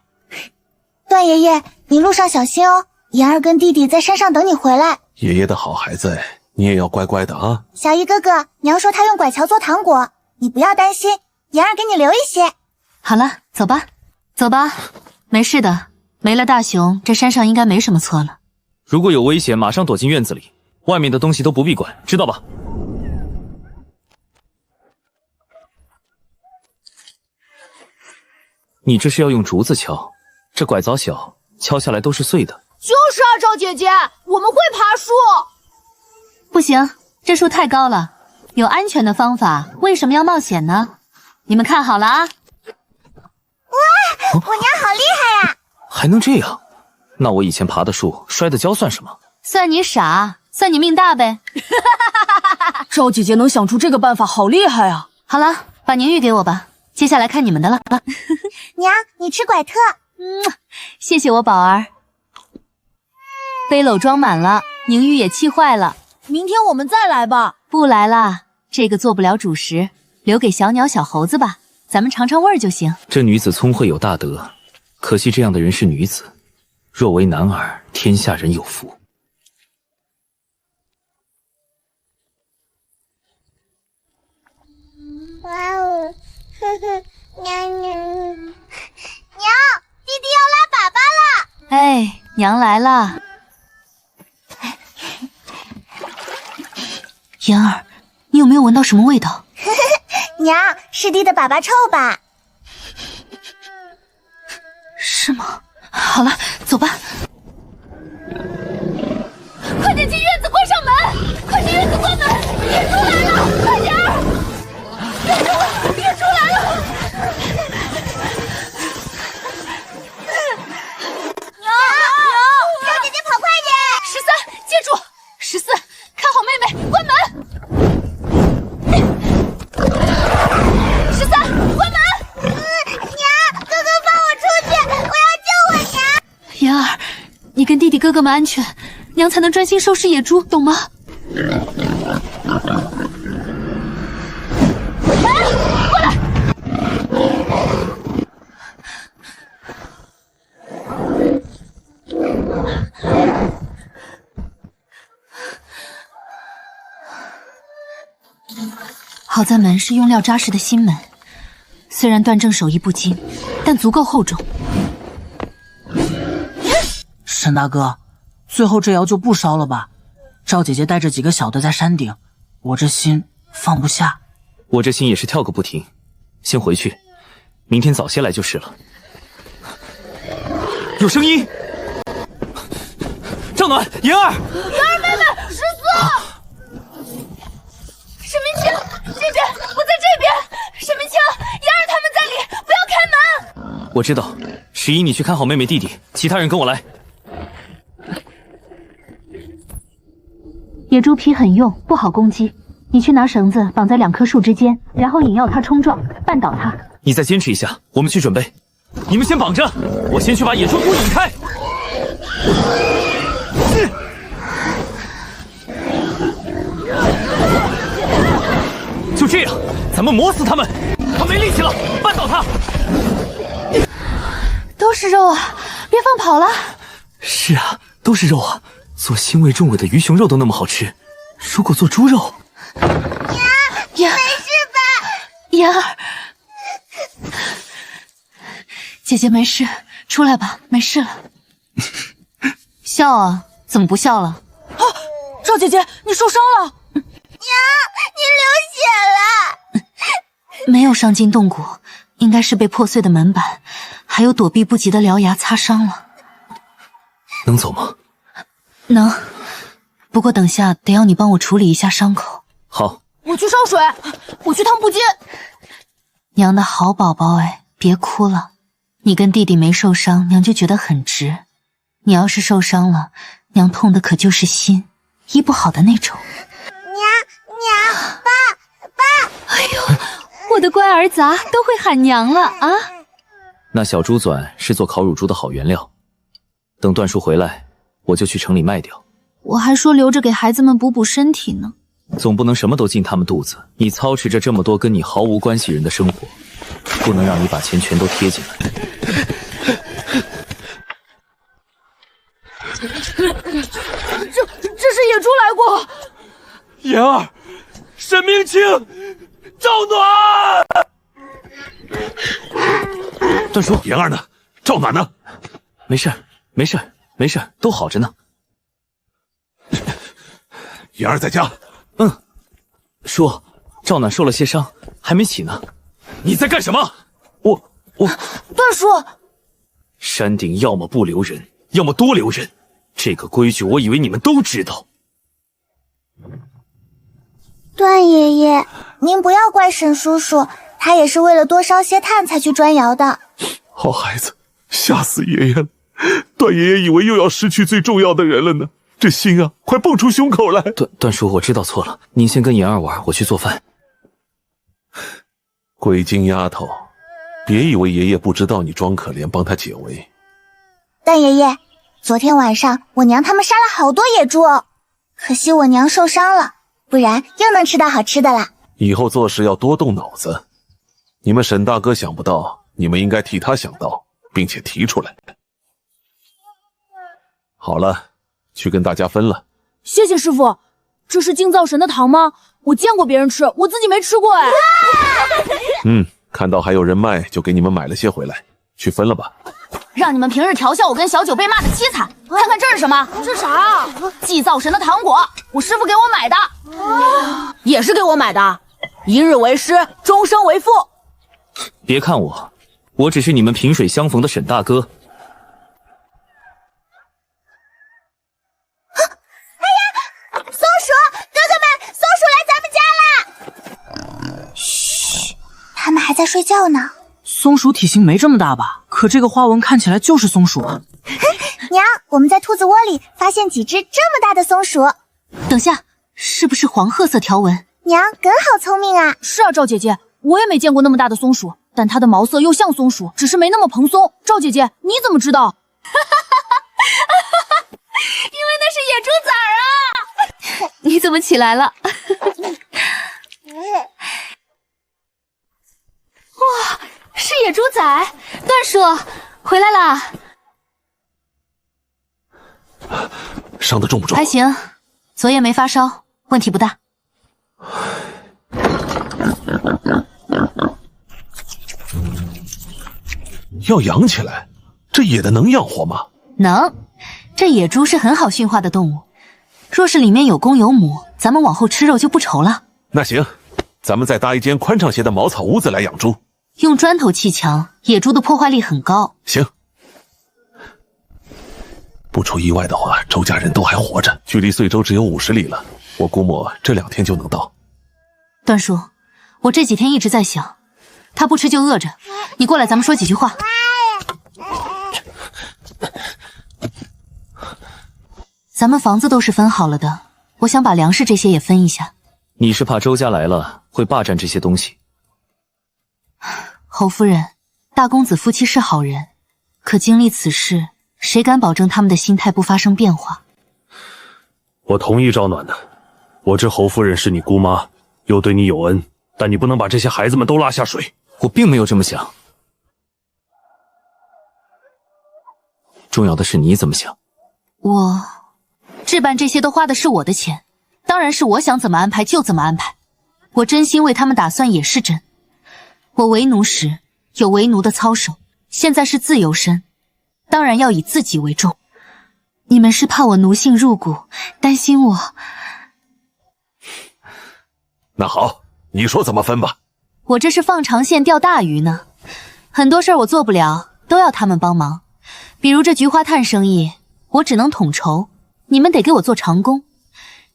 段爷爷，你路上小心哦，妍儿跟弟弟在山上等你回来。爷爷的好孩子，你也要乖乖的啊。小鱼哥哥，娘说她用拐桥做糖果，你不要担心，妍儿给你留一些。好了，走吧，没事的。没了大熊，这山上应该没什么错了。如果有危险，马上躲进院子里，外面的东西都不必管，知道吧？你这是要用竹子敲，这拐枣小，敲下来都是碎的。就是啊，赵姐姐，我们会爬树。不行，这树太高了，有安全的方法，为什么要冒险呢？你们看好了啊！哇，我娘好厉害啊！还能这样？那我以前爬的树摔的跤算什么？算你傻，算你命大呗。赵姐姐能想出这个办法，好厉害啊！好了，把宁玉给我吧，接下来看你们的了。娘，你吃拐特。谢谢我宝儿。背篓装满了，宁玉也气坏了。明天我们再来吧。不来啦，这个做不了主食，留给小鸟、小猴子吧，咱们尝尝味儿就行。这女子聪慧有大德，可惜这样的人是女子，若为男儿，天下人有福。哇哦，娘，弟弟要拉粑粑了。哎，娘来了。妍儿，你有没有闻到什么味道？娘，是弟的粑粑臭吧？是吗？好了，走吧。快点进院子，关上门！快进院子关门！别出来了，快点儿！别出来了！娘，赵姐姐跑快点！13，接住！14，看好妹妹，关门！13，关门！娘，哥哥放我出去，我要救我娘！妍儿，你跟弟弟哥哥们安全，娘才能专心收拾野猪，懂吗？过来！好在门是用料扎实的新门，虽然段正手艺不精，但足够厚重。沈大哥，最后这窑就不烧了吧？赵姐姐带着几个小的在山顶，我这心放不下。我这心也是跳个不停。先回去，明天早些来就是了。有声音！赵暖、妍儿、妍儿妹妹，14！沈明清，姐姐，我在这边。沈明清，妍儿他们在里，不要开门。我知道，11，你去看好妹妹弟弟，其他人跟我来。野猪皮很硬，不好攻击。你去拿绳子绑在2棵树之间，然后引诱它冲撞，绊倒它。你再坚持一下，我们去准备。你们先绑着，我先去把野猪菇引开。就这样，咱们磨死他们。他没力气了，绊倒他。都是肉啊，别放跑了。是啊，都是肉啊。做腥味重尾的鱼熊肉都那么好吃，如果做猪肉……娘，没事吧？妍儿，姐姐没事，出来吧，没事了。笑啊，怎么不笑了？啊，赵姐姐，你受伤了！娘，你流血了。没有伤筋动骨，应该是被破碎的门板，还有躲避不及的獠牙擦伤了。能走吗？能，不过等下得要你帮我处理一下伤口。好，我去烧水，我去趟布巾。娘的好宝宝哎，别哭了。你跟弟弟没受伤，娘就觉得很值。你要是受伤了，娘痛的可就是心，医不好的那种。娘，爸！哎呦，我的乖儿子啊，都会喊娘了啊！那小猪钻是做烤乳猪的好原料，等段叔回来，我就去城里卖掉。我还说留着给孩子们补补身体呢。总不能什么都进他们肚子。你操持着这么多跟你毫无关系人的生活，不能让你把钱全都贴进来。这是野猪来过。妍儿，沈明清，赵暖。段叔，妍儿呢？赵暖呢？没事，没事，没事，都好着呢。妍儿在家。叔，赵暖受了些伤，还没起呢。你在干什么？我段叔，山顶要么不留人，要么多留人，这个规矩我以为你们都知道。段爷爷，您不要怪沈叔叔，他也是为了多烧些炭才去砖窑的。好孩子，吓死爷爷了！段爷爷以为又要失去最重要的人了呢，这心啊，快蹦出胸口来。段叔，我知道错了，您先跟妍儿玩，我去做饭。鬼精丫头，别以为爷爷不知道你装可怜，帮他解围。段爷爷，昨天晚上我娘他们杀了好多野猪哦，可惜我娘受伤了，不然又能吃到好吃的啦。以后做事要多动脑子，你们沈大哥想不到，你们应该替他想到，并且提出来。好了，去跟大家分了。谢谢师傅。这是净灶神的糖吗？我见过别人吃，我自己没吃过哎。看到还有人卖，就给你们买了些回来，去分了吧。让你们平日调笑我跟小九被骂的凄惨，看看这是什么？这啥？祭灶神的糖果，我师傅给我买的，也是给我买的。一日为师，终生为父。别看我，我只是你们萍水相逢的沈大哥。松鼠，哥哥们，松鼠来咱们家啦！嘘，他们还在睡觉呢。松鼠体型没这么大吧？可这个花纹看起来就是松鼠啊！娘，我们在兔子窝里发现几只这么大的松鼠。等下，是不是黄褐色条纹？娘，梗好聪明啊！是啊，赵姐姐，我也没见过那么大的松鼠，但它的毛色又像松鼠，只是没那么蓬松。赵姐姐，你怎么知道？因为那是野猪崽儿啊！你怎么起来了？哇，是野猪崽！段叔，回来啦！伤得重不重？还行，昨夜没发烧，问题不大。要养起来，这野的能养活吗？能，这野猪是很好驯化的动物。若是里面有公有母，咱们往后吃肉就不愁了。那行，咱们再搭一间宽敞些的茅草屋子来养猪。用砖头砌墙，野猪的破坏力很高。行，不出意外的话，周家人都还活着，距离遂州只有50里了。我估摸这2天就能到。段叔，我这几天一直在想，他不吃就饿着，你过来，咱们说几句话。咱们房子都是分好了的，我想把粮食这些也分一下。你是怕周家来了会霸占这些东西？侯夫人，大公子夫妻是好人，可经历此事，谁敢保证他们的心态不发生变化？我同意赵暖的，我知侯夫人是你姑妈，又对你有恩，但你不能把这些孩子们都拉下水。我并没有这么想，重要的是你怎么想。我置办这些都花的是我的钱，当然是我想怎么安排就怎么安排。我真心为他们打算也是真。我为奴时有为奴的操守，现在是自由身，当然要以自己为重。你们是怕我奴性入骨，担心我。那好，你说怎么分吧。我这是放长线钓大鱼呢，很多事儿我做不了，都要他们帮忙。比如这菊花炭生意，我只能统筹，你们得给我做长工。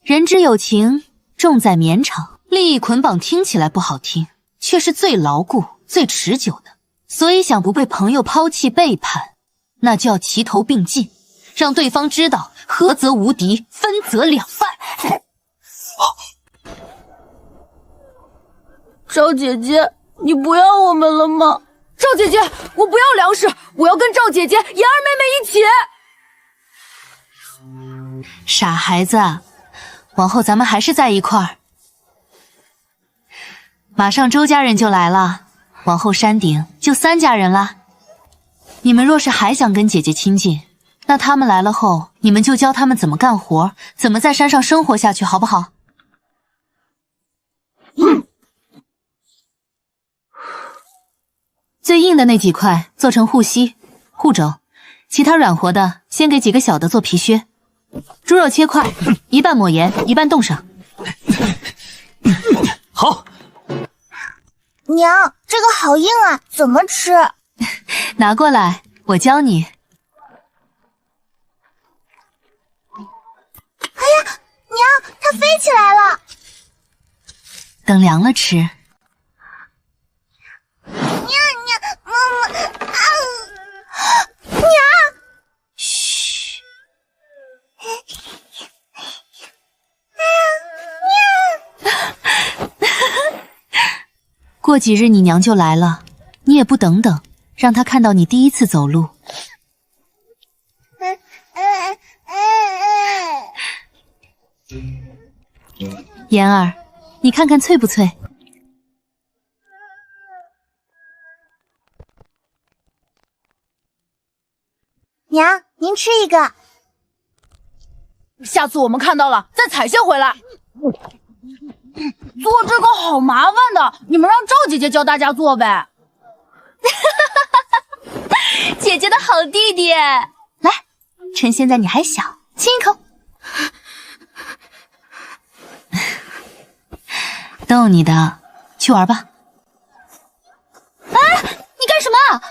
人之有情，重在绵长。利益捆绑听起来不好听，却是最牢固、最持久的。所以想不被朋友抛弃背叛，那就要齐头并进，让对方知道合则无敌，分则两半。赵姐姐，你不要我们了吗？赵姐姐，我不要粮食，我要跟赵姐姐、妍儿妹妹一起。傻孩子，往后咱们还是在一块儿。马上周家人就来了，往后山顶就3家人啦。你们若是还想跟姐姐亲近，那他们来了后，你们就教他们怎么干活，怎么在山上生活下去，好不好？最硬的那几块做成护膝、护肘，其他软活的先给几个小的做皮靴。猪肉切块，一半抹盐，一半冻上。好。娘，这个好硬啊，怎么吃？拿过来，我教你。哎呀，娘，它飞起来了。等凉了吃。娘，嘘。过几日你娘就来了，你也不等等，让她看到你第一次走路。妍儿，你看看脆不脆？娘，您吃一个。下次我们看到了再采些回来。做这个好麻烦的，你们让赵姐姐教大家做呗。姐姐的好弟弟，来，趁现在你还小，亲一口。逗你的，去玩吧。哎，你干什么？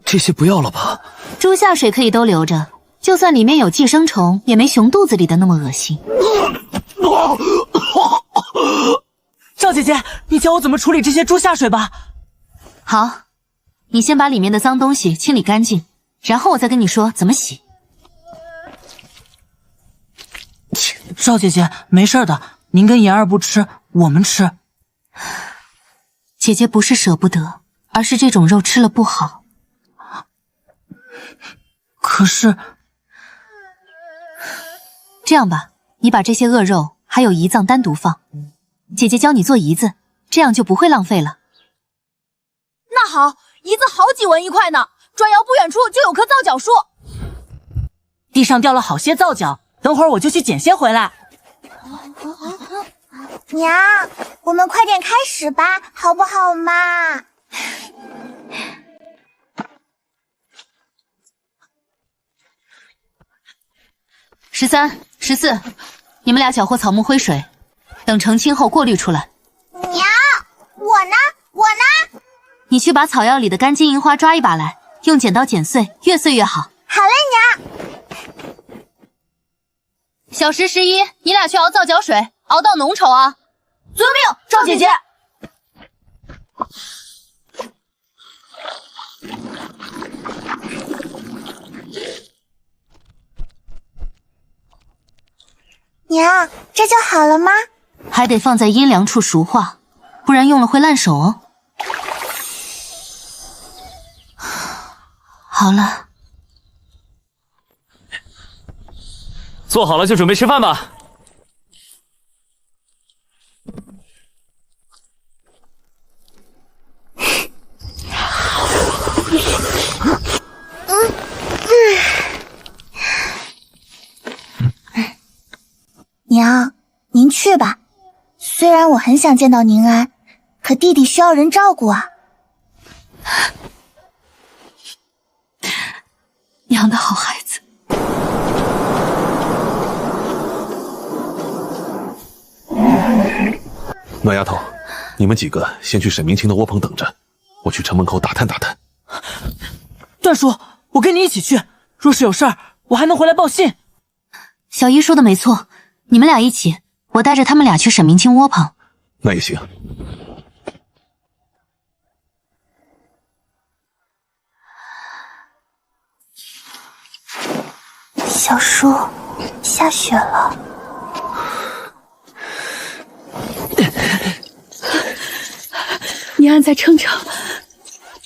这些不要了吧？猪下水可以都留着，就算里面有寄生虫，也没熊肚子里的那么恶心。赵姐姐，你教我怎么处理这些猪下水吧。好，你先把里面的脏东西清理干净，然后我再跟你说怎么洗。赵姐姐，没事的，您跟妍儿不吃，我们吃。姐姐不是舍不得，而是这种肉吃了不好。可是，这样吧，你把这些恶肉还有胰脏单独放，姐姐教你做胰子，这样就不会浪费了。那好，胰子好几文1块呢，转窑不远处就有棵皂角树，地上掉了好些皂角，等会儿我就去捡些回来。娘，我们快点开始吧，好不好嘛？13、14，你们俩搅和草木灰水，等澄清后过滤出来。娘，我呢？我呢？你去把草药里的干金银花抓一把来，用剪刀剪碎，越碎越好。好嘞，娘。小10、11，你俩去熬皂角水，熬到浓稠啊！遵命，赵姐姐。娘，这就好了吗？还得放在阴凉处熟化，不然用了会烂手哦。好了，做好了就准备吃饭吧。娘，您去吧。虽然我很想见到宁安，可弟弟需要人照顾啊。娘的好孩子。暖丫头，你们几个先去沈明清的窝棚等着，我去城门口打探打探。段叔，我跟你一起去，若是有事儿，我还能回来报信。小姨说的没错，你们俩一起，我带着他们俩去沈明清窝棚。那也行。小叔，下雪了。你俺再撑撑，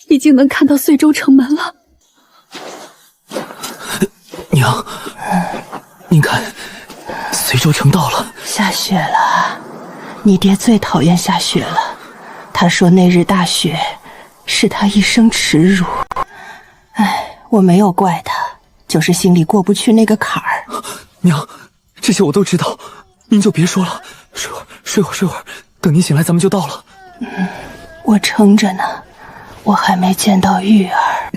已经能看到遂州城门了。娘，您看，遂州城到了。下雪了，你爹最讨厌下雪了。他说那日大雪是他一生耻辱。哎，我没有怪他，就是心里过不去那个坎儿。娘，这些我都知道，您就别说了，睡会儿，等您醒来咱们就到了。我撑着呢，我还没见到玉儿。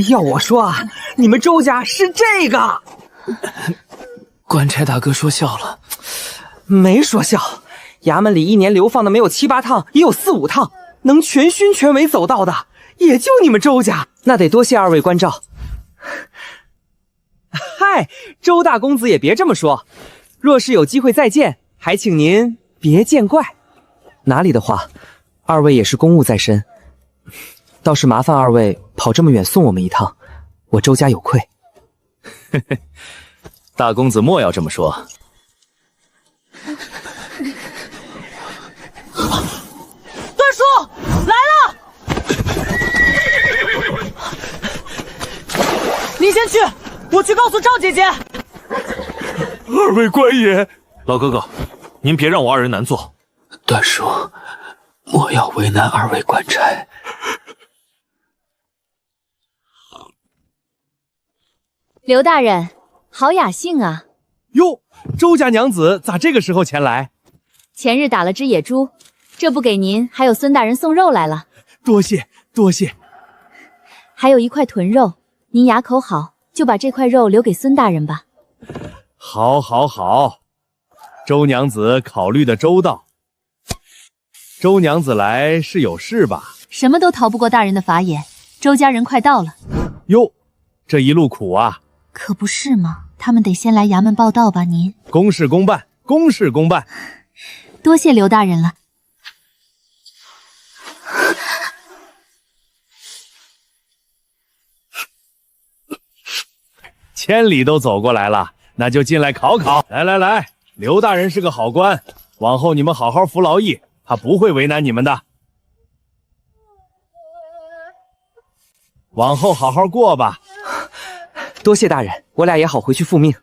要我说啊，你们周家是这个。官差大哥说笑了。没说笑，衙门里一年流放的没有7、8趟，也有4、5趟，能全勋全为走到的，也就你们周家。那得多谢2位关照。嗨，周大公子也别这么说，若是有机会再见，还请您别见怪。哪里的话，2位也是公务在身，倒是麻烦2位跑这么远送我们一趟，我周家有愧。大公子莫要这么说。段叔来了，你先去，我去告诉赵姐姐。2位官爷，老哥哥，您别让我2人难做。段叔，莫要为难2位官差。刘大人，好雅兴啊！哟，周家娘子咋这个时候前来？前日打了只野猪，这不给您，还有孙大人送肉来了。多谢多谢。还有1块豚肉，您牙口好，就把这块肉留给孙大人吧。好，好，好，周娘子考虑的周到。周娘子来是有事吧？什么都逃不过大人的法眼，周家人快到了。哟，这一路苦啊！可不是吗？他们得先来衙门报道吧，您。公事公办，公事公办。多谢刘大人了。千里都走过来了，那就进来考考。来来来，刘大人是个好官，往后你们好好服劳役，他不会为难你们的。往后好好过吧。多谢大人，我俩也好回去复命。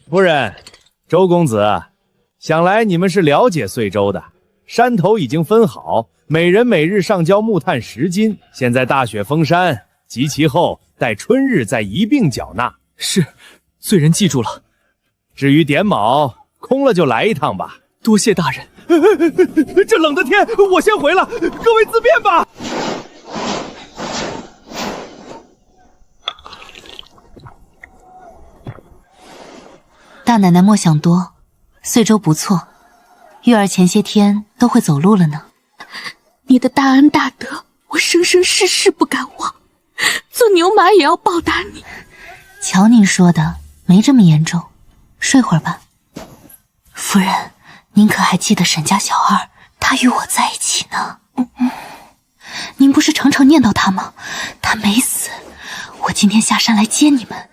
夫人，周公子，想来你们是了解遂州的。山头已经分好，每人每日上交木炭10斤。现在大雪封山，及其后待春日再一并缴纳。是，罪人记住了。至于点卯，空了就来一趟吧。多谢大人。这冷的天，我先回了，各位自便吧。大奶奶莫想多，遂州不错，玉儿前些天都会走路了呢。你的大恩大德，我生生世世不敢忘，做牛马也要报答你。瞧您说的，没这么严重，睡会儿吧。夫人，您可还记得沈家小二，他与我在一起呢。您不是常常念叨他吗？他没死，我今天下山来接你们。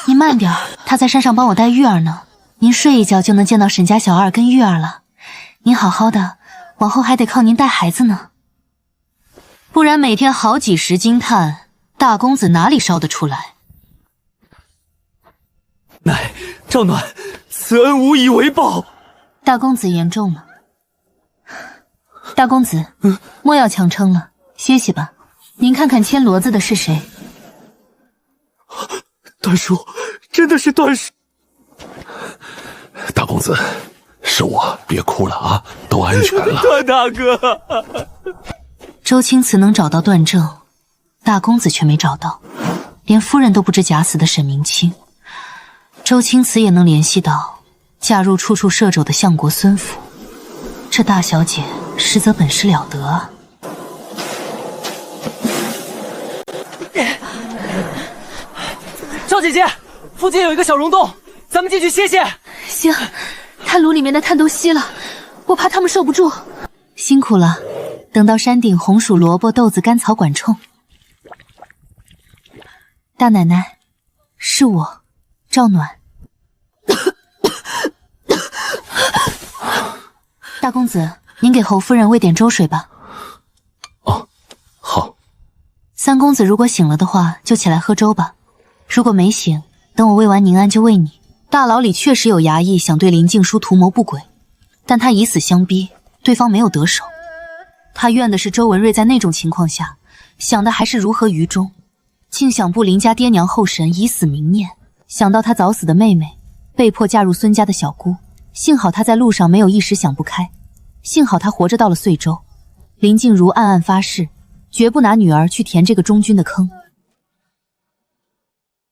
您慢点儿，他在山上帮我带玉儿呢。您睡一觉就能见到沈家小二跟玉儿了。您好好的，往后还得靠您带孩子呢。不然每天好几10斤炭，大公子哪里烧得出来？乃赵暖，此恩无以为报。大公子言重了。大公子，莫要强撑了，歇息吧。您看看牵骡子的是谁？段叔，真的是段叔。大公子，是是我，别哭了啊，都安全了。段大哥，周青瓷能找到段正，大公子却没找到，连夫人都不知假死的沈明清。周青瓷也能联系到嫁入处处摄肘的相国孙府，这大小姐实则本事了得啊！赵姐姐，附近有一个小溶洞，咱们进去歇歇。行，炭炉里面的炭都熄了，我怕他们受不住。辛苦了，等到山顶红薯萝卜豆子甘草管冲。大奶奶，是我，赵暖。大公子，您给侯夫人喂点粥水吧。哦，好。三公子如果醒了的话，就起来喝粥吧。如果没醒，等我喂完宁安就喂你。大牢里确实有衙役想对林静书图谋不轨，但他以死相逼，对方没有得手。他怨的是周文瑞在那种情况下，想的还是如何于中。竟想不林家爹娘后神以死明念，想到他早死的妹妹，被迫嫁入孙家的小姑。幸好他在路上没有一时想不开，幸好他活着到了遂州。林静茹暗暗发誓，绝不拿女儿去填这个忠君的坑。